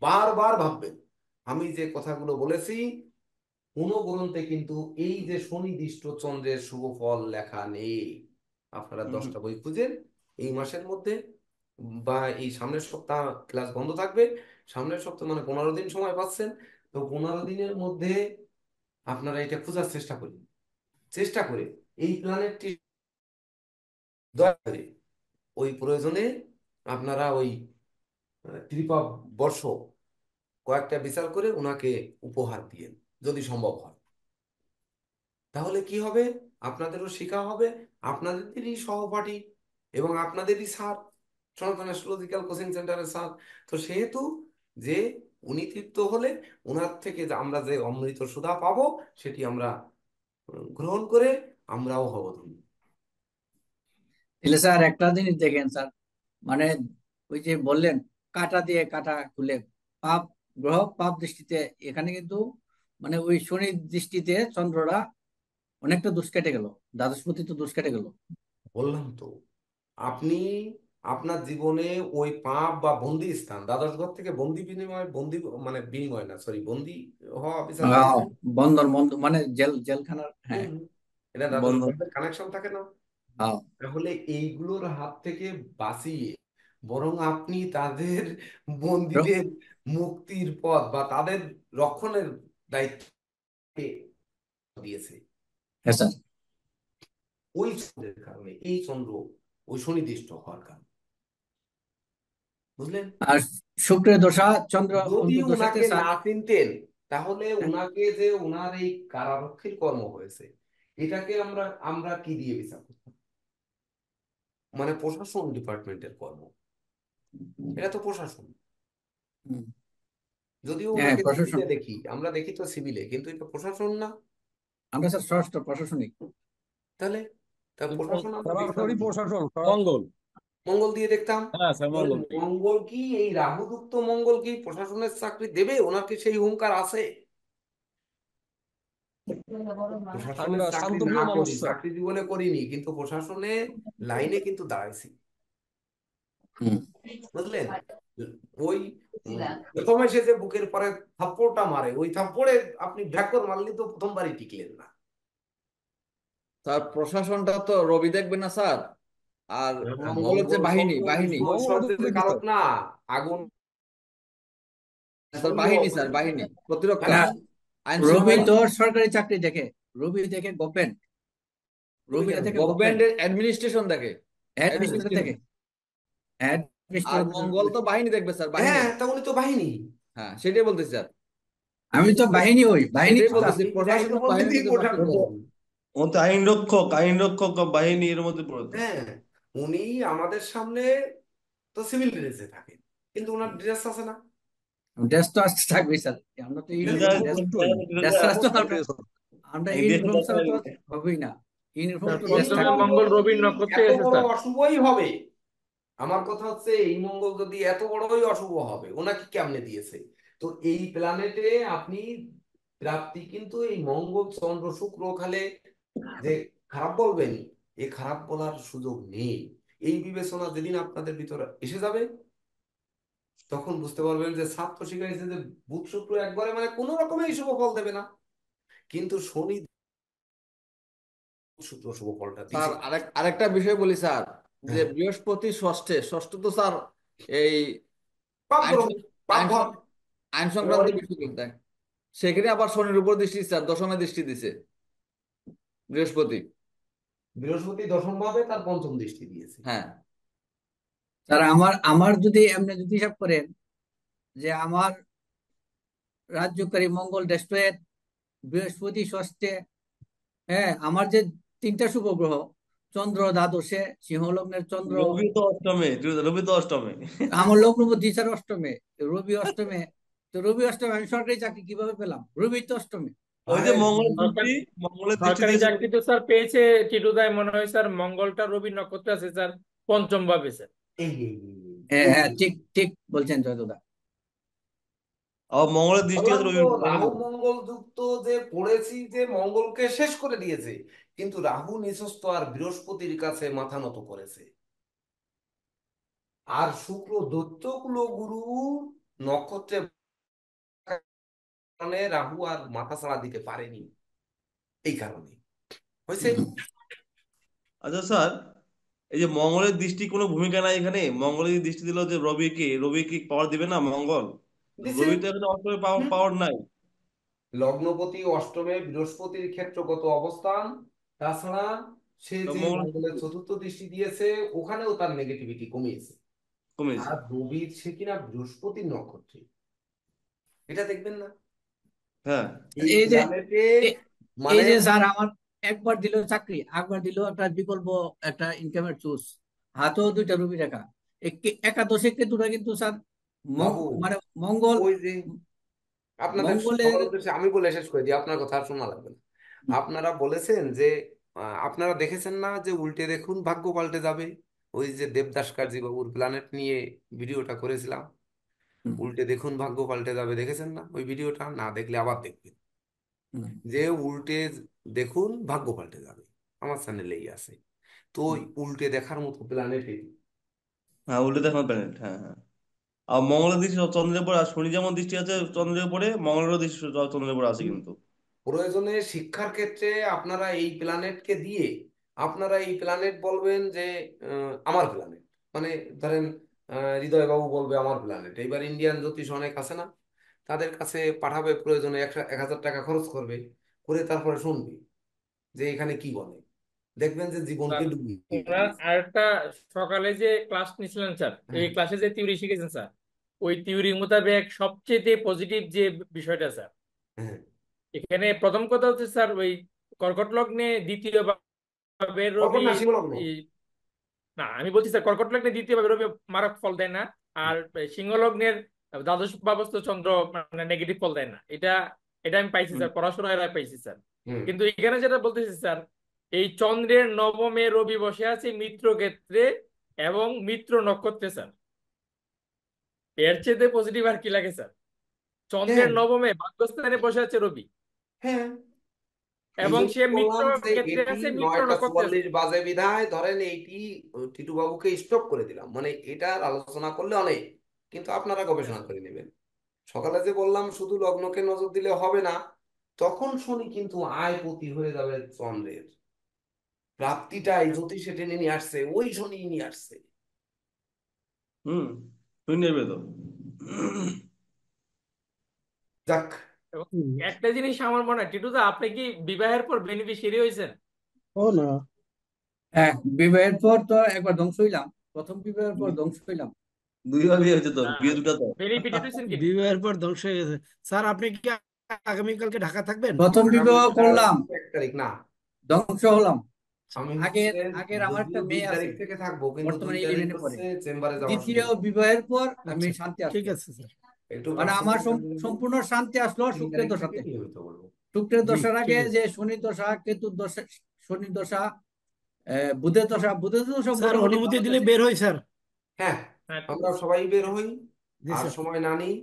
বারবার ভাববেন, আমি যে কথাগুলো বলেছি কোনো গ্রন্থে কিন্তু এই যে সুনির্দিষ্ট চন্দ্রের শুভ ফল লেখা নেই। আপনারা 10টা বই খুঁজেন এই মাসের মধ্যে, বা এই সামনের সপ্তাহ ক্লাস বন্ধ থাকবে, সামনের সপ্তাহ মানে 15 দিন সময় পাচ্ছেন, তো 15 দিনের মধ্যে আপনারা এটা খোঁজার চেষ্টা করুন, চেষ্টা করে এই প্ল্যানেটটি দয়া করে ওই প্রয়োজনে আপনারা ওই ত্রিপা বর্ষ কয়েকটা বিচার করে ওনাকে উপহার দিয়েন যদি সম্ভব হয়। তাহলে কি হবে, আপনাদেরও শেখা হবে, আপনাদেরই সহপাঠী এবং আপনাদেরই স্যার, সনাতন অ্যাস্ট্রোলজিক্যাল কোচিং সেন্টারের স্যার। তো সেহেতু যে উনি তৃপ্ত হলে ওনার থেকে যে আমরা যে অমৃত সুধা পাবো, সেটি আমরা গ্রহণ করে আমরাও হব ধন্য। তাহলে স্যার একটা জিনিস দেখেন স্যার, মানে ওই যে বললেন কাটা দিয়ে কাটা খুলে, পাপ গ্রহ পাপ দৃষ্টিতে, এখানে কিন্তু মানে ওই শনির দৃষ্টিতে চন্দ্ররা অনেকটা দোষ কেটে গেল, দ্বাদশপতি তো দোষ কেটে গেল। বললাম তো, আপনি আপনার জীবনে ওই পাপ বা বন্দি স্থান, দ্বাদশ ঘর থেকে বন্দি বিনিময়, বন্দি মানে বিনিময় না, সরি, বন্দি হওয়া বিচার আহ, করেছেন। বন্দর বন্দর মানে জেলখানার, হ্যাঁ, হুম, এটা দ্বাদশ বন্দর। ঘরের কানেকশন থাকে না? হ্যাঁ, তাহলে এইগুলোর হাত থেকে বাঁচিয়ে বরং আপনি তাদের বন্দীদের মুক্তির পথ বা তাদের রক্ষণের দায়িত্ব দিয়েছে হ্যাঁ স্যার। ওই চন্দ্রের কারণে, এই চন্দ্র ওই সুনির্দিষ্ট হওয়ার কারণে, বুঝলেন? আর শুক্রের দশা চন্দ্র যদি অন্তর্দশাতে উনাকে স্যার। না চিনতেন তাহলে উনাকে যে উনার এই কারারক্ষীর কর্ম হয়েছে, এটাকে আমরা আমরা কি দিয়ে বিচার করতাম? মানে প্রশাসন ডিপার্টমেন্টের কর্ম, এটা তো প্রশাসন। হুম, যদিও হ্যাঁ ওনাকে প্রশাসন, সিভিলে দেখি, আমরা দেখি তো সিভিলে, কিন্তু এটা প্রশাসন না। আমরা স্যার ষষ্ঠ প্রশাসনিক। তাহলে তা প্রশাসন আমরা দেখতাম সরাসরি কি? প্রশাসন মঙ্গল। মঙ্গল দিয়ে দেখতাম। হ্যাঁ স্যার, ওই মঙ্গল ঠিক। মঙ্গল কি, এই রাহুযুক্ত মঙ্গল কি প্রশাসনের চাকরি দেবে? ওনার কি সেই হুঙ্কার আছে? প্রশাসনের আমরা চাকরি না শান্তপ্রিয় মানুষ করি, স্যার। চাকরি জীবনে করিনি, কিন্তু প্রশাসনে লাইনে কিন্তু দাঁড়াইছি, হুম। বুঝলেন? ওই প্রথমে সে যে বুকের পরে থাপ্পড়টা মারে, ওই থাপ্পড়ে আপনি ভ্যাকর মারলে তো প্রথমবারই টিকলেন না। স্যার প্রশাসনটা তো রবি দেখবে না স্যার। আর মঙ্গলের যে মঙ্গল বাহিনী চন্দ্র বাহিনী বিষ্ণু মঙ্গল ঈশ্বর যে কি কারক স্যার? না, আগুন স্যার সূর্য বাহিনী, স্যার বাহিনী প্রতিরক্ষা, না, বাহিনী। আইন রবি শৃঙ্খলা। তো সরকারি চাকরি দেখে, রবি দেখে গভর্নমেন্ট, তুমি রবি কেন দেখে গভর্নমেন্ট, গভর্নমেন্টের অ্যাডমিনিস্ট্রেশন দেখে, অ্যাডমিনিস্ট্রেটর অ্যাডমিনিস্ট্রেটিভ। দেখে, আর অ্যাডমিনিস্ট্রেটর। মঙ্গল তো বাহিনী দেখবে স্যার, বাহিনী। হ্যাঁ, তা উনি তো বাহিনী। হ্যাঁ, সেটাই বলতেছি স্যার, আমি তো বাহিনী, ওই বাহিনী সেটাই তো বলতেছি, আপনি দায়িত্ব প্রশাসনিক বলতে বাহিনীর দিয়ে মধ্যে গোটা পার্থক্য আছে। ও তো আইন রক্ষক বাহিনী এর মধ্যে পড়ে তো। হ্যাঁ, উনি আমাদের সামনে তো সিভিল ড্রেসে থাকেন, কিন্তু ওনার ড্রেস আছে না। ড্রেস তো আসতে থাকবে স্যার, আমরা তো তাহলে ইউনিফর্ম, ড্রেস ড্রেস ছাড়া তো আমরা, আমরা ইউনিফর্ম ছাড়া তো হবেই না, ইউনিফর্ম স্যার তো এই ড্রেস পঞ্চমের থাকবে। মঙ্গল মঙ্গল রবির যদি নক্ষত্রে এত গেছে বড় স্যার। অশুভই হবে, আমার কথা হচ্ছে এই মঙ্গল যদি এত বড়ই অশুভ হবে, ওনাকে কেমনে দিয়েছে? তো এই প্ল্যানেটে আপনি প্রাপ্তি কিন্তু এই মঙ্গল চন্দ্র শুক্র খালে যে খারাপ বলবেন, এ খারাপ বলার সুযোগ নেই। এই বিবেচনা যেদিন আপনাদের ভিতরে এসে যাবে, তখন বুঝতে পারবেন যে ছাত্র শিখাইছে যে বুধ শুক্র একবারে মানে কোনো রকমের শুভ ফল দেবে না, কিন্তু শনি শুক্র শুভ ফলটা স্যার দিছে। আরেকটা বিষয় বলি স্যার, যে হ্যাঁ, বৃহস্পতি ষষ্ঠে, ষষ্ঠ তো স্যার এই পাপ আইন গ্রহ, পাপ আইন ঘর। আইন সংক্রান্ত বিষয় কিন্তু দেখ, সেখানে আবার শনির উপর দৃষ্টি স্যার, দশমে দৃষ্টি দিছে বৃহস্পতি। বৃহস্পতি দশম ভাবে তার পঞ্চম দৃষ্টি দিয়েছে। হ্যাঁ স্যার আমার আমার যদি এমনি যদি হিসাব করেন যে আমার রাজ্যকারী মঙ্গল ডেস্ট্রয়ের, বৃহস্পতি ষষ্ঠে, হ্যাঁ আমার যে তিনটা শুভ গ্রহ, চন্দ্র দ্বাদশে, সিংহলগ্নের চন্দ্র, রবি তো অষ্টমে। আমার লগ্নপতি স্যার অষ্টমে, রবি অষ্টমে। তো রবি অষ্টমে আমি সরকারি চাকরি কিভাবে পেলাম? রবি তো অষ্টমে। ওই যে আরে মঙ্গলের দৃষ্টি সরকারি দিয়েছে। চাকরি তো স্যার পেয়েছে টিটুদাই, মনে হয় স্যার মঙ্গলটা রবির নক্ষত্রে আছে স্যার, পঞ্চম ভাবে স্যার। এই এই হ্যাঁ এই হ্যাঁ, এই ঠিক ঠিক বলছেন জয়দা। আর মঙ্গলের দৃষ্টি বললাম আছে তো, রবির রাহু উপর। মঙ্গল যুক্ত যে পড়েছি যে মঙ্গলকে শেষ করে দিয়েছে, কিন্তু রাহু নিঃস্ত আর বৃহস্পতির কাছে মাথা নত করেছে। আর শুক্র দৈত্য কুল গুরু নক্ষত্রে কারণে রাহু আর মাথা ছাড়া দিতে পারেনি, এই কারণে হয়েছে। আচ্ছা স্যার, এই যে মঙ্গলের দৃষ্টি কোনো ভূমিকা নাই এখানে? মঙ্গলের দৃষ্টি দিল যে রবি কি পাওয়ার দিবে না মঙ্গল? দিছে। রবি তো এখানে অষ্টমে হুম। পাওয়ার নাই। লগ্নপতি অষ্টমে বৃহস্পতির ক্ষেত্রগত অবস্থান, তাছাড়া সে তো যে মঙ্গল মঙ্গলের চতুর্থ দৃষ্টি দিয়েছে, ওখানেও তার নেগেটিভিটি কমিয়েছে। কমেছে। আর রবির সে কিনা বৃহস্পতির নক্ষত্রে, এটা দেখবেন না হ্যাঁ। এই এই যে প্ল্যানেটে এ- এই মানে। যে স্যার আমার একবার দিল চাকরি, একবার দিল একটা বিকল্প, একটা ইনকামের সোর্স, হাতেও দুইটা রবি রেখা, একাদশে কেতুটা কিন্তু স্যার বাবু, মানে মঙ্গল, ওই যে আপনাদের মঙ্গলের। সবার উদ্দেশ্যে আমি বলে শেষ করে দিই, আপনার কথা আর শোনা লাগবে না। আপনারা বলেছেন যে আপনারা দেখেছেন না যে উল্টে দেখুন ভাগ্য পাল্টে যাবে, ওই যে দেবদাস কাজী বাবুর প্ল্যানেট নিয়ে ভিডিওটা করেছিলাম, হুম, উল্টে দেখুন ভাগ্য পাল্টে যাবে, দেখেছেন না? ওই ভিডিওটা না দেখলে আবার দেখবেন, হুম। যে উল্টে দেখুন ভাগ্য পাল্টে যাবে, আমার চ্যানেলেই আছে। তো ওই উল্টে দেখার মতো প্ল্যানেট। হ্যাঁ, উল্টে দেখানো প্ল্যানেট, হ্যাঁ হ্যাঁ। আর মঙ্গলের দৃষ্টি চন্দ্রের উপর, আর শনি যেমন দৃষ্টি আছে চন্দ্রের উপরে, মঙ্গলেরও দৃষ্টি চন্দ্রের উপর আছে কিন্তু। প্রয়োজনে শিক্ষার ক্ষেত্রে আপনারা এই প্ল্যানেটকে দিয়ে আপনারা এই প্ল্যানেট বলবেন যে আমার প্ল্যানেট, মানে ধরেন হৃদয় বাবু বলবে আমার প্ল্যানেট, এইবার ইন্ডিয়ান জ্যোতিষ অনেক আছে না, তাদের কাছে পাঠাবে, প্রয়োজনে 1,000 টাকা খরচ করবে, করে তারপরে শুনবে যে এখানে কি বলে, দেখবেন যে জীবনকে স্যার ডুবিয়ে ওনার দিয়েছে। আরেকটা, সকালে যে ক্লাস নিছিলেন স্যার, এই হ্যাঁ, ক্লাসে যে থিওরি শিখেছেন স্যার, ওই থিওরি মোতাবেক সবচেয়ে পজিটিভ যে বিষয়টা স্যার, হ্যাঁ, এখানে প্রথম কথা হচ্ছে স্যার, ওই কর্কট লগ্নে দ্বিতীয় ভাবে কর্কট রবি, না সিংহ লগ্ন। না আমি বলছি স্যার কর্কট লগ্নে দ্বিতীয় ভাবে রবি মারক ফল দেয় না, আর সিংহ লগ্নের দ্বাদশ ভাবস্থ চন্দ্র মানে নেগেটিভ ফল দেয় না, এটা এটা আমি পাইছি হুম। স্যার, পড়াশোনায় পাইছি স্যার। হুম। কিন্তু এখানে যেটা বলতেছি স্যার, এই চন্দ্রের নবমে রবি বসে আছে মিত্র ক্ষেত্রে এবং মিত্র নক্ষত্রে স্যার, এর চেয়ে পজিটিভ আর কি লাগে স্যার? হ্যাঁ, চন্দ্রের নবমে ভাগ্যস্থানে বসে আছে রবি, হ্যাঁ, এই এবং সে জন্যই মিত্র বললাম যে ক্ষেত্রে এটি আছে, মিত্র নক্ষত্রে আছে। 9টা 44 বাজে বিধায় ধরেন এইটি টিটু বাবুকে স্টপ করে দিলাম, মানে এটার আলোচনা করলে অনেক, কিন্তু আপনারা গবেষণা করে নেবেন। সকালে যে বললাম শুধু লগ্নকে নজর দিলে হবে না, তখন শনি কিন্তু আয়পতি হয়ে যাবে চন্দ্রের, প্রাপ্তিটাই জ্যোতিষে টেনে নিয়ে আসছে, ওই শনি নিয়ে আসছে। তুই নেবে তো। যাক, এবং হুম। একটা জিনিস আমার মনে হয় টিটুদা, আপনি কি বিবাহের পর বেনিফিশিয়ারি হয়েছেন? ও না, হ্যাঁ, বিবাহের পর তো একবার ধ্বংস হইলাম, প্রথম বিবাহের পর ধ্বংস হইলাম। দুইবার বিয়ে হয়েছে তো, বিয়ে দুটা তো। বেনিফিটেড হয়েছেন কি? বিবাহের পর ধ্বংস হয়ে গেছে। স্যার আপনি কি আগামীকালকে ঢাকা থাকবেন? প্রথম বিবাহ করলাম, 1 তারিখ না, ধ্বংস হলাম। আমি আগের হচ্ছে আগের আমার একটা যদিও 2 মেয়ে আছে, তারিখ থেকে থাকবো, কিন্তু 2 বর্তমানে তারিখ 11-এ পড়ে। হচ্ছে চেম্বারে যাওয়ার দ্বিতীয় সুযোগ। বিবাহের পর আমি আচ্ছা, শান্তি ঠিক আসলো, আছে স্যার। একটু মানে আমার পার্সোনাল সম্পূর্ণ শান্তি আসলো 3 শুক্রের তারিখ থেকে দশাতে। নিয়মিত বলবো। শুক্রের জি, দশার আগে ঠিক আছে যে শনি দশা, কেতুর দশা, শনি দশা, বুধের দশা স্যার। মোটামুটি অনুমতি ভালো দিলে গেছে। বের হই স্যার। হ্যাঁ, হ্যাঁ, আমরা সবাই বের হই, জি আর স্যার। সময় না নিই।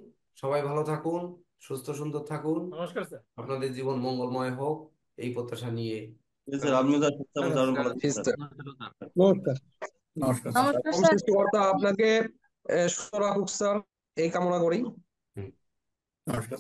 সবাই ভালো থাকুন, সুস্থ সুন্দর থাকুন, নমস্কার স্যার। আপনাদের জীবন মঙ্গলময় হোক, এই প্রত্যাশা নিয়ে স্যার আপনি তো সুস্থ থাকুন, আচ্ছা, দারুণ ভালো থাকুন স্যার। নমস্কার। নমস্কার। নমস্কার পরম স্যার। সৃষ্টিকর্তা আপনাকে সুস্থ রাখুক স্যার, এই কামনা করি। হুম। নমস্কার।